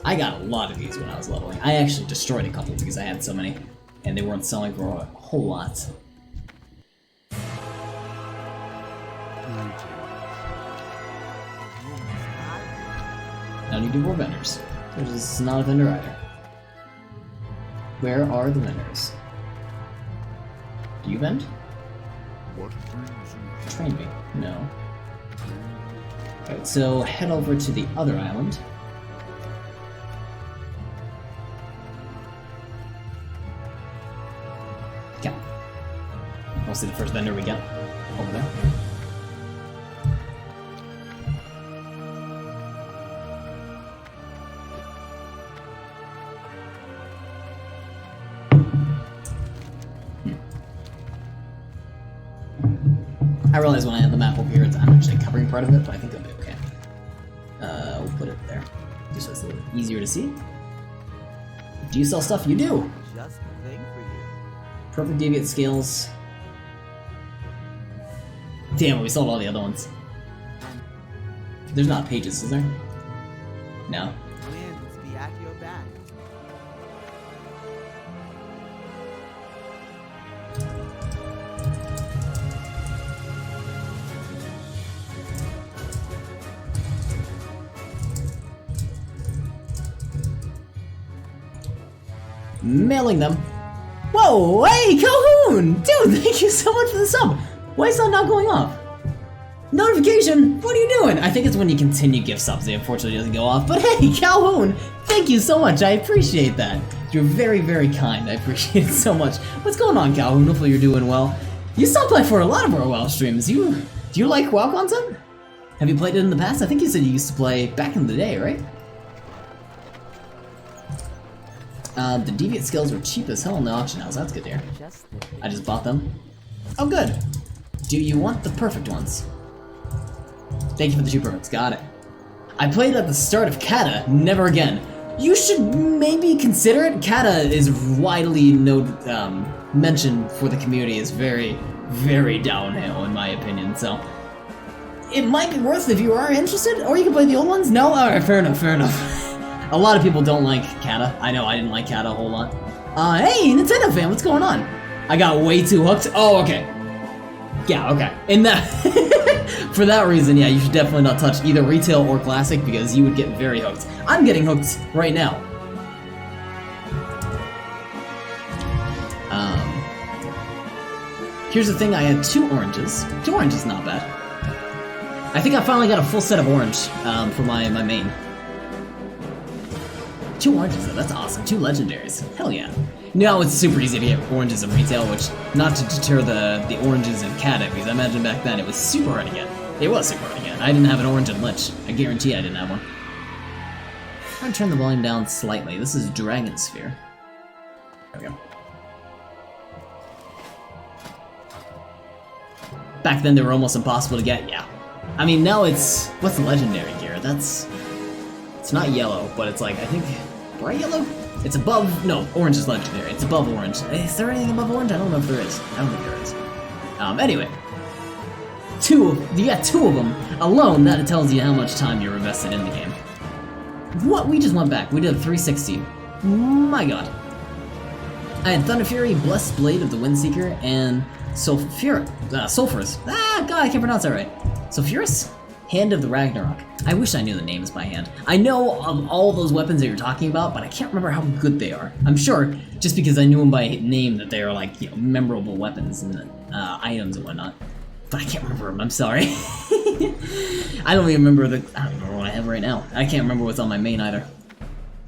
I got a lot of these when I was leveling. I actually destroyed a couple because I had so many, and they weren't selling for a whole lot. Now need to do more vendors. There's not a vendor either. Where are the vendors? Do you vend? What brings you? Train me. No. Alright, so head over to the other island. Okay. We'll see the first vendor we get over there. I realize when I have the map over here, I'm actually covering part of it, but I think I'll be okay. We'll put it there, just so it's a little easier to see. Do you sell stuff? You do! Just the thing for you. Perfect deviant scales. Damn, we sold all the other ones. There's not pages, is there? No. Winds be at your back. Mailing them. Whoa, hey, Calhoun! Dude, thank you so much for the sub! Why is that not going off? Notification! What are you doing? I think it's when you continue gift subs, it unfortunately doesn't go off. But hey, Calhoun! Thank you so much, I appreciate that. You're very, very kind, I appreciate it so much. What's going on, Calhoun? Hopefully you're doing well. You stopped by for a lot of our WoW streams. Do you like WoW content? Have you played it in the past? I think you said you used to play back in the day, right? The deviant skills were cheap as hell in the auction house. That's good to hear. I just bought them. Oh, good. Do you want the perfect ones? Thank you for the 2 perfects. Got it. I played at the start of Kata. Never again. You should maybe consider it. Kata is widely mentioned for the community as very, very downhill in my opinion. So it might be worth if you are interested. Or you can play the old ones. No. All right. Fair enough. Fair enough. A lot of people don't like Kata. I know I didn't like Kata a whole lot. Hey, Nintendo fan, what's going on? I got way too hooked. Oh, okay. Yeah, okay. In that, for that reason, yeah, you should definitely not touch either retail or classic because you would get very hooked. I'm getting hooked right now. Here's the thing, I had 2 oranges. 2 oranges, not bad. I think I finally got a full set of orange for my main. 2 oranges though, that's awesome. 2 legendaries. Hell yeah. Now it's super easy to get oranges in retail, which, not to deter the oranges in Kata, because I imagine back then it was super hard to get. It was super hard to get. I didn't have an orange in Lich. I guarantee I didn't have one. I'm gonna turn the volume down slightly. This is Dragon Sphere. There we go. Back then they were almost impossible to get, yeah. I mean, now it's... what's the legendary gear? It's not yellow, but it's like, I think... bright yellow? It's above... no, orange is legendary. It's above orange. Is there anything above orange? I don't know if there is. I don't think there is. Anyway. You got 2 of them. Alone, that tells you how much time you're invested in the game. What? We just went back. We did a 360. My god. I had Thunder Fury, Blessed Blade of the Windseeker, and Sulphurous. Ah, god, I can't pronounce that right. Sulphurous? Hand of the Ragnarok. I wish I knew the names by hand. I know of all those weapons that you're talking about, but I can't remember how good they are. I'm sure, just because I knew them by name, that they are like, you know, memorable weapons and items and whatnot. But I can't remember them, I'm sorry. I don't even remember what I have right now. I can't remember what's on my main either.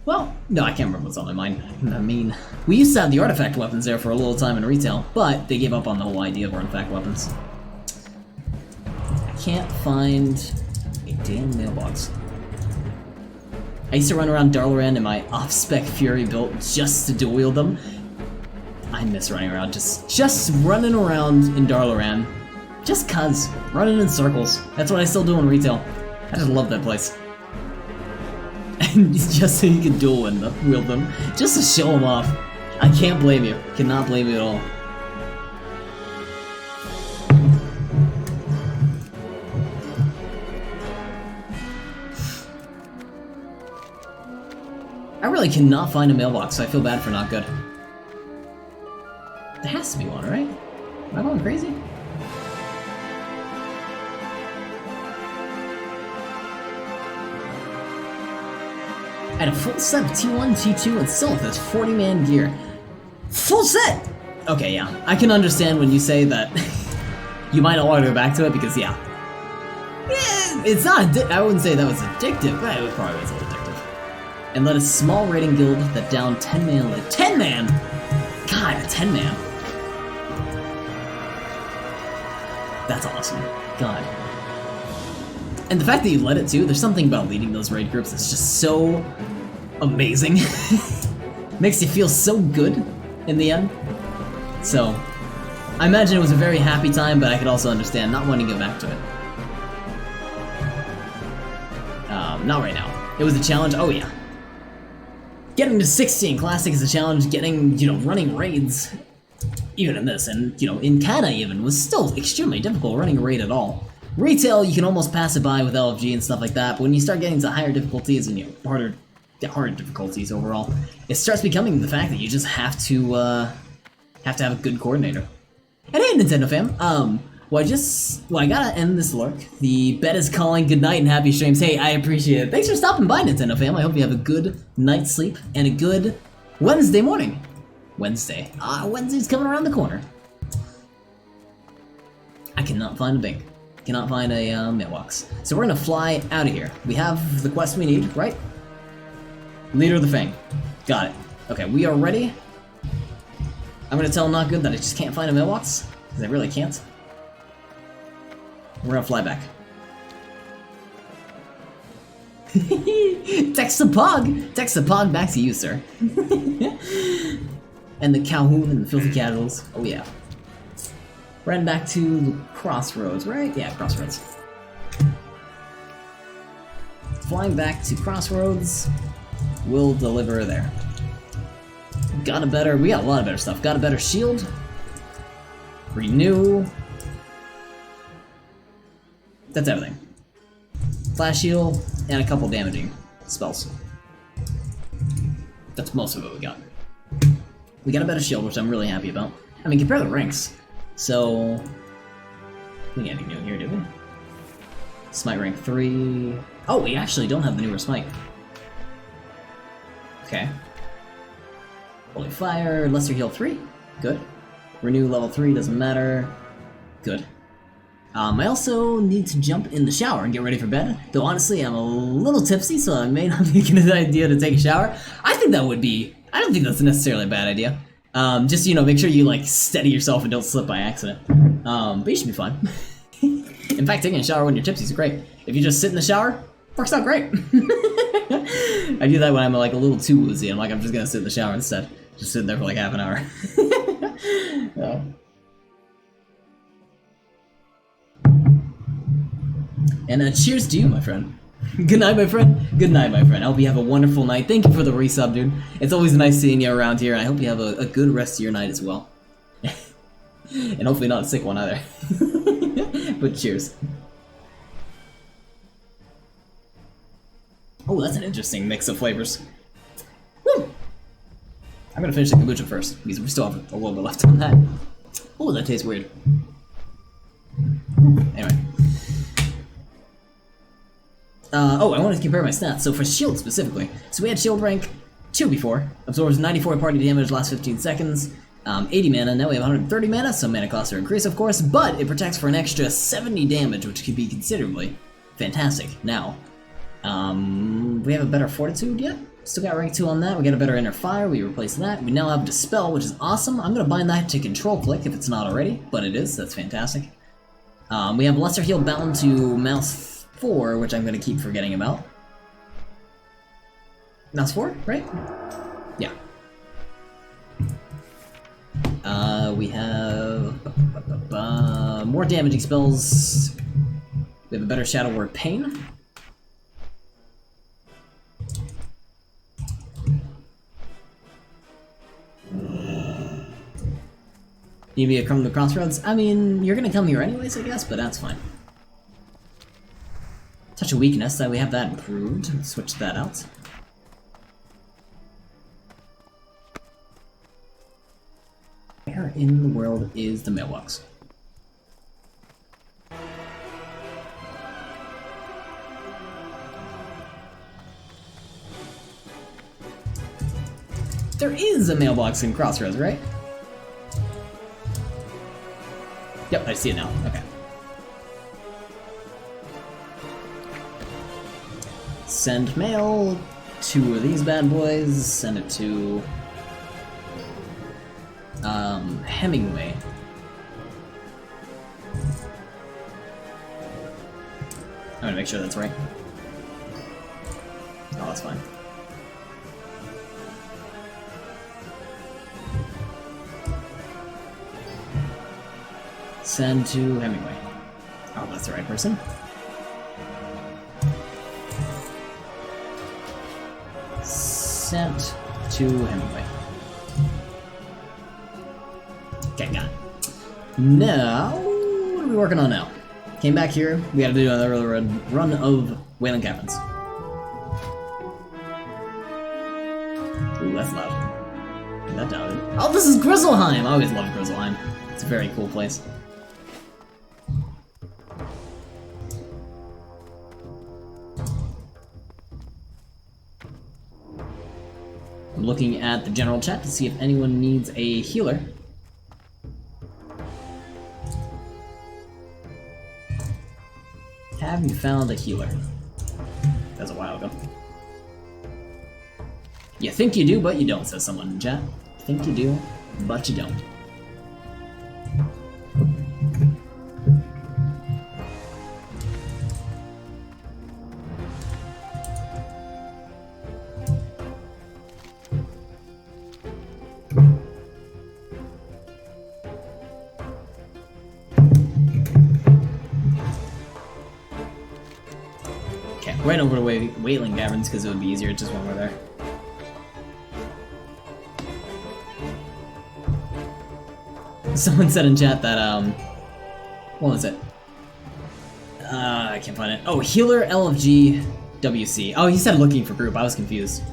Well, no, I can't remember what's on my main. We used to have the artifact weapons there for a little time in retail, but they gave up on the whole idea of artifact weapons. Can't find a damn mailbox. I used to run around Darlaran in my off-spec Fury built just to dual wield them. I miss running around, just running around in Darlaran Just cuz. Running in circles. That's what I still do in retail. I just love that place. And just so you can dual wield them. Just to show them off. I can't blame you. Cannot blame you at all. I really cannot find a mailbox, so I feel bad for not good. There has to be one, right? Am I going crazy? I had a full set of T1, T2, and Silithus 40-man gear. Full set! Okay, yeah. I can understand when you say that you might not want to go back to it, because, yeah. It's not I wouldn't say that was addictive, but it probably was a little addictive. And led a small raiding guild that downed 10-man like 10-man! God, a 10-man. That's awesome. God. And the fact that you led it too, there's something about leading those raid groups that's just so amazing. Makes you feel so good in the end. So, I imagine it was a very happy time, but I could also understand not wanting to go back to it. Not right now. It was a challenge, oh yeah. Getting to 60 in Classic is a challenge, getting, running raids, even in this, and, in Kata even, was still extremely difficult running a raid at all. Retail, you can almost pass it by with LFG and stuff like that, but when you start getting to higher difficulties and, harder difficulties overall, it starts becoming the fact that you just have to have a good coordinator. And hey, Nintendo fam, I gotta end this lurk. The bed is calling. Good night and happy streams. Hey, I appreciate it. Thanks for stopping by, Nintendo fam. I hope you have a good night's sleep and a good Wednesday morning. Wednesday's coming around the corner. I cannot find a bank. Cannot find a mailbox. So we're gonna fly out of here. We have the quest we need, right? Leader of the Fang. Got it. Okay, we are ready. I'm gonna tell Not Good that I just can't find a mailbox, because I really can't. We're gonna fly back. Text the Pog! Text the Pog back to you, sir. And the Calhoun and the Filthy Casuals. Oh yeah. Ran back to the Crossroads, right? Yeah, Crossroads. Flying back to Crossroads. We'll deliver there. We got a lot of better stuff. Got a better shield. Renew. That's everything. Flash heal, and a couple damaging spells. That's most of what we got. We got a better shield, which I'm really happy about. I mean, compare the ranks. So, we got anything new here, do we? Smite rank 3. Oh, we actually don't have the newer Smite. Okay. Holy Fire, Lesser Heal 3. Good. Renew level 3, doesn't matter. Good. I also need to jump in the shower and get ready for bed. Though honestly, I'm a little tipsy, so I may not be a good idea to take a shower. I think that would be... I don't think that's necessarily a bad idea. Just, make sure you, steady yourself and don't slip by accident. But you should be fine. In fact, taking a shower when you're tipsy is great. If you just sit in the shower, works out great. I do that when I'm, a little too woozy. I'm just gonna sit in the shower instead. Just sit there for, half an hour. And cheers to you, my friend. Good night, my friend. Good night, my friend. I hope you have a wonderful night. Thank you for the resub, dude. It's always nice seeing you around here, and I hope you have a good rest of your night as well. And hopefully not a sick one either. But cheers. Oh, that's an interesting mix of flavors. Woo! I'm gonna finish the kombucha first, because we still have a little bit left on that. Oh, that tastes weird. Anyway. I wanted to compare my stats. So for shield specifically, so we had shield rank 2 before, absorbs 94 party damage last 15 seconds, 80 mana, now we have 130 mana, so mana costs are increased of course, but it protects for an extra 70 damage, which could be considerably fantastic. Now, we have a better fortitude yet? Still got rank 2 on that, we got a better inner fire, we replaced that, we now have dispel, which is awesome. I'm gonna bind that to control click if it's not already, but it is, that's fantastic. We have lesser heal bound to mouse 4, which I'm gonna keep forgetting about. Mouse 4, right? Yeah. We have More damaging spells. We have a better Shadow Word Pain. Need me to come to the crossroads? I mean, you're gonna come here anyways, I guess, but that's fine. Touch of weakness, we have that improved. Let's switch that out. Where in the world is the mailbox? There is a mailbox in Crossroads, right? Yep, I see it now. Okay. Send mail. 2 of these bad boys. Send it to Hemingway. I'm gonna make sure that's right. Oh, that's fine. Send to Hemingway. Oh, that's the right person. Sent to Hemingway. Okay, got it. Now, what are we working on now? Came back here, we gotta do another run of Wailing Caverns. Ooh, that's loud. Get that down. Oh, this is Grizzleheim! I always loved Grizzleheim. It's a very cool place. I'm looking at the general chat to see if anyone needs a healer. Have you found a healer? That was a while ago. You think you do, but you don't, says someone in chat. You think you do, but you don't. Right over to Wailing Caverns because it would be easier just when we're there. Someone said in chat that, what was it? I can't find it. Oh, Healer LFG WC. Oh, he said looking for group. I was confused.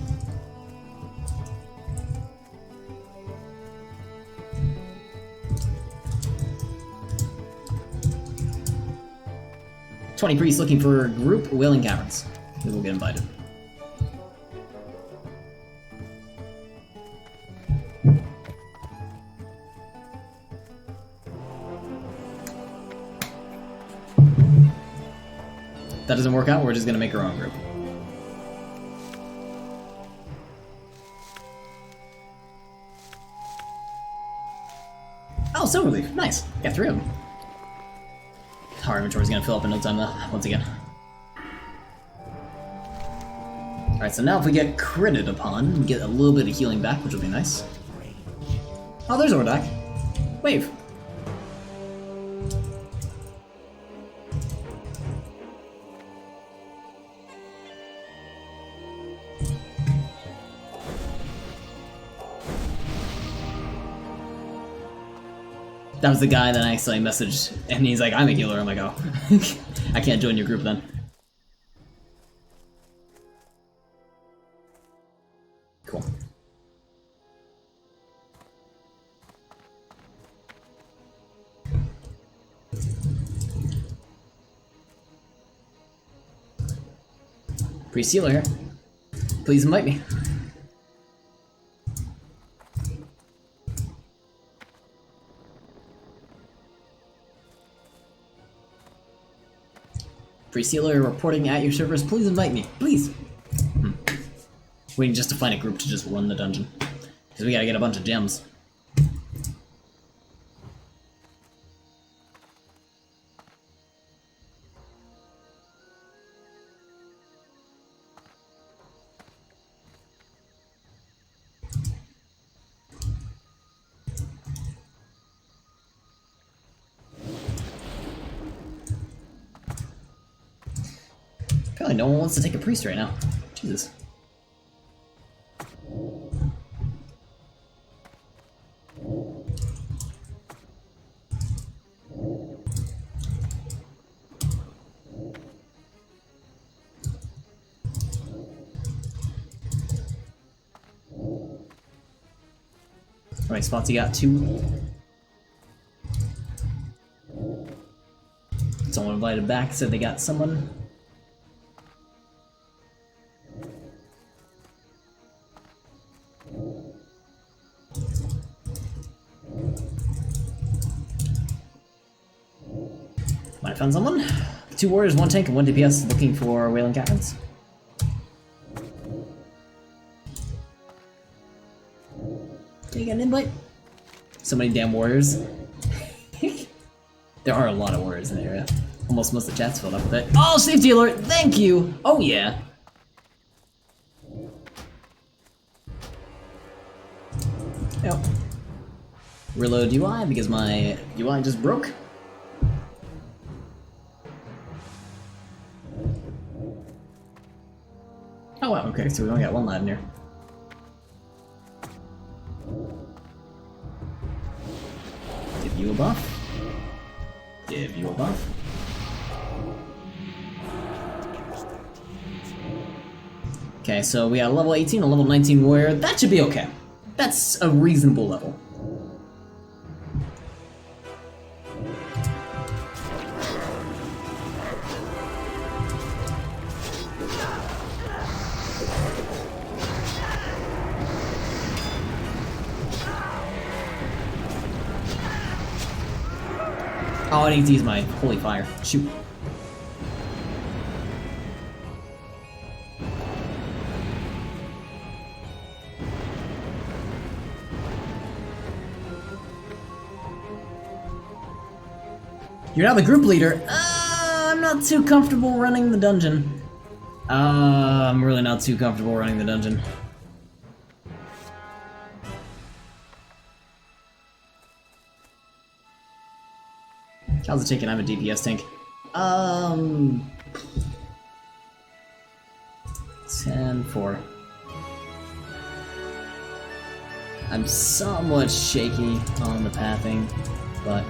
"20 priests looking for group Wailing Caverns." We will get invited. If that doesn't work out, we're just gonna make our own group. Oh, Silver Leaf. Nice. Got 3 of them. Our inventory's gonna fill up in no time though, once again. Alright, so now if we get critted upon, we get a little bit of healing back, which will be nice. Oh, there's Ordak. Wave. That was the guy that I accidentally messaged, and he's like, "I'm a healer." I'm like, "Oh, I can't join your group then." Cool. Priest healer here. Please invite me. Priest healer reporting at your servers. Please invite me. Please. Waiting just to find a group to just run the dungeon. Because we gotta get a bunch of gems. Really, no one wants to take a priest right now. Jesus. How many spots you got? 2. Someone invited back, said they got someone. Might have found someone. 2 warriors, 1 tank, and 1 DPS looking for Wailing Caverns. Can you get an invite? So many damn warriors. There are a lot of warriors in the area. Almost most of the chat's filled up with it. Oh, safety alert! Thank you! Oh yeah. Yep. Reload UI because my UI just broke. Oh wow, okay, so we only got 1 lad in here. Give you a buff. Give you a buff. Okay, so we got a level 18, a level 19 warrior. That should be okay. That's a reasonable level. Oh, I need to use my holy fire. Shoot. You're now the group leader. I'm not too comfortable running the dungeon. I'm really not too comfortable running the dungeon. How's it taking? I'm a DPS tank. 10-4. I'm somewhat shaky on the pathing, but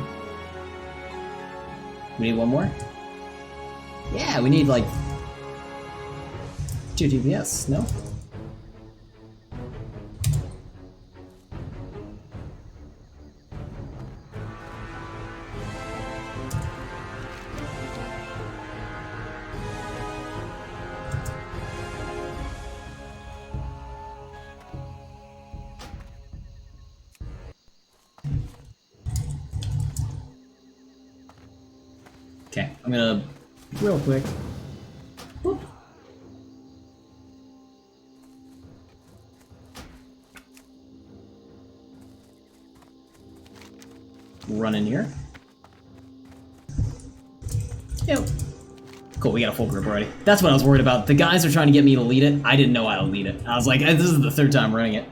we need 1 more? Yeah, we need like 2 DPS, no? Okay, I'm gonna real quick. Whoop. Run in here. Yep. Cool, we got a full group already. That's what I was worried about. The guys are trying to get me to lead it. I didn't know how to lead it. I was like, this is the 3rd time running it.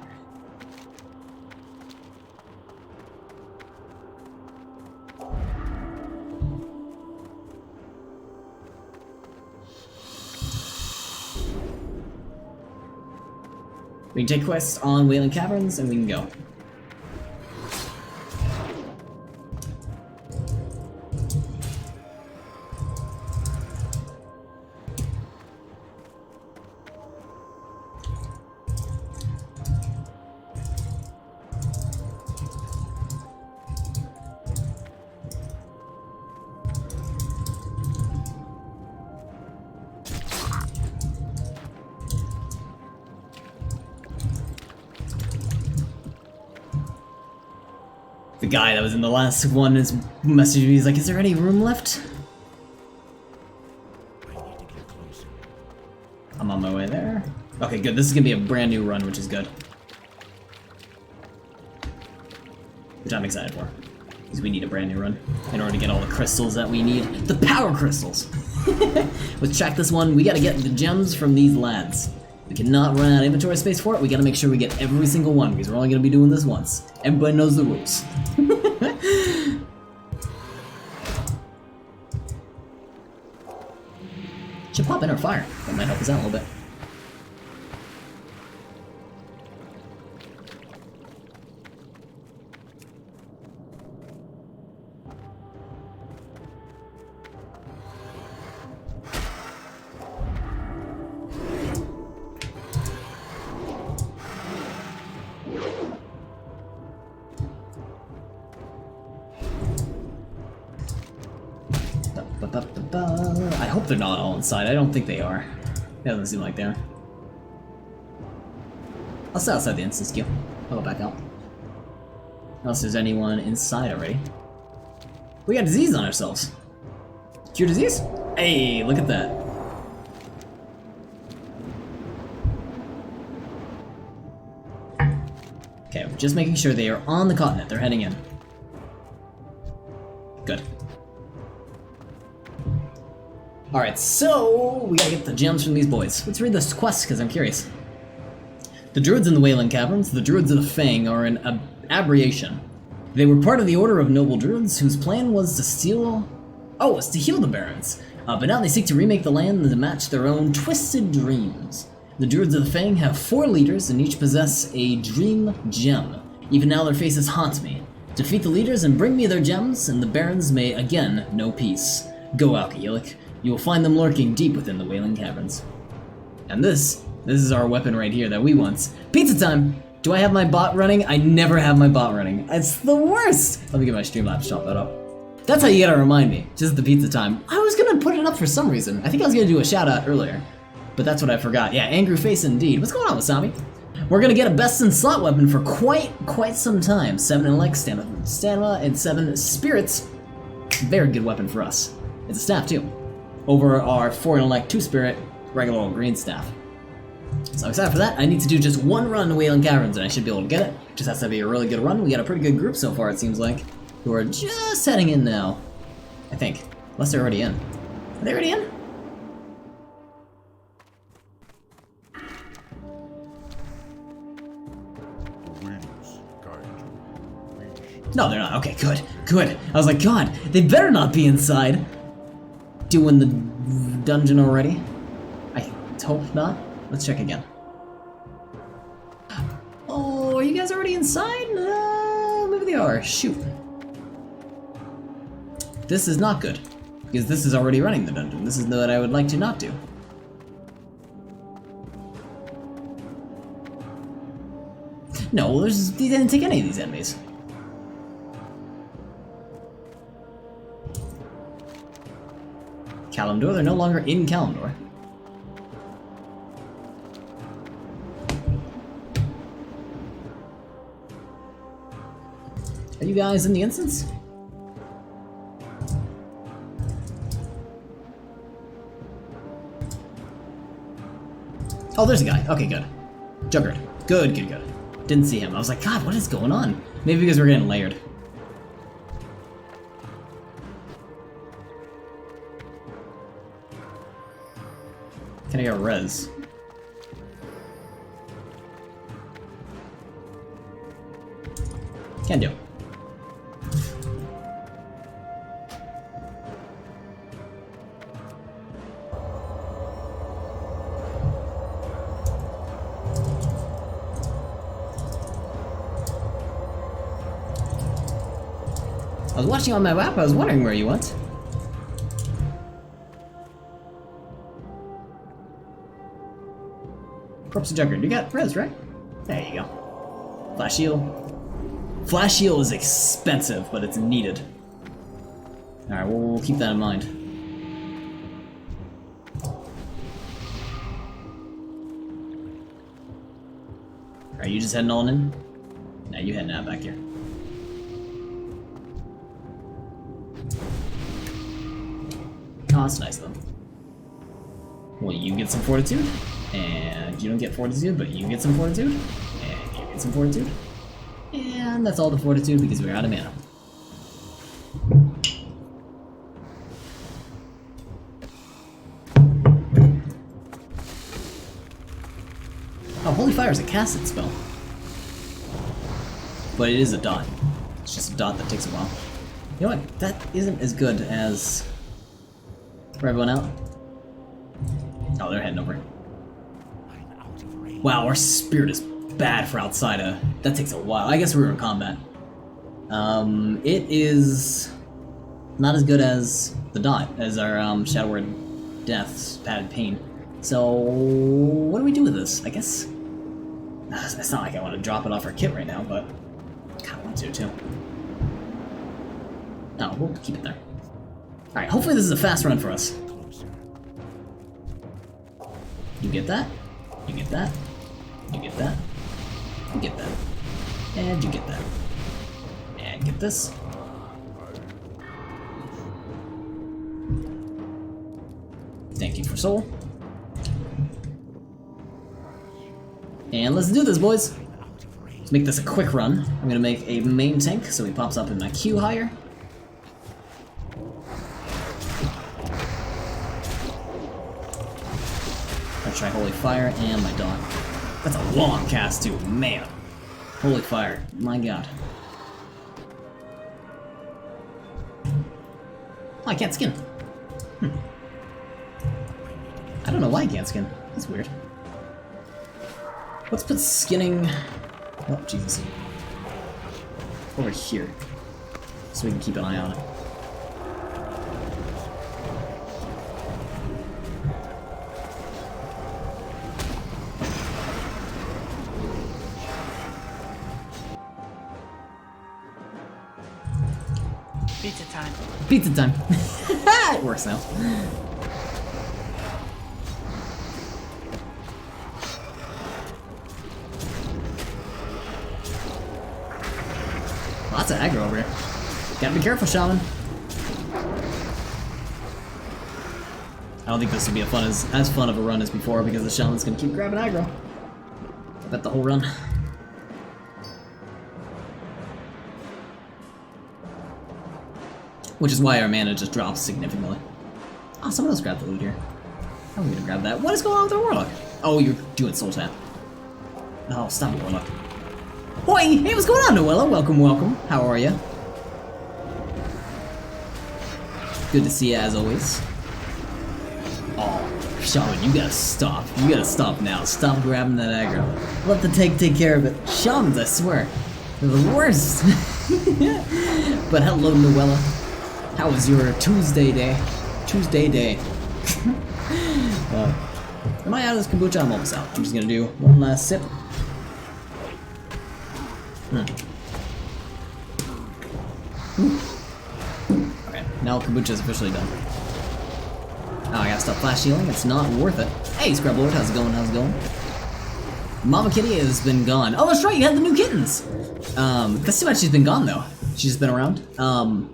We can take quests on Wailing Caverns, and we can go. The guy that was in the last one is messaging me, he's like, is there any room left? I need to get closer. I'm on my way there. Okay, good. This is gonna be a brand new run, which is good. Which I'm excited for. Because we need a brand new run in order to get all the crystals that we need. The power crystals! Let's check this one. We gotta get the gems from these lads. We cannot run out of inventory space for it. We gotta make sure we get every single one, because we're only gonna be doing this once. Everybody knows the rules. Should pop in our fire. That might help us out a little bit. I hope they're not all inside. I don't think they are. It doesn't seem like they are. I'll stay outside the instance queue. I'll go back out. Unless there's anyone inside already. We got disease on ourselves. Cure disease? Hey, look at that. Okay, just making sure they are on the continent. They're heading in. Good. Alright, so we gotta get the gems from these boys. Let's read this quest, because I'm curious. The Druids in the Wailing Caverns, the Druids of the Fang, are an aberration. They were part of the Order of Noble Druids, whose plan was to steal... Oh, it's to heal the Barons. But now they seek to remake the land to match their own twisted dreams. The Druids of the Fang have 4 leaders, and each possess a dream gem. Even now their faces haunt me. Defeat the leaders and bring me their gems, and the Barons may again know peace. Go, Alkaelic. You will find them lurking deep within the Wailing Caverns. And this is our weapon right here that we want. Pizza time! Do I have my bot running? I never have my bot running. It's the worst! Let me get my Streamlabs to chop that up. That's how you gotta remind me. Just the pizza time. I was gonna put it up for some reason. I think I was gonna do a shout out earlier. But that's what I forgot. Yeah, angry face indeed. What's going on, Wasabi? We're gonna get a best in slot weapon for quite some time. 7 intellect, stamina, and 7 spirits. Very good weapon for us. It's a staff too. Over our 4 intellect, 2 spirit, regular old green staff. So I'm excited for that. I need to do just 1 run to Wailing Caverns and I should be able to get it. Just has to be a really good run. We got a pretty good group so far, it seems like, who are just heading in now. I think. Unless they're already in. Are they already in? No, they're not. Okay, good. Good. I was like, God, they better not be inside. Doing the dungeon already? I hope not. Let's check again. Oh, are you guys already inside? Maybe they are. Shoot. This is not good. Because this is already running the dungeon. This is what I would like to not do. No, they didn't take any of these enemies. Kalimdor, they're no longer in Kalimdor. Are you guys in the instance? Oh, there's a guy. Okay, good. Juggernaut. Good, good, good. Didn't see him. I was like, God, what is going on? Maybe because we're getting layered. Can I get res? Can do. I was watching on my map, I was wondering where you went. Corpse of Juggernaut, you got res, right? There you go. Flash heal. Flash heal is expensive, but it's needed. Alright, we'll keep that in mind. Are you just heading on in? Nah, you heading out back here. Oh, that's nice though. Well, you get some fortitude, and you don't get fortitude, but you get some fortitude, and you get some fortitude. And that's all the fortitude because we're out of mana. Oh, Holy Fire is a casted spell. But it is a dot. It's just a dot that takes a while. You know what? That isn't as good as... For everyone out? Oh, they're heading over. I'm out of range. Wow, our spirit is bad for outside. That takes a while. I guess we were in combat. It is not as good as the dot, as our Shadow Word Death's Padded Pain. So, what do we do with this? I guess it's not like I want to drop it off our kit right now, but I kind of want to too. No, we'll keep it there. All right, hopefully this is a fast run for us. Closer. You get that? You get that? You get that? You get that? And you get that? And get this? Thank you for soul. And let's do this, boys. Let's make this a quick run. I'm gonna make a main tank so he pops up in my queue higher. I'll try Holy Fire and my dog. That's a long cast too, man. Holy Fire, my god. Oh, I can't skin. I don't know why I can't skin. That's weird. Let's put skinning... Oh, Jesus. Over here. So we can keep an eye on it. Pizza time. Pizza time! It works now. Lots of aggro over here. Gotta be careful, Shaman. I don't think this will be as fun of a run as before because the Shaman's gonna keep grabbing aggro. I bet the whole run. Which is why our mana just drops significantly. Oh, someone else grabbed the loot here. I'm gonna grab that. What is going on with our Warlock? Oh, you're doing soul tap. Oh, stop it, Warlock. Boy, hey, what's going on, Noella? Welcome, welcome. How are you? Good to see you as always. Oh, Shaman, you gotta stop. You gotta stop now. Stop grabbing that aggro. Let the tank take care of it. Shamans, I swear, they're the worst. But hello, Noella. How was your Tuesday day? Tuesday day. Am I out of this kombucha? I'm almost out. I'm just gonna do one last sip. Okay, now kombucha's officially done. Oh, I gotta stop flash healing. It's not worth it. Hey, Scrublord, how's it going? How's it going? Mama Kitty has been gone. Oh, that's right, you had the new kittens. That's too bad she's been gone though. She's just been around.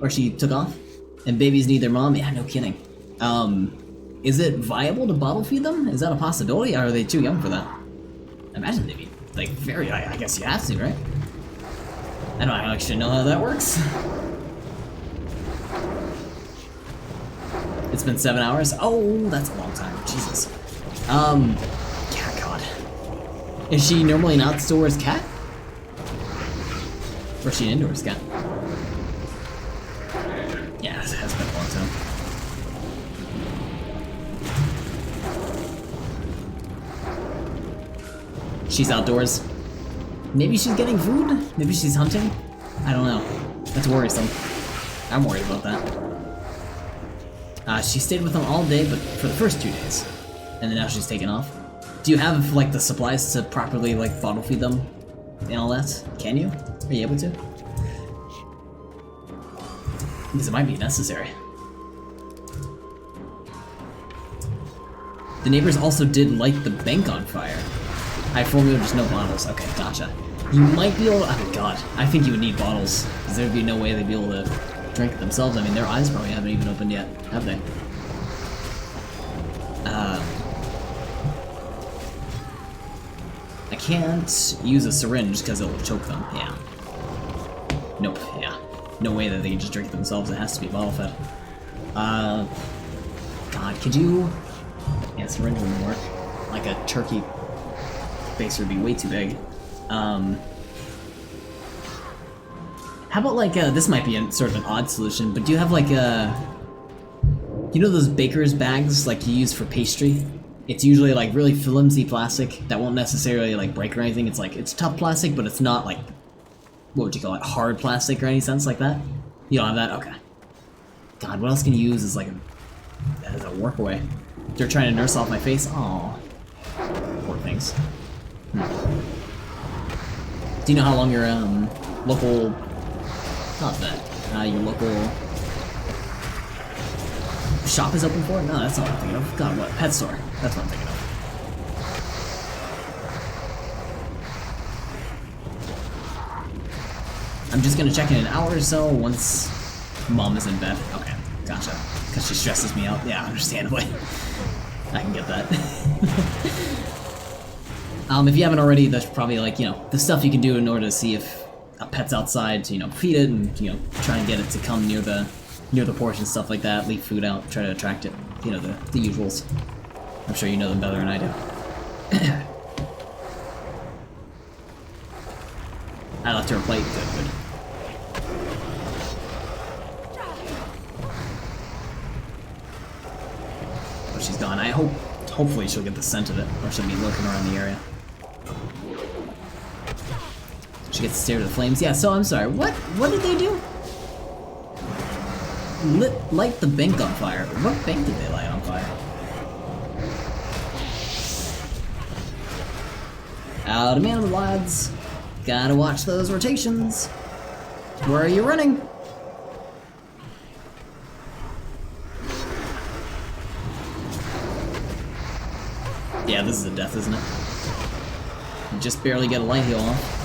Or she took off. And babies need their mom. Yeah, no kidding. Is it viable to bottle feed them? Is that a possibility? Or are they too young for that? I imagine they'd be like very. I guess you have to, right? I don't actually know how that works. It's been 7 hours. Oh, that's a long time. Jesus. Yeah, God. Is she normally an outdoors cat? Or is she an indoors cat? Yeah, it has been a long time. She's outdoors. Maybe she's getting food? Maybe she's hunting? I don't know. That's worrisome. I'm worried about that. She stayed with them all day, but for the first 2 days. And then now she's taken off. Do you have, like, the supplies to properly, like, bottle feed them and all that? Can you? Are you able to? Because it might be necessary. The neighbors also did light the bank on fire. I formula just no bottles. Okay, gotcha. You might be able to, oh god, I think you would need bottles. Because there'd be no way they'd be able to drink it themselves. I mean, their eyes probably haven't even opened yet, have they? I can't use a syringe because it'll choke them, yeah. Nope, yeah. No way that they can just drink it themselves, it has to be bottle fed. God, could you... Yeah, syringe wouldn't work. Like a turkey face would be way too big. How about like, this might be a sort of an odd solution, but do you have like a... You know those baker's bags like you use for pastry? It's usually like really flimsy plastic that won't necessarily like break or anything. It's like, it's tough plastic, but it's not like, what would you call it, hard plastic or any sense like that? You don't have that? Okay. God, what else can you use as like as a workaway? They're trying to nurse off my face? Aw. Poor things. Do you know how long your local, not that, your local shop is open for? No, that's not what I'm thinking of. God, what? Pet store. That's what I'm thinking of. I'm just gonna check in an hour or so once Mom is in bed. Okay, gotcha. Because she stresses me out. Yeah, understandably. I can get that. If you haven't already, there's probably like, you know, the stuff you can do in order to see if a pet's outside to, you know, feed it and, you know, try and get it to come near the porch and stuff like that, leave food out, try to attract it, you know, the usuals. I'm sure you know them better than I do. I left her a plate, good. Oh, she's gone. Hopefully she'll get the scent of it, or she'll be lurking around the area. She gets to stare at the flames. Yeah, so I'm sorry, what did they do? Light the bank on fire. What bank did they light on fire? Out of mana, lads. Gotta watch those rotations. Where are you running? Yeah, this is a death, isn't it? You just barely get a light heal off.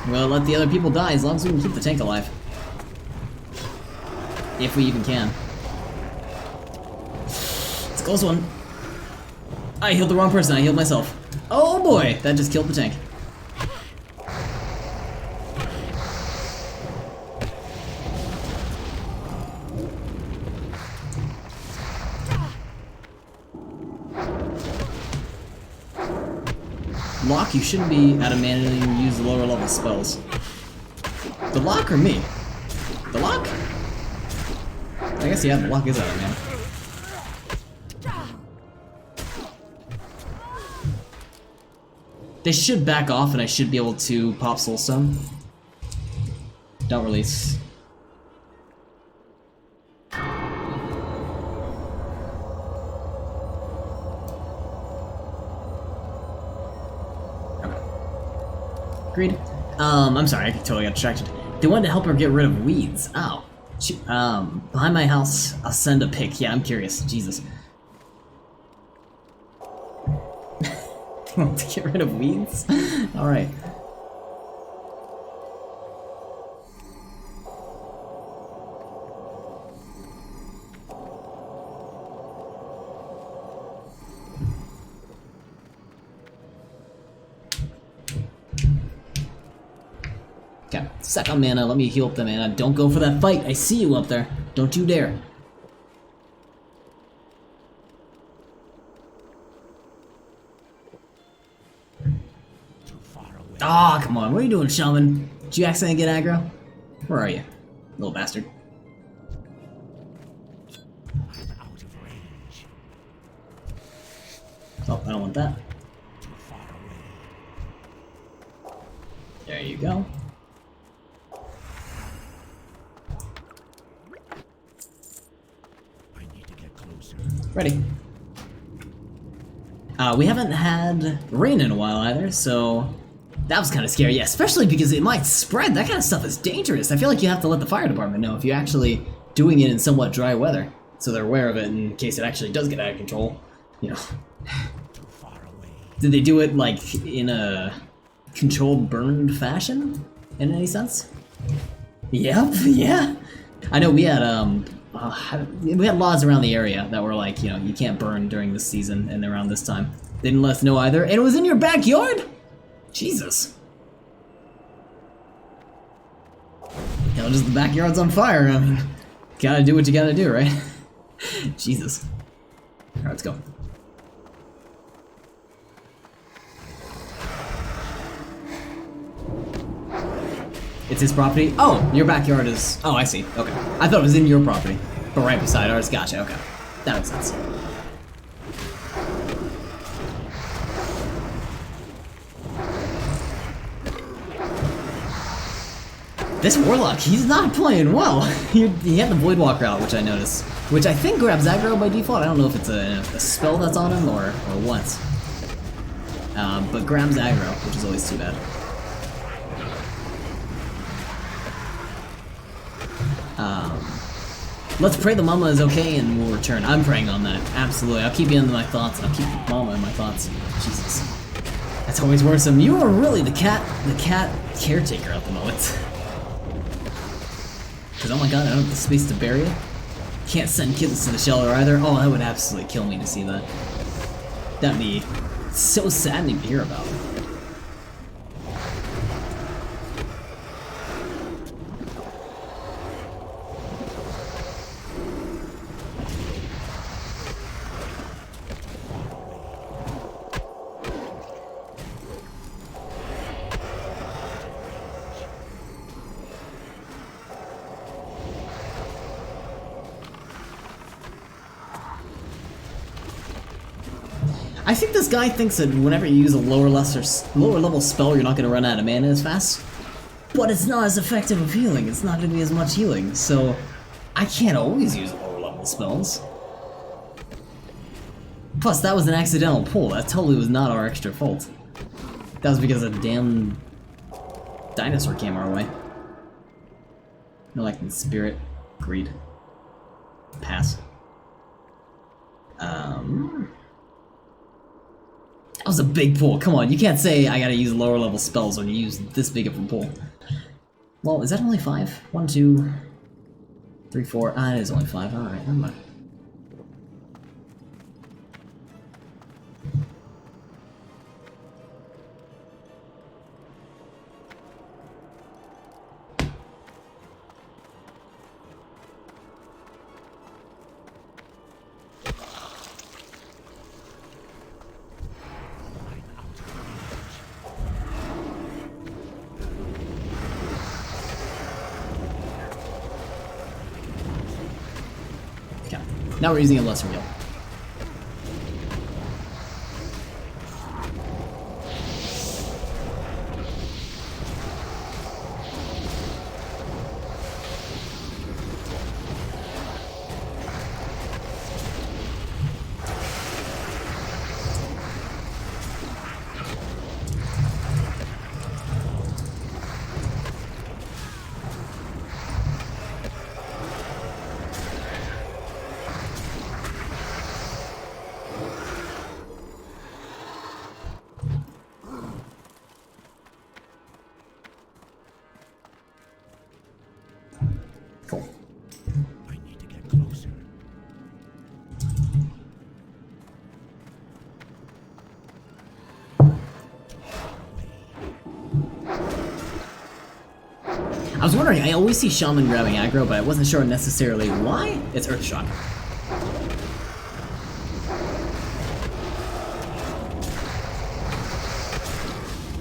Well, let the other people die as long as we can keep the tank alive. If we even can. It's a close one. I healed the wrong person, I healed myself. Oh boy, that just killed the tank. Lock, you shouldn't be out of mana and you use lower level spells. The lock or me? The lock? I guess yeah, the lock is out of mana. They should back off and I should be able to pop Soulstone. Don't release. Agreed. I'm sorry, I totally got distracted. They wanted to help her get rid of weeds. Oh. Shoot. Behind my house, I'll send a pic. Yeah, I'm curious. Jesus. They want to get rid of weeds? Alright. Okay, second mana, let me heal up the mana. Don't go for that fight, I see you up there. Don't you dare. Ah, oh, come on, what are you doing, Shaman? Did you accidentally get aggro? Where are you, little bastard? I'm out of range. Oh, I don't want that. Too far away. There you go. I need to get closer. Ready. We haven't had rain in a while either, so that was kind of scary. Yeah, especially because it might spread. That kind of stuff is dangerous. I feel like you have to let the fire department know if you're actually doing it in somewhat dry weather, so they're aware of it in case it actually does get out of control. You know. Too far away. Did they do it like in a controlled burned fashion? In any sense? Yep. Yeah. I know we had laws around the area that were like, you know, you can't burn during this season and around this time. They didn't let us know either, and it was in your backyard? Jesus. You know, just the backyard's on fire. I mean, gotta do what you gotta do, right? Jesus. Alright, let's go. It's his property? Oh, your backyard is... Oh, I see. Okay. I thought it was in your property. But right beside ours, gotcha, okay. That makes sense. This Warlock, he's not playing well. He had the Voidwalk route, which I noticed. Which I think grabs aggro by default. I don't know if it's a spell that's on him or what. But grabs aggro, which is always too bad. Let's pray the mama is okay and we'll return. I'm praying on that, absolutely. I'll keep you in my thoughts. I'll keep mama in my thoughts. Jesus. That's always worrisome. You are really the cat caretaker at the moment. Because, oh my god, I don't have the space to bury it. Can't send kittens to the shelter either. Oh, that would absolutely kill me to see that. That'd be so saddening to hear about. I think this guy thinks that whenever you use a lower level spell, you're not going to run out of mana as fast. But it's not as effective of healing. It's not going to be as much healing. So I can't always use lower level spells. Plus, that was an accidental pull. That totally was not our extra fault. That was because a damn dinosaur came our way. No, like in spirit, greed, pass. That was a big pull. Come on, you can't say I gotta use lower level spells when you use this big of a pull. Well, is that only 5? 1, 2, 3, 4. Ah, it is only 5. Alright, never mind. Now we're using a lesser heal. Cool. I need to get closer. I was wondering, I always see Shaman grabbing aggro, but I wasn't sure necessarily why. It's Earth Shock.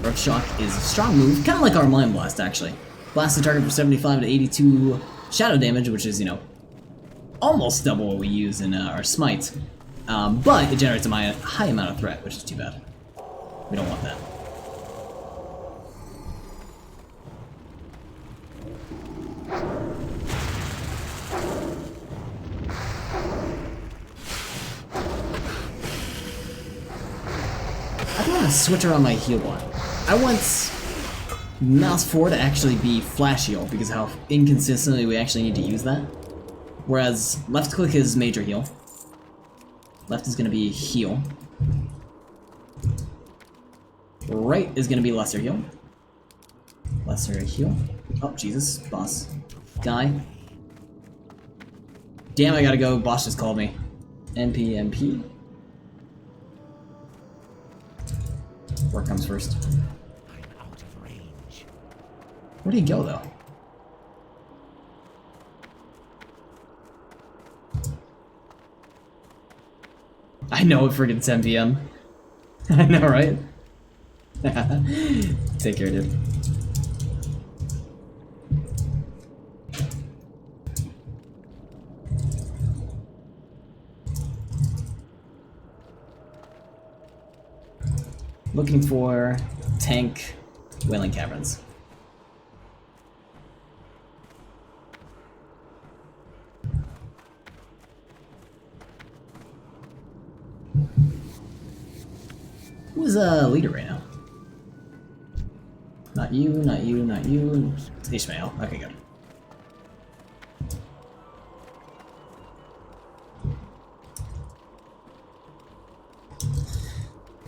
Earth Shock is a strong move, kind of like our Mind Blast, actually. Blast the target for 75 to 82 shadow damage, which is, you know, almost double what we use in our Smite. But it generates a high amount of threat, which is too bad. We don't want that. I want to switch around my heal bot. I want mouse 4 to actually be flash heal because of how inconsistently we actually need to use that. Whereas left click is major heal. Left is going to be heal. Right is going to be lesser heal. Lesser heal. Oh, Jesus. Boss. Guy. Damn, I gotta go. Boss just called me. NP, MP. Work comes first. I'm out of range. Where'd he go, though? I know it friggin' 10 PM. I know, right? Take care, dude. Looking for tank Wailing Caverns. Who's leader right now? Not you, not you, not you. It's Ishmael. Okay, good.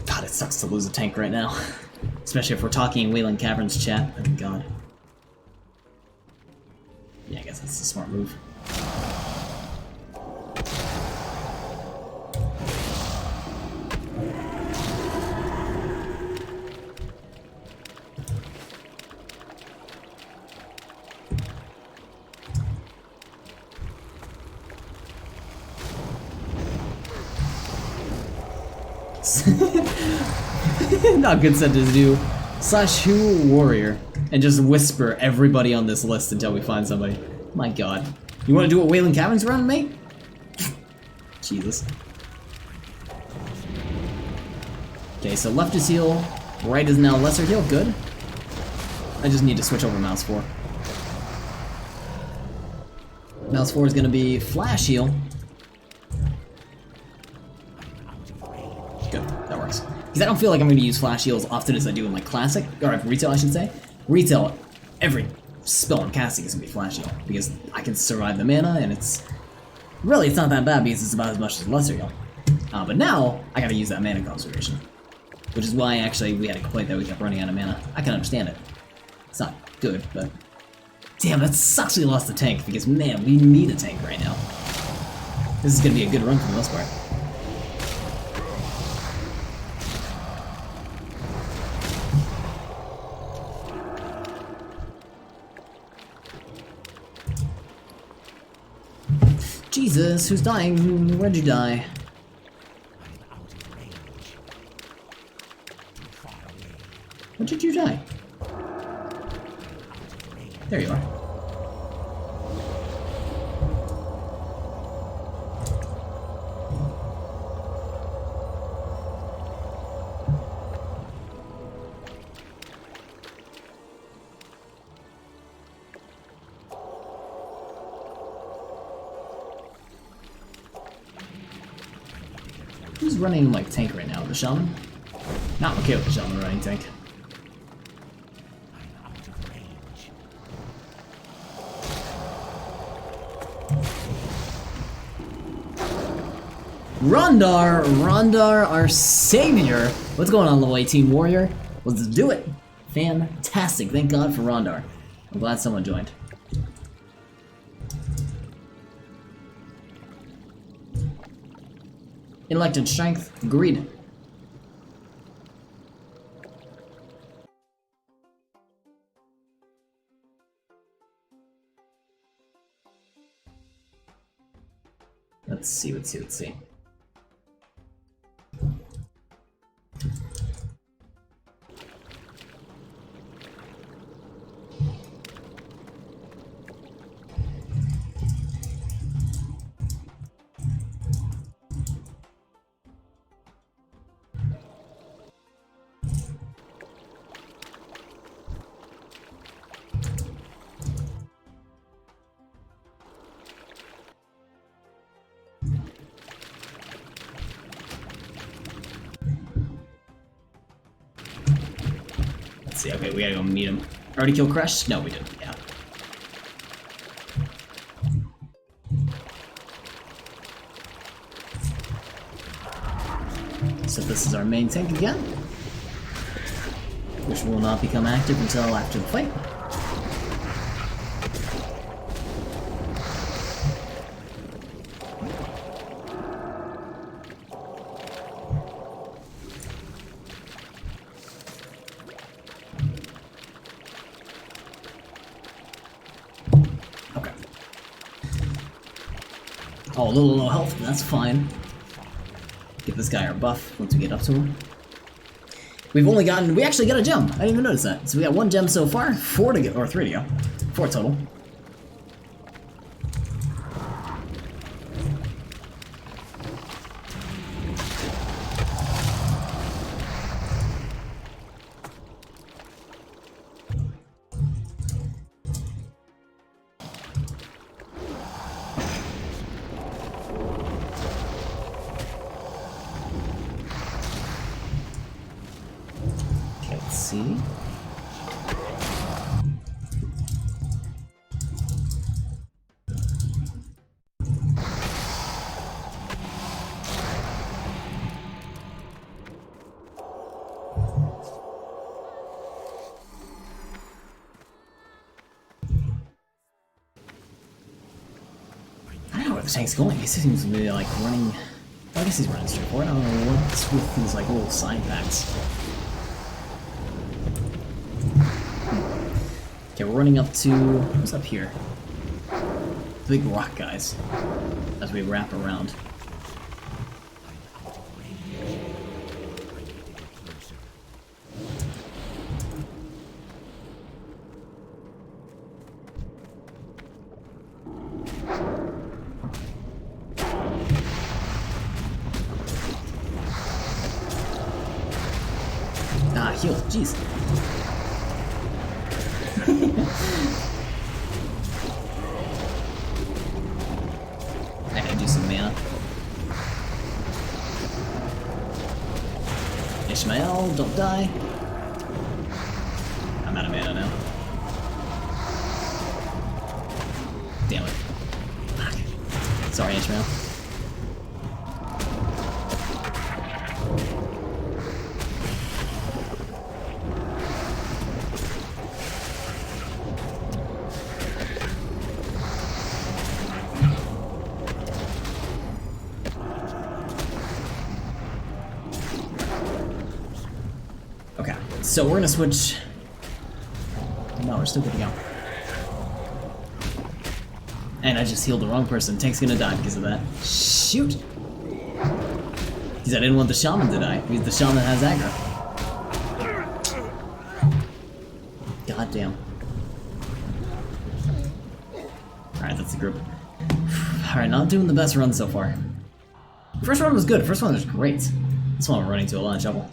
God, it sucks to lose a tank right now. Especially if we're talking Wailing Caverns chat. Oh god. Yeah, I guess that's a smart move. Not good sentence to do. Slash who warrior and just whisper everybody on this list until we find somebody. My god. You want to do a Wailing Caverns run, mate? Jesus. Okay, so left is heal, right is now lesser heal. Good. I just need to switch over mouse 4. Mouse 4 is going to be flash heal. Good, that works. Because I don't feel like I'm going to use flash heal as often as I do in like classic, or retail I should say. Retail, every spell I'm casting is going to be flash heal, because I can survive the mana, and it's not that bad because it's about as much as lesser heal. But now, I gotta use that mana conservation. Which is why actually we had a complaint that we kept running out of mana. I can understand it. It's not good, but damn, that sucks we lost the tank, because man, we need a tank right now. This is going to be a good run for the most part. Jesus, who's dying? Where'd you die? When did you die? There you are. Who's running like tank right now? The shaman? Not okay with the shaman running tank. Rondar, our savior. What's going on, level 18 warrior? Let's do it. Fantastic. Thank God for Rondar. I'm glad someone joined. Intellect and strength, agreed. Let's see. See, okay, we gotta go meet him. Already killed Crush? No, we didn't, yeah. So this is our main tank again, which will not become active until after the fight. Oh, a little low health, but that's fine. Give this guy our buff once we get up to him. We actually got a gem. I didn't even notice that. So we got 1 gem so far, 4 to go, or 3 to go. 4 total. This tank's going. He seems to be like running. Well, I guess he's running straight forward. I don't know what's with these like little side packs. Okay, we're running up to what's up here? The big rock guys. As we wrap around. Ah, heal, jeez. I gotta do some mana. Ishmael, don't die. I'm out of mana now. Damn it. Fuck. Sorry, Ishmael. So we're gonna switch. No, we're still good to go. And I just healed the wrong person. Tank's gonna die because of that. Shoot! Because I didn't want the shaman to die. Because the shaman has aggro. God damn. Alright, that's the group. Alright, not doing the best run so far. First run was good. First one was great. This one we're running into a lot of trouble.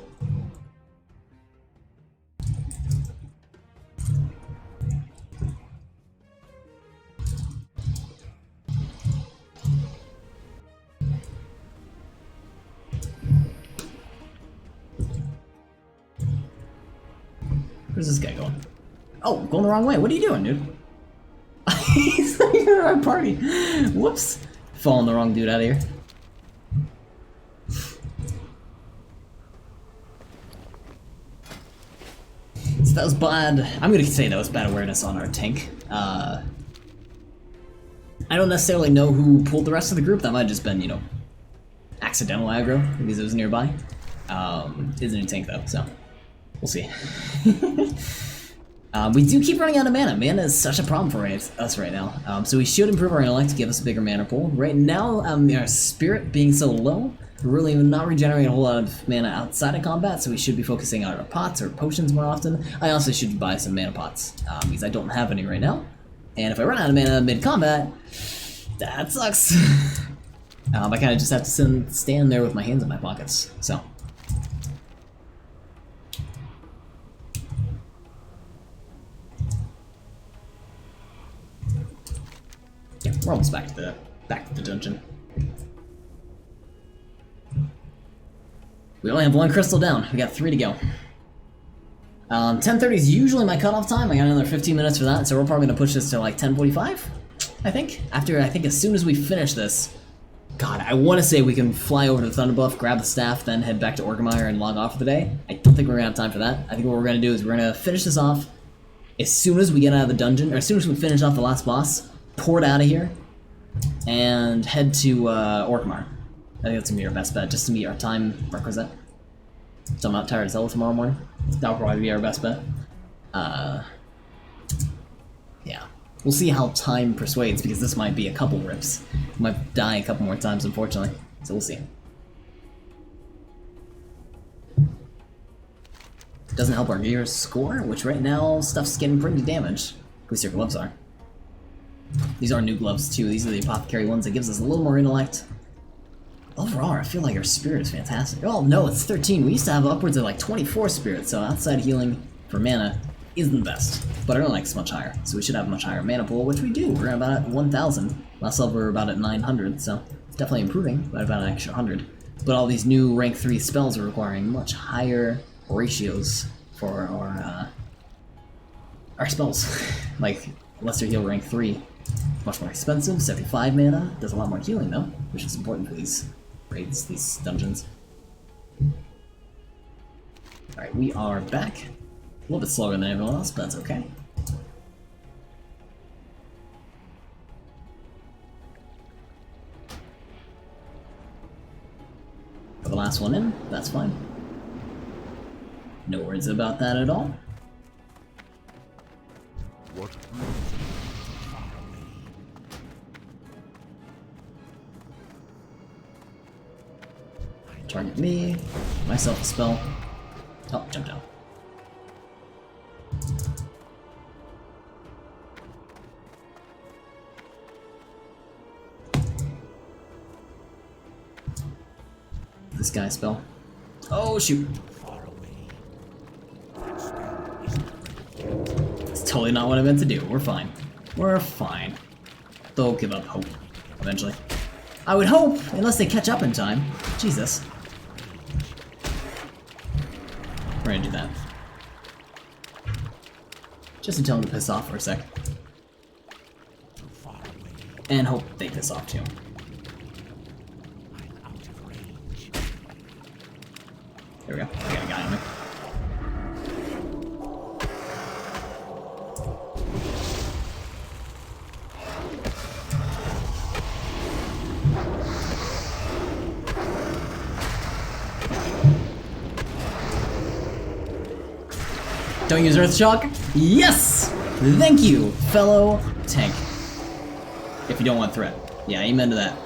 Where's this guy going? Oh, going the wrong way. What are you doing, dude? He's not even in our party. Whoops. Falling the wrong dude out of here. So that was bad. I'm gonna say that was bad awareness on our tank. I don't necessarily know who pulled the rest of the group. That might have just been, you know, accidental aggro because it was nearby. It's a new tank though, so we'll see. We do keep running out of mana. Mana is such a problem for us right now. So we should improve our intellect to give us a bigger mana pool. Right now, our spirit being so low, we're really not regenerating a whole lot of mana outside of combat, so we should be focusing on our pots or potions more often. I also should buy some mana pots, because I don't have any right now. And if I run out of mana mid-combat, that sucks. I kind of just have to stand there with my hands in my pockets, so. Yeah, we're almost back to the dungeon. We only have one crystal down. We got 3 to go. 10:30 is usually my cutoff time. I got another 15 minutes for that, so we're probably gonna push this to like 10:45. I think. As soon as we finish this, God, I want to say we can fly over to the Thunderbuff, grab the staff, then head back to Orgrimmar and log off for the day. I don't think we're gonna have time for that. I think what we're gonna do is we're gonna finish this off as soon as we get out of the dungeon, or as soon as we finish off the last boss. Port out of here and head to Orgrimmar. I think that's gonna be our best bet, just to meet our time requisite. So I'm not tired as hell tomorrow morning. That'll probably be our best bet. Yeah. We'll see how time persuades, because this might be a couple rips. We might die a couple more times, unfortunately. So we'll see. Doesn't help our gear's score, which right now, stuff's getting pretty damaged. At least your gloves are. These are new gloves too. These are the apothecary ones. It gives us a little more intellect. Overall, I feel like our spirit is fantastic. Oh no, it's 13. We used to have upwards of like 24 spirits, so outside healing for mana isn't the best. But our intellect's much higher, so we should have a much higher mana pool, which we do. We're about at 1,000. Last level we were about at 900, so it's definitely improving by about an extra 100. But all these new rank 3 spells are requiring much higher ratios for our spells. Like Lesser Heal rank 3. Much more expensive, 75 mana. Does a lot more healing though, which is important for these raids, these dungeons. Alright, we are back. A little bit slower than everyone else, but that's okay. last one in, that's fine. No worries about that at all. What brings you? Target me, myself a spell. Oh, jump down. This guy spell. Oh shoot! It's totally not what I meant to do. We're fine. We're fine. They'll give up hope eventually. I would hope, unless they catch up in time. Jesus. We're gonna do that. Just to tell them to piss off for a sec. And hope they piss off too. There we go. I got a guy on me. Don't use Earth Shock? Yes! Thank you, fellow tank. If you don't want threat. Yeah, amen to that.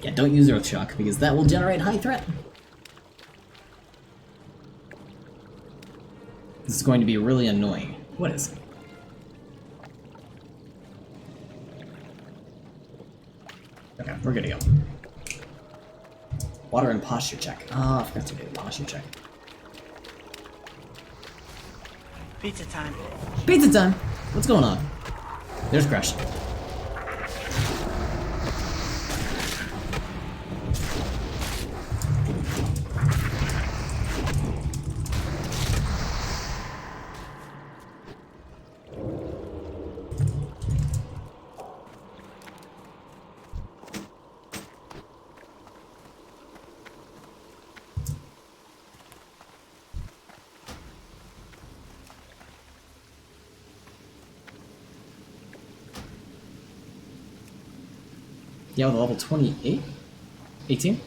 Yeah, don't use Earth Shock, because that will generate high threat. This is going to be really annoying. What is it? Okay, we're good to go. Water and posture check. Ah, I forgot to do the posture check. Pizza time. Pizza time! What's going on? There's Crash. Yeah, with a level 28? 18?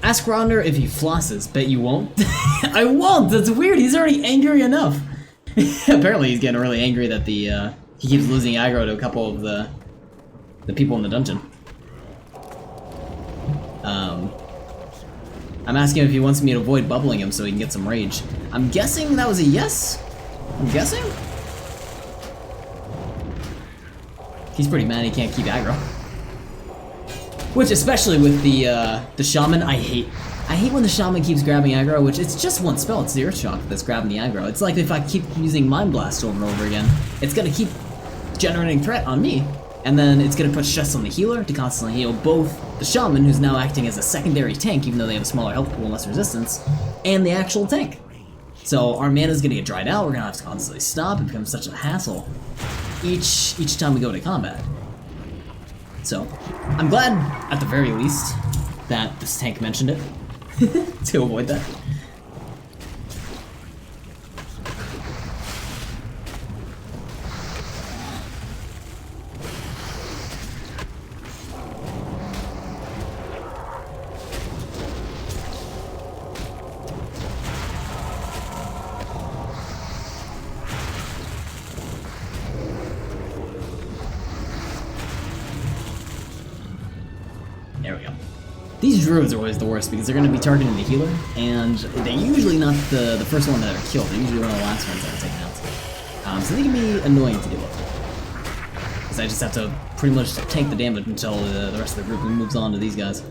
Ask Ronder if he flosses. Bet you won't. I won't! That's weird, he's already angry enough. Apparently he's getting really angry that the, he keeps losing aggro to a couple of the people in the dungeon. I'm asking him if he wants me to avoid bubbling him so he can get some rage. I'm guessing that was a yes? I'm guessing? He's pretty mad he can't keep aggro. Which, especially with the shaman, I hate when the shaman keeps grabbing aggro, which it's just one spell, it's the Earth Shock that's grabbing the aggro. It's like if I keep using Mind Blast over and over again, it's gonna keep generating threat on me. And then it's gonna put stress on the healer to constantly heal both the shaman, who's now acting as a secondary tank, even though they have a smaller health pool and less resistance, and the actual tank. So our mana's gonna get dried out, we're gonna have to constantly stop, it becomes such a hassle each time we go to combat. So, I'm glad, at the very least, that this tank mentioned it, to avoid that. There we go. These druids are always the worst because they're going to be targeting the healer, and they're usually not the first one that are killed. They're usually one of the last ones that are taken out. So they can be annoying to deal with. Because I just have to pretty much tank the damage until the rest of the group moves on to these guys.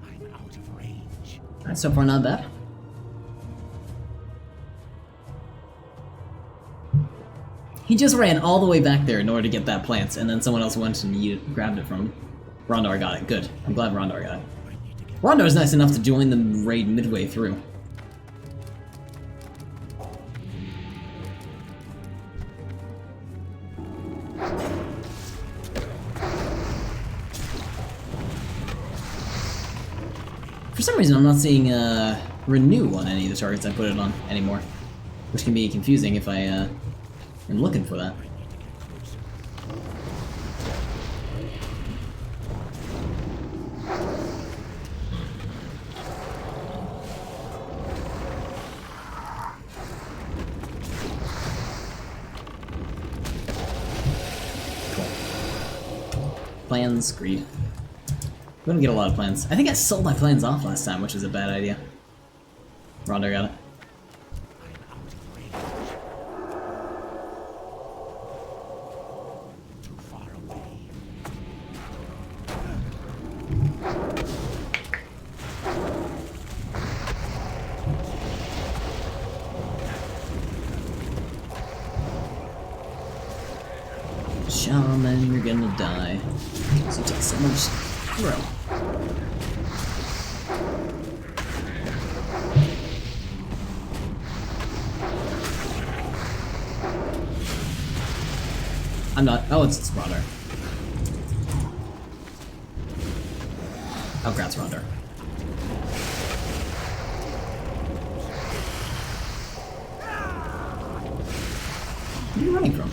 I'm out of range. Alright, so far not bad. He just ran all the way back there in order to get that plant, and then someone else went and grabbed it from him. Rondar got it. Good. I'm glad Rondar got it. Rondar's nice enough to join the raid midway through. For some reason, I'm not seeing renew on any of the targets I put it on anymore, which can be confusing if I am looking for that. Cool. Plans, greed. We don't get a lot of plans. I think I sold my plans off last time, which is a bad idea. Rondar got it. Too far away. Shaman, you're gonna die. So take so much throw. I'm not. Oh, it's Rondar. Oh, congrats, Rondar. Where are you running from?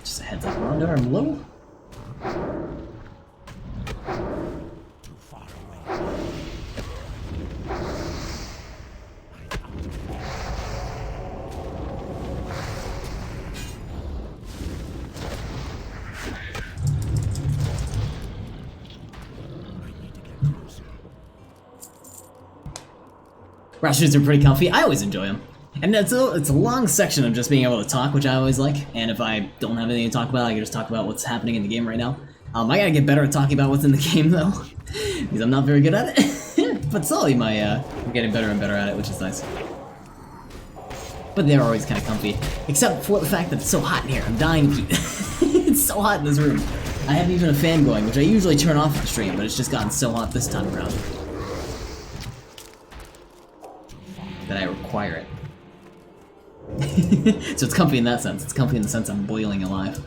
Just a heads up, Rondar, I'm low. Too far away. Rations are pretty comfy. I always enjoy them. And it's a long section of just being able to talk, which I always like. And if I don't have anything to talk about, I can just talk about what's happening in the game right now. I gotta get better at talking about what's in the game, though. Because I'm not very good at it. But slowly, I'm getting better and better at it, which is nice. But they're always kind of comfy. Except for the fact that it's so hot in here. I'm dying of heat. It's so hot in this room. I have even a fan going, which I usually turn off at the stream, but it's just gotten so hot this time around that I require it. So it's comfy in that sense. It's comfy in the sense I'm boiling alive.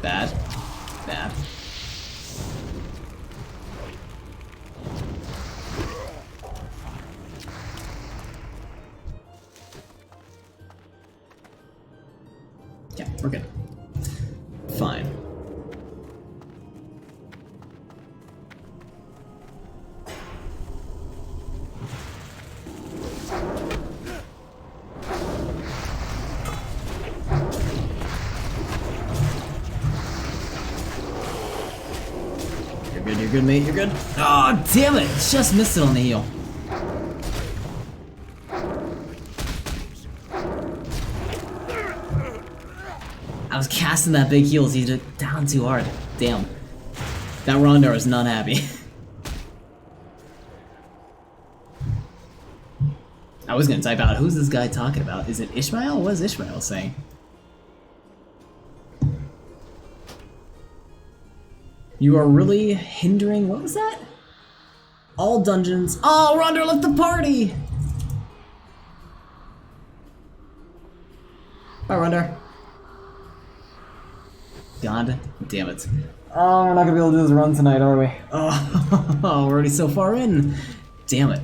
Bad. Bad. Yeah, we're good. Fine. You're good, mate, you're good. Oh, damn it! Just missed it on the heel. I was casting that big heal, so he did it down too hard. Damn. That Rondar is not happy. I was gonna type out, who's this guy talking about? Is it Ishmael? What is Ishmael saying? You are really hindering, what was that? All dungeons. Oh, Rondar left the party! Bye, Rondar. God damn it. Oh, we're not gonna be able to do this run tonight, are we? Oh, we're already so far in. Damn it.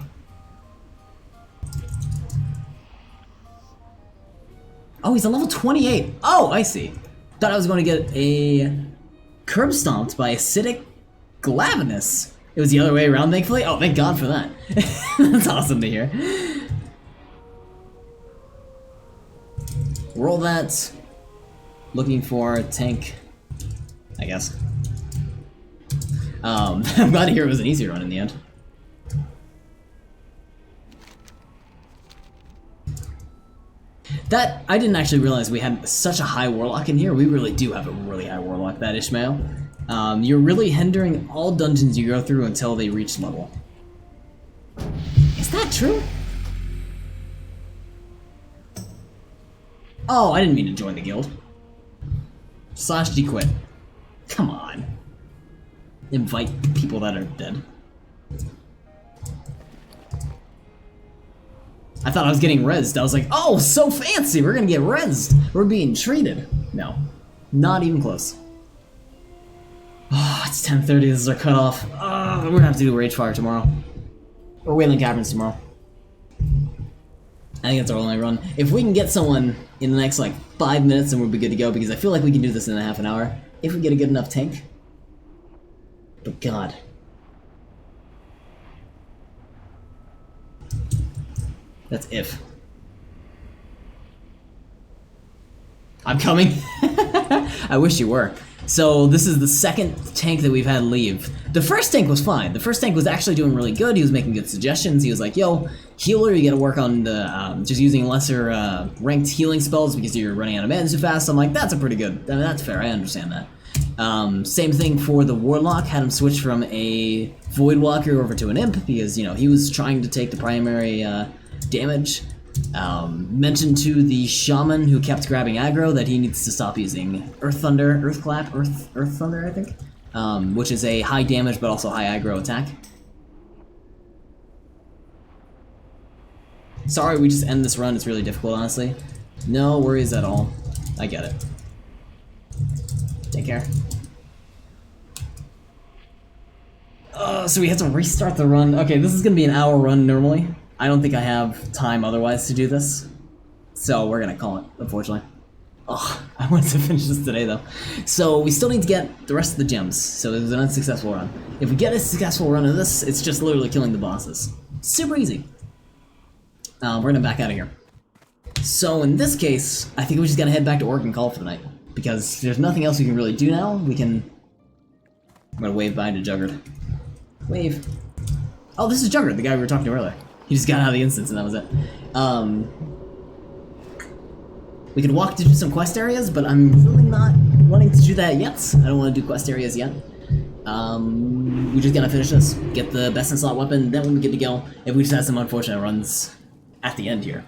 Oh, he's a level 28. Oh, I see. Thought I was going to get a curb stomped by acidic glavinus. It was the other way around, thankfully. Oh, thank God for that. That's awesome to hear. Roll that. Looking for tank, I guess. I'm glad to hear it was an easy run in the end. That, I didn't actually realize we had such a high Warlock in here. We really do have a really high Warlock, that Ishmael. You're really hindering all dungeons you go through until they reach level. Is that true? Oh, I didn't mean to join the guild. / quit. Come on. Invite people that are dead. I thought I was getting rezzed. I was like, oh, so fancy, we're gonna get rezzed. We're being treated. No, not even close. Oh, it's 10:30, this is our cutoff. We're gonna have to do Ragefire tomorrow. Or Wailing Caverns tomorrow. I think that's our only run. If we can get someone in the next, like, 5 minutes, then we'll be good to go, because I feel like we can do this in a half an hour, if we get a good enough tank. But God. That's if. I'm coming. I wish you were. So this is the second tank that we've had leave. The first tank was fine. The first tank was actually doing really good. He was making good suggestions. He was like, yo, healer, you gotta work on the just using lesser ranked healing spells because you're running out of mana too fast. I'm like, that's a pretty good, I mean, that's fair, I understand that. Same thing for the Warlock, had him switch from a Voidwalker over to an Imp because, you know, he was trying to take the primary damage. Mentioned to the Shaman who kept grabbing aggro that he needs to stop using Earth Thunder, Earth Clap, Earth Thunder, I think, which is a high damage but also high aggro attack. Sorry, we just end this run, it's really difficult, honestly. No worries at all. I get it. Take care. So we have to restart the run. Okay, this is gonna be an hour run normally. I don't think I have time otherwise to do this. So we're gonna call it, unfortunately. Oh, I wanted to finish this today though. So we still need to get the rest of the gems. So it was an unsuccessful run. If we get a successful run of this, it's just literally killing the bosses. Super easy. We're gonna back out of here. So in this case, I think we just gotta head back to Oregon Call for the night. Because there's nothing else we can really do now. We can... I'm gonna wave by to Juggard. Wave. Oh, this is Juggard, the guy we were talking to earlier. He just got out of the instance and that was it. We could walk to do some quest areas, but I'm really not wanting to do that yet. I don't want to do quest areas yet. We just gotta finish this. Get the best in slot weapon, then we'll be good to go. If we just had some unfortunate runs at the end here.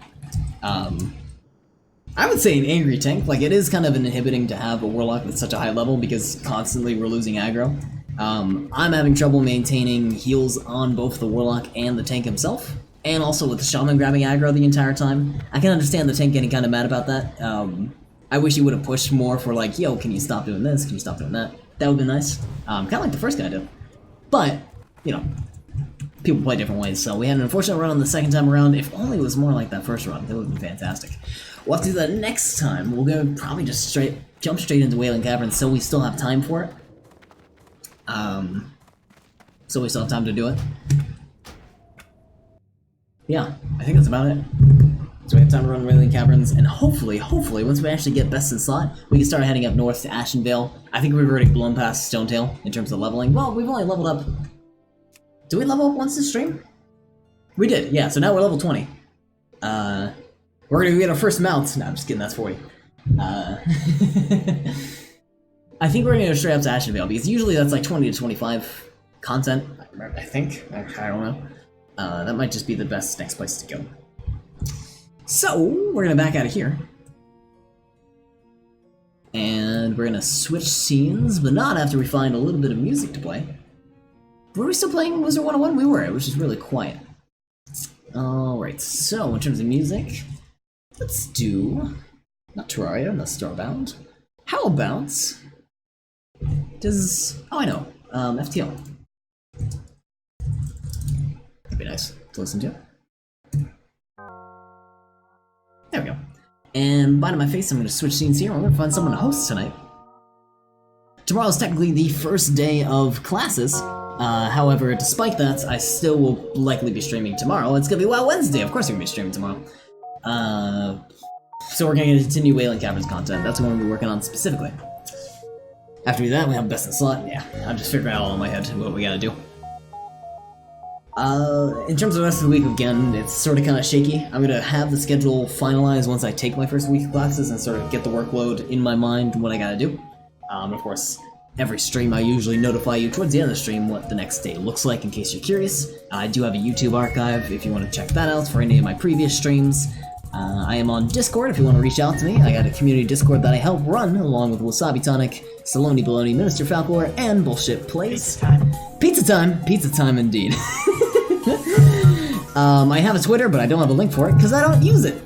I would say an angry tank. Like, it is kind of inhibiting to have a Warlock with such a high level because constantly we're losing aggro. I'm having trouble maintaining heals on both the Warlock and the tank himself. And also with the Shaman grabbing aggro the entire time. I can understand the tank getting kind of mad about that. I wish he would have pushed more for like, yo, can you stop doing this? Can you stop doing that? That would be nice. Kind of like the first guy did. But, you know, people play different ways. So we had an unfortunate run on the second time around. If only it was more like that first run, that would have been fantastic. We'll have to do that next time. We'll go probably just jump straight into Wailing Caverns so we still have time for it. So we still have time to do it. Yeah, I think that's about it. So we have time to run Wailing Caverns, and hopefully, once we actually get best in slot, we can start heading up north to Ashenvale. I think we've already blown past Stonetail in terms of leveling. Well, we've only leveled up... Did we level up once this stream? We did, yeah, so now we're level 20. We're gonna get our first mount. No, I'm just kidding, that's 40. I think we're gonna go straight up to Ashenvale, because usually that's like 20 to 25 content, I think. I don't know. That might just be the best next place to go. So, we're gonna back out of here. And we're gonna switch scenes, but not after we find a little bit of music to play. Were we still playing Wizard 101? We were, it was just really quiet. Alright, so in terms of music, let's do... Not Terraria, not Starbound. How about... Does... Oh, I know. FTL. That'd be nice to listen to. There we go. And bottom of my face, I'm going to switch scenes here. I'm going to find someone to host tonight. Tomorrow's technically the first day of classes. However, despite that, I still will likely be streaming tomorrow. It's going to be WoW Wednesday. Of course we're going to be streaming tomorrow. So we're going to continue Wailing Caverns content. That's what we're going to be working on specifically. After we do that, we have best in slot. Yeah, I'm just figuring out all in my head what we gotta do. In terms of the rest of the week, again, it's sort of kind of shaky. I'm gonna have the schedule finalized once I take my first week of classes and sort of get the workload in my mind, what I gotta do. Of course, every stream I usually notify you towards the end of the stream what the next day looks like in case you're curious. I do have a YouTube archive if you want to check that out for any of my previous streams. I am on Discord if you want to reach out to me. I got a community Discord that I help run along with Wasabi Tonic, Saloni Baloney, Minister Falcor, and Bullshit Plays. Pizza time. Pizza time! Pizza time indeed. I have a Twitter, but I don't have a link for it because I don't use it.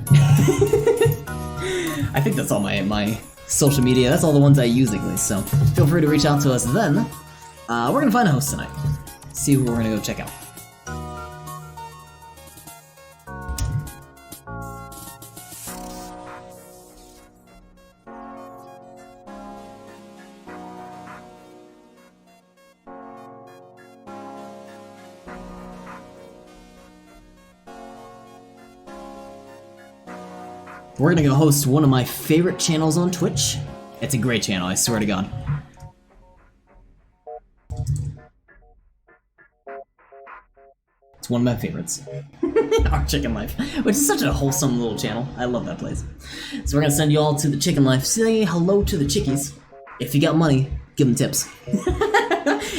I think that's all my social media. That's all the ones I use at least, so feel free to reach out to us then. We're gonna find a host tonight. See who we're gonna go check out. We're gonna go host one of my favorite channels on Twitch. It's a great channel, I swear to God. It's one of my favorites. Our Chicken Life, which is such a wholesome little channel. I love that place. So we're gonna send you all to the Chicken Life. Say hello to the chickies. If you got money, give them tips.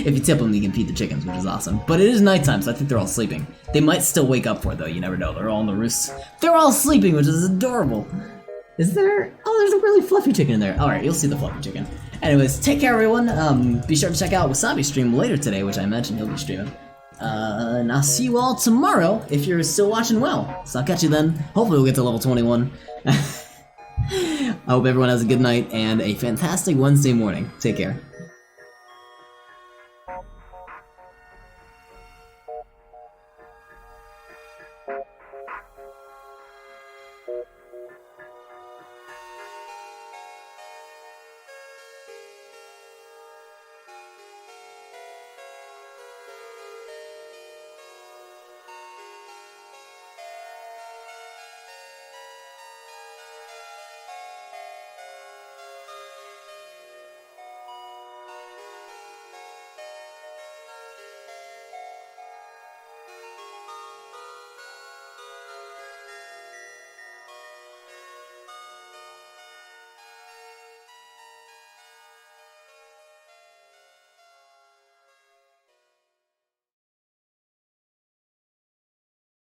If you tip them, you can feed the chickens, which is awesome. But it is nighttime, so I think they're all sleeping. They might still wake up for it, though. You never know. They're all on the roosts. They're all sleeping, which is adorable. Is there... Oh, there's a really fluffy chicken in there. Alright, you'll see the fluffy chicken. Anyways, take care, everyone. Be sure to check out Wasabi's stream later today, which I imagine he'll be streaming. And I'll see you all tomorrow if you're still watching WoW. So I'll catch you then. Hopefully we'll get to level 21. I hope everyone has a good night and a fantastic Wednesday morning. Take care.